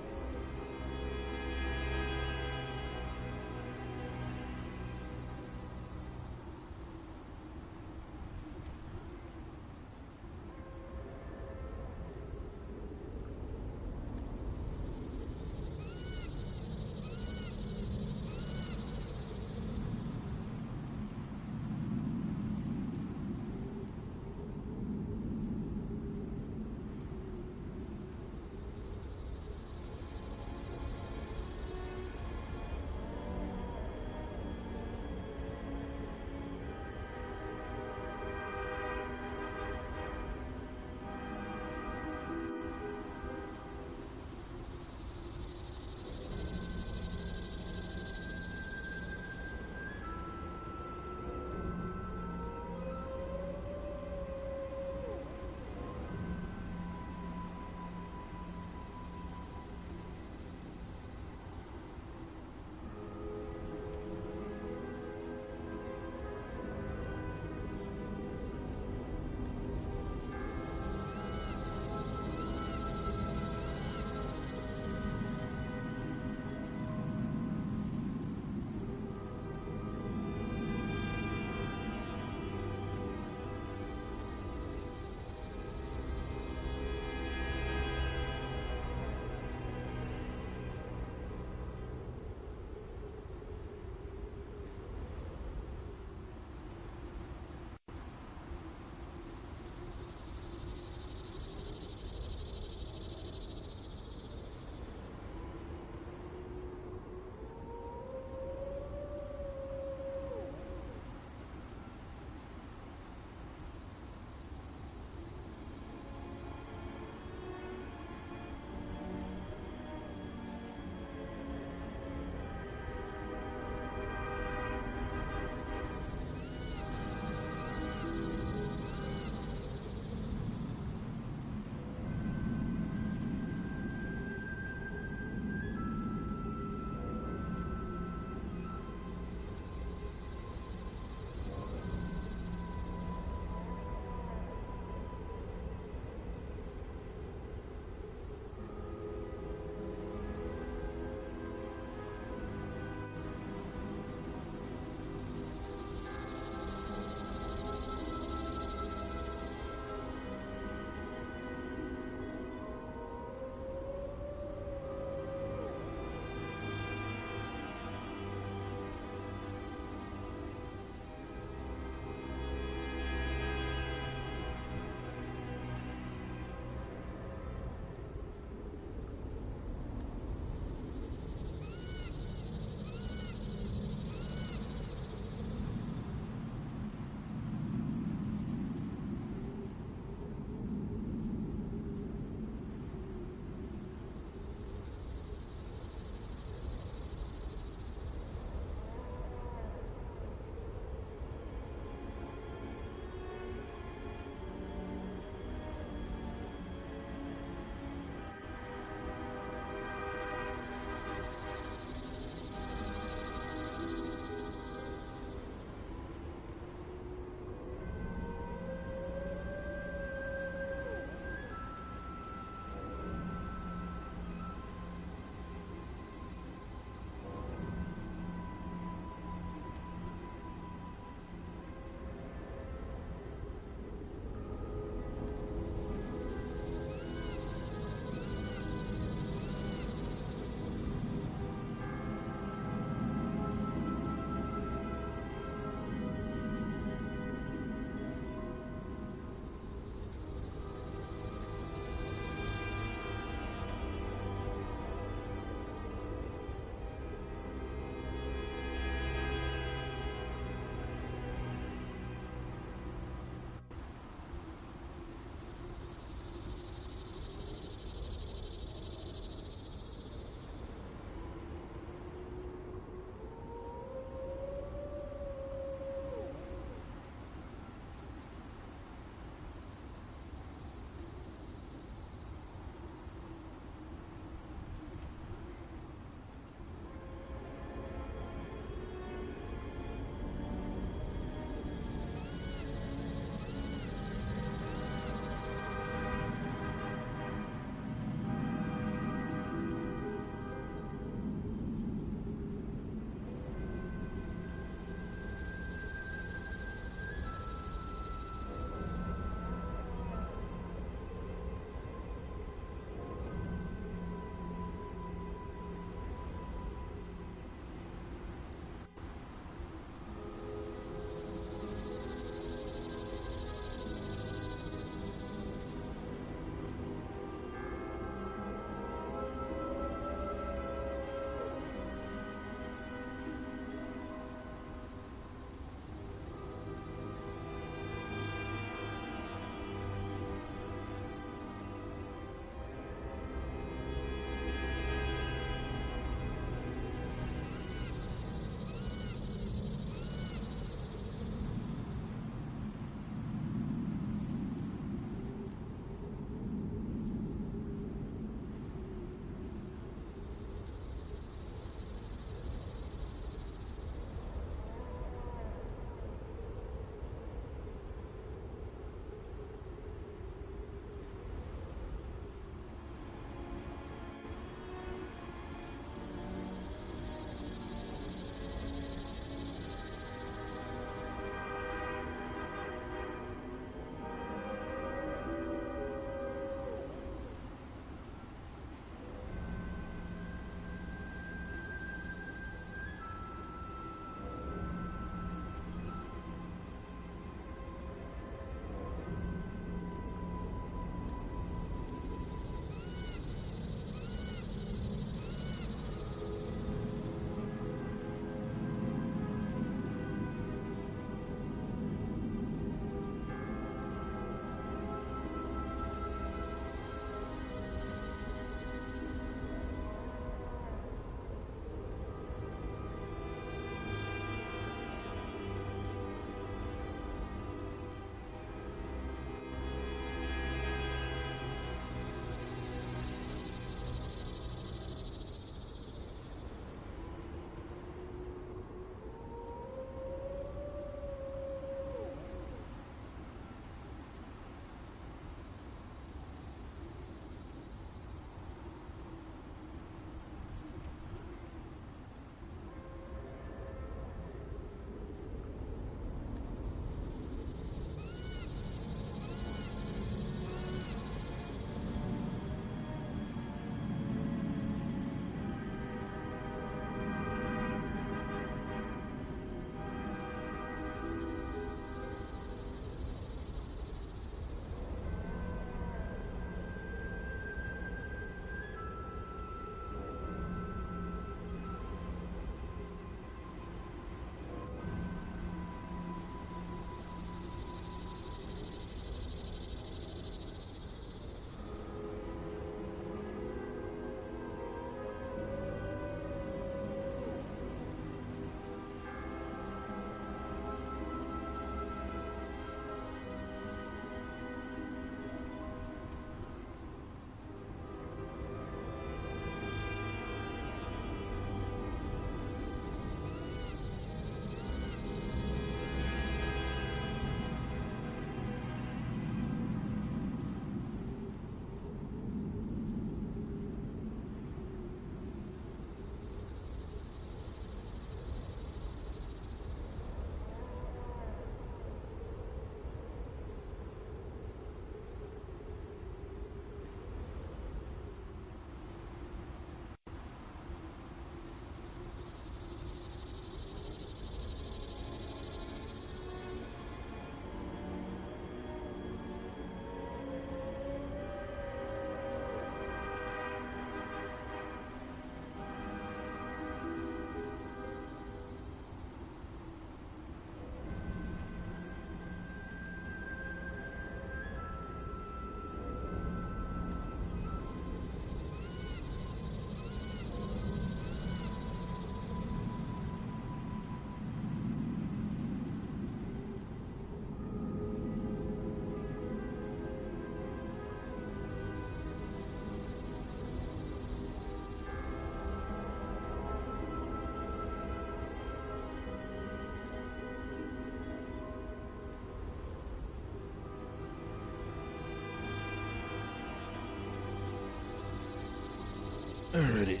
Alrighty.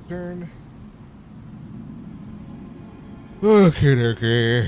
Turn. Okay.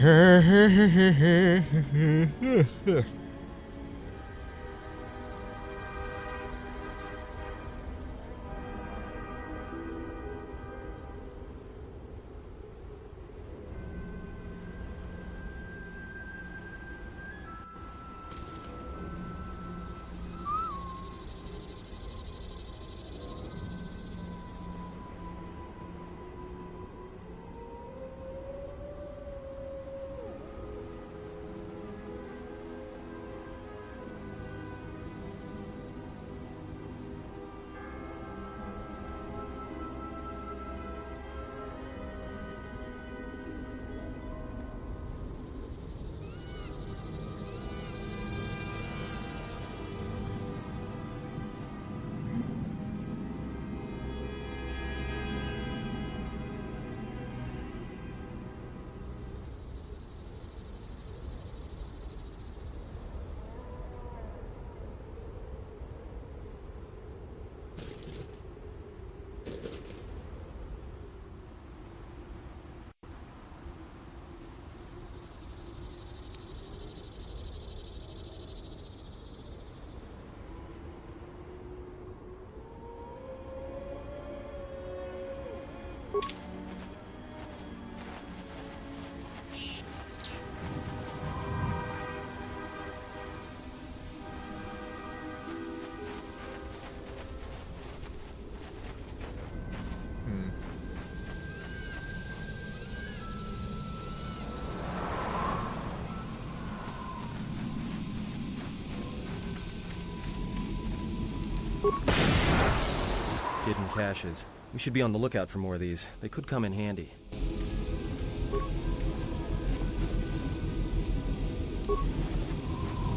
Hidden caches. We should be on the lookout for more of these. They could come in handy.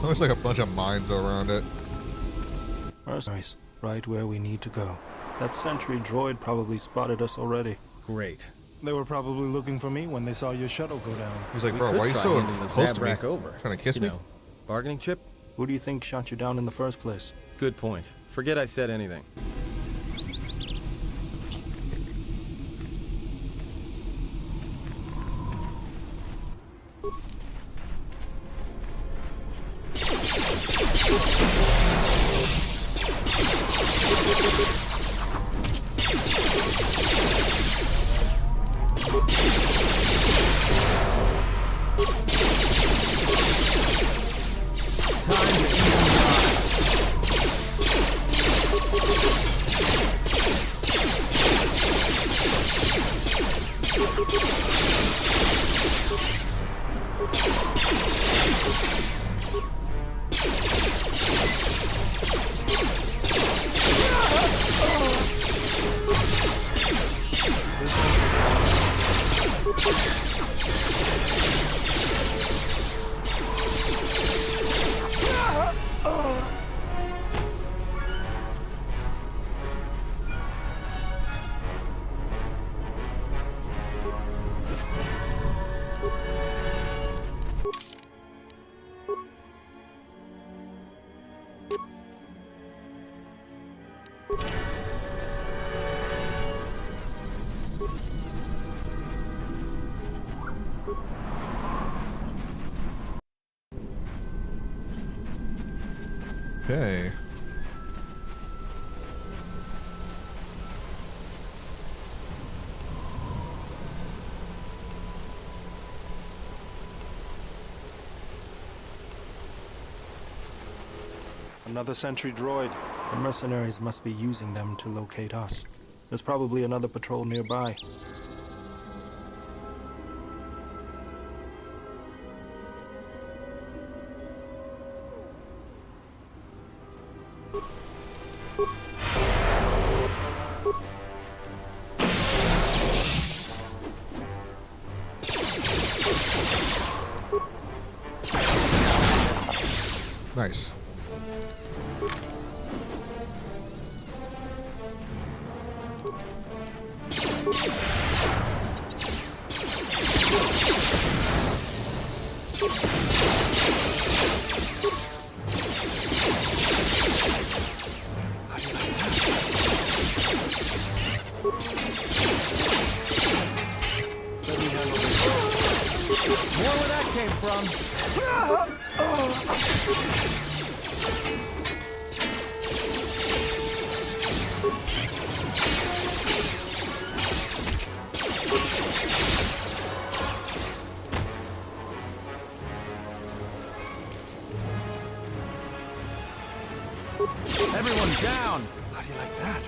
There's like a bunch of mines around it. Mercenaries, right where we need to go. That sentry droid probably spotted us already. Great. They were probably looking for me when they saw your shuttle go down. He's like, bro, why are you so close to me? Trying to kiss me? Bargaining chip? Who do you think shot you down in the first place? Good point. Forget I said anything. Okay. Another sentry droid. The mercenaries must be using them to locate us. There's probably another patrol nearby. Nice. More where that came from. Everyone down! How do you like that?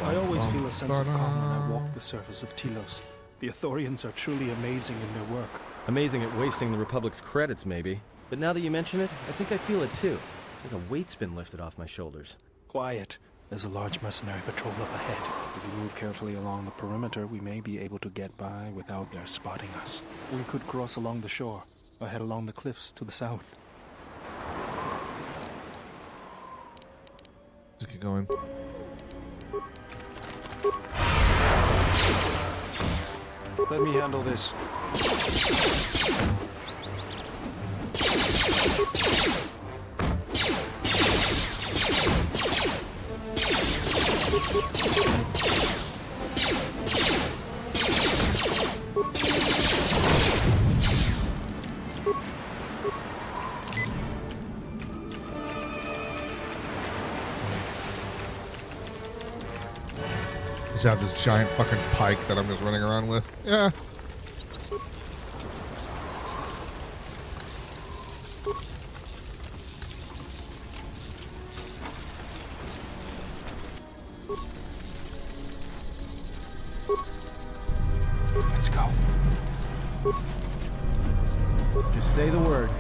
I always feel a sense of calm when I walk the surface of Telos. The Ithorians are truly amazing in their work. Amazing at wasting the Republic's credits, maybe. But now that you mention it, I think I feel it too. Like a weight's been lifted off my shoulders. Quiet. There's a large mercenary patrol up ahead. If we move carefully along the perimeter, we may be able to get by without their spotting us. We could cross along the shore, or head along the cliffs to the south. Just keep going. Let me handle this. Just have this giant fucking pike that I'm just running around with. Yeah. Let's go. Just say the word.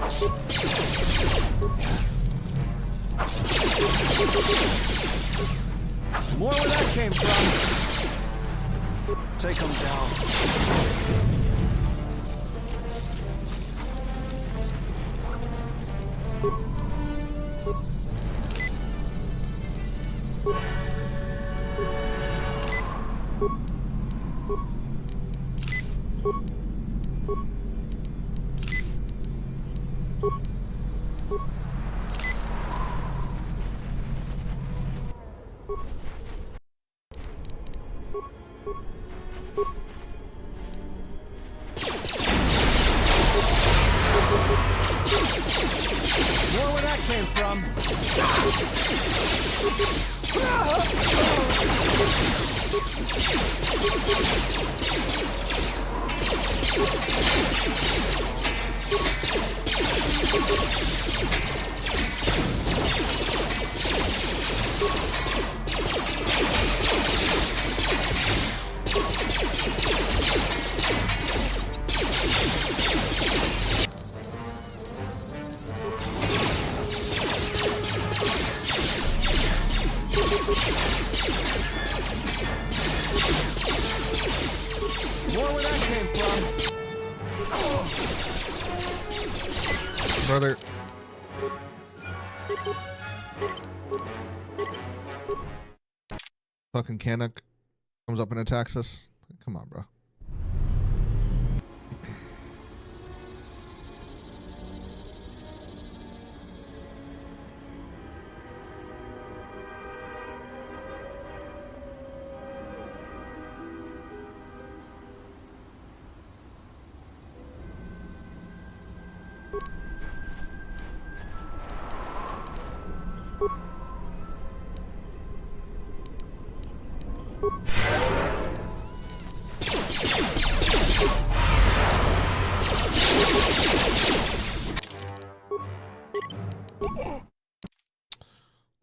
More where that came from. Take them down. More where that came from. More where that came from. Brother. Fucking Canuck comes up and attacks us. Come on, bro.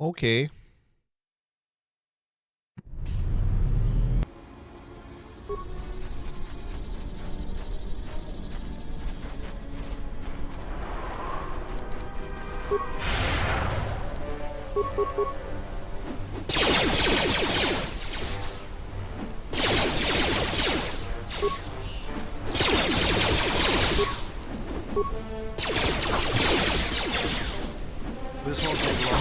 Okay. This won't take long.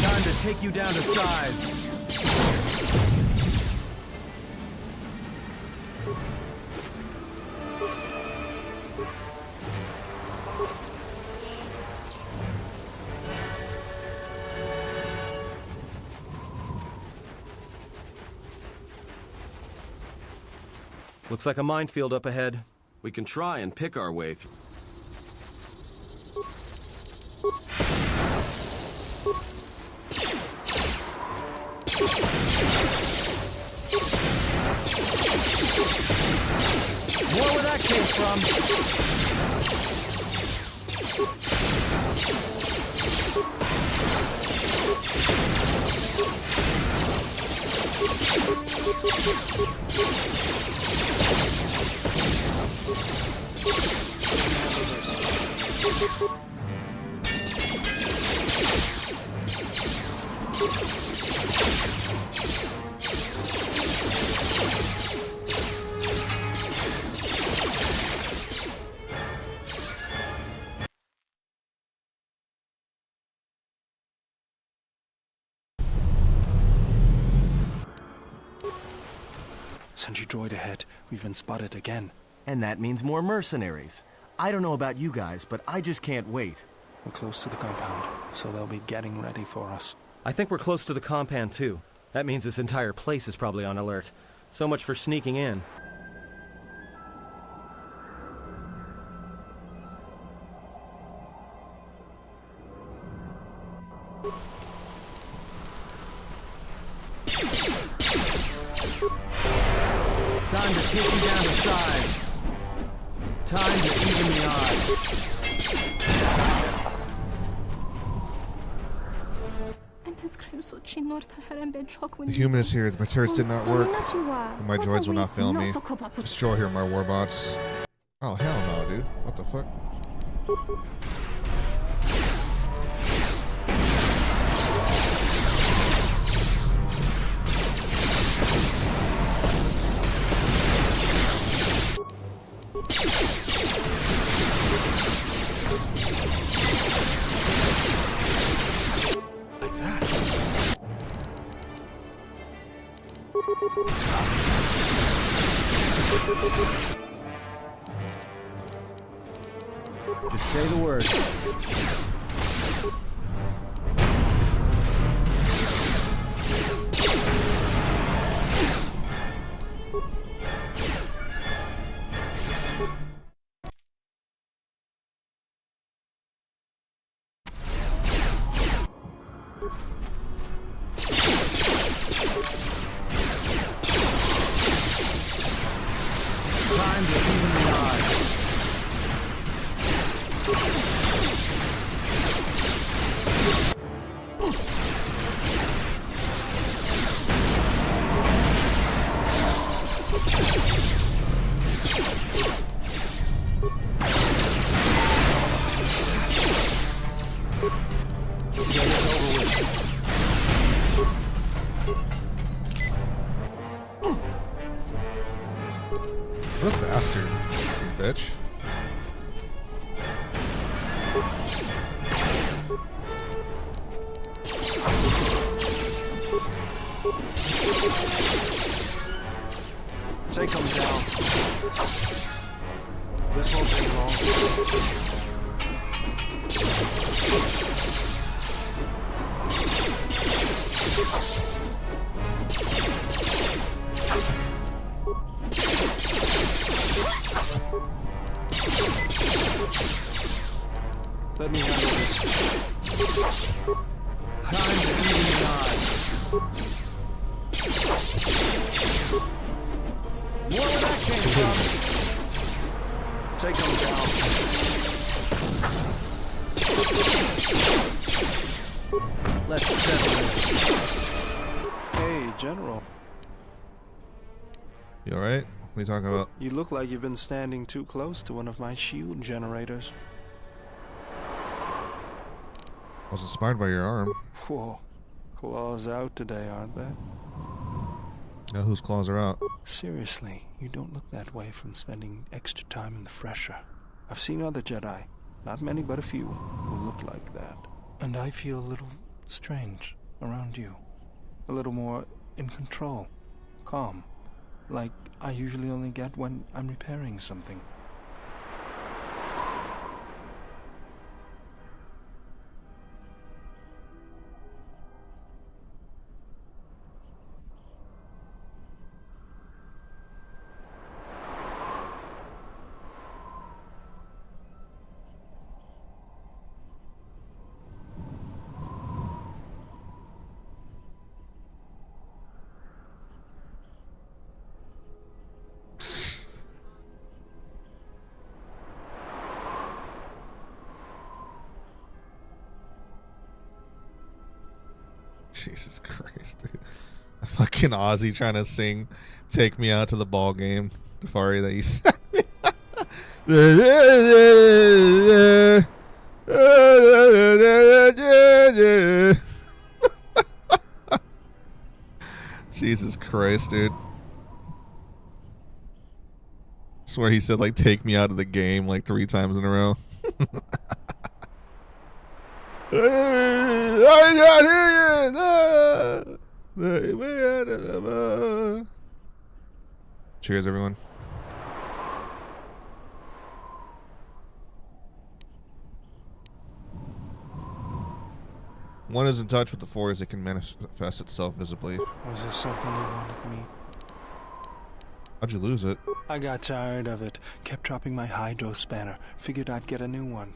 Time to take you down to size. Looks like a minefield up ahead. We can try and pick our way through. More where that came from. Sentry droid ahead. We've been spotted again. And that means more mercenaries. I don't know about you guys, but I just can't wait. We're close to the compound, so they'll be getting ready for us. I think we're close to the compound, too. That means this entire place is probably on alert. So much for sneaking in. Time to take you down to size. Time to even the odds. The humanist here, the materials did not work. And my droids will not fail me. Destroy here my warbots. Oh, hell no, dude. What the fuck? Just say the word. Time to even the odds. What a bastard, bitch. Take them down. This won't take long. Let me handle this. Time to even the odds. More where that came from. Take them down. Let's settle this. Hey, General. You alright? What are you talking about? You look like you've been standing too close to one of my shield generators. I was inspired by your arm. Whoa. Claws out today, aren't they? Now whose claws are out? Seriously, you don't look that way from spending extra time in the fresher. I've seen other Jedi, not many but a few, who look like that. And I feel a little strange around you. A little more in control. Calm. Like I usually only get when I'm repairing something. Jesus Christ, dude. A fucking Aussie trying to sing Take Me Out to the Ball Game. Tafari that you sent me. Jesus Christ, dude. I swear he said like take me out of the game like 3 times in a row. Cheers, everyone. One is in touch with the Force, it can manifest itself visibly. Was there something you wanted me? How'd you lose it? I got tired of it. Kept dropping my hydro spanner. Figured I'd get a new one.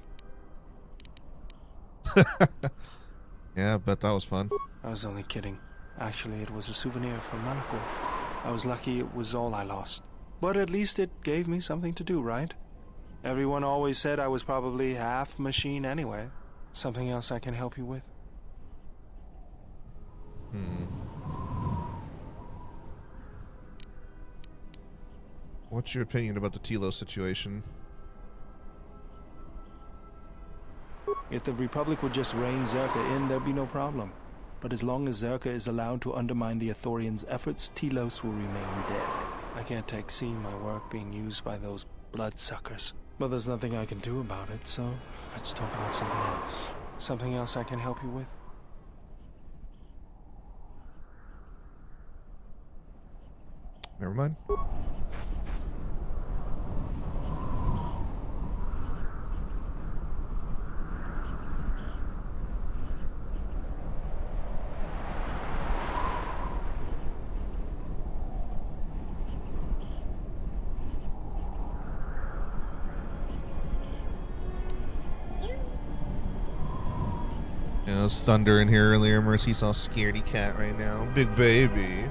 Yeah, I bet that was fun. I was only kidding. Actually, it was a souvenir from Monaco. I was lucky it was all I lost. But at least it gave me something to do, right? Everyone always said I was probably half machine anyway. Something else I can help you with? What's your opinion about the Tilo situation? If the Republic would just rein Zerka in, there'd be no problem. But as long as Zerka is allowed to undermine the Ithorians' efforts, Telos will remain dead. I can't take seeing my work being used by those bloodsuckers. But there's nothing I can do about it, so let's talk about something else. Something else I can help you with? Never mind. Yeah, there's thunder in here earlier. Mercy's all scaredy cat right now. Big baby.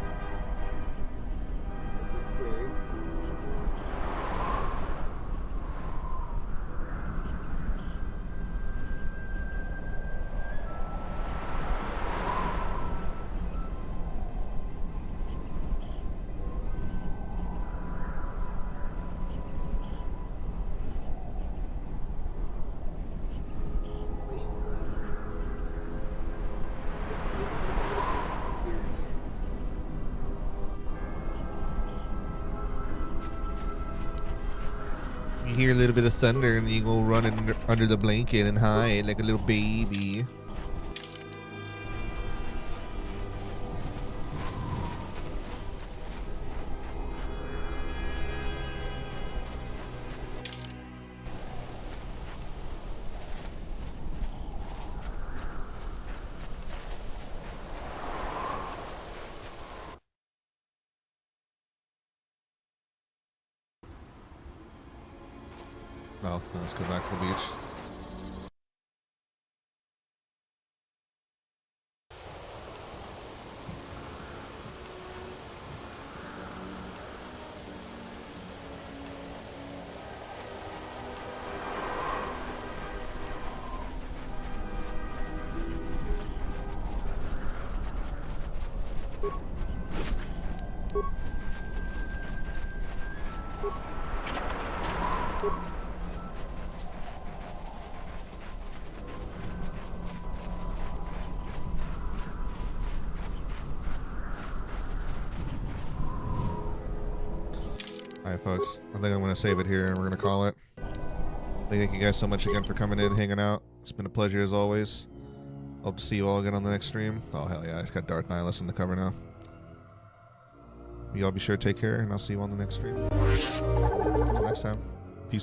You hear a little bit of thunder and you go running under the blanket and hide like a little baby. Well, let's go back to the beach. Alright, folks. I think I'm going to save it here and we're going to call it. Thank you guys so much again for coming in, hanging out. It's been a pleasure as always. Hope to see you all again on the next stream. Oh, hell yeah. I just got Darth Nihilus in the cover now. You all be sure to take care, and I'll see you on the next stream. Until next time.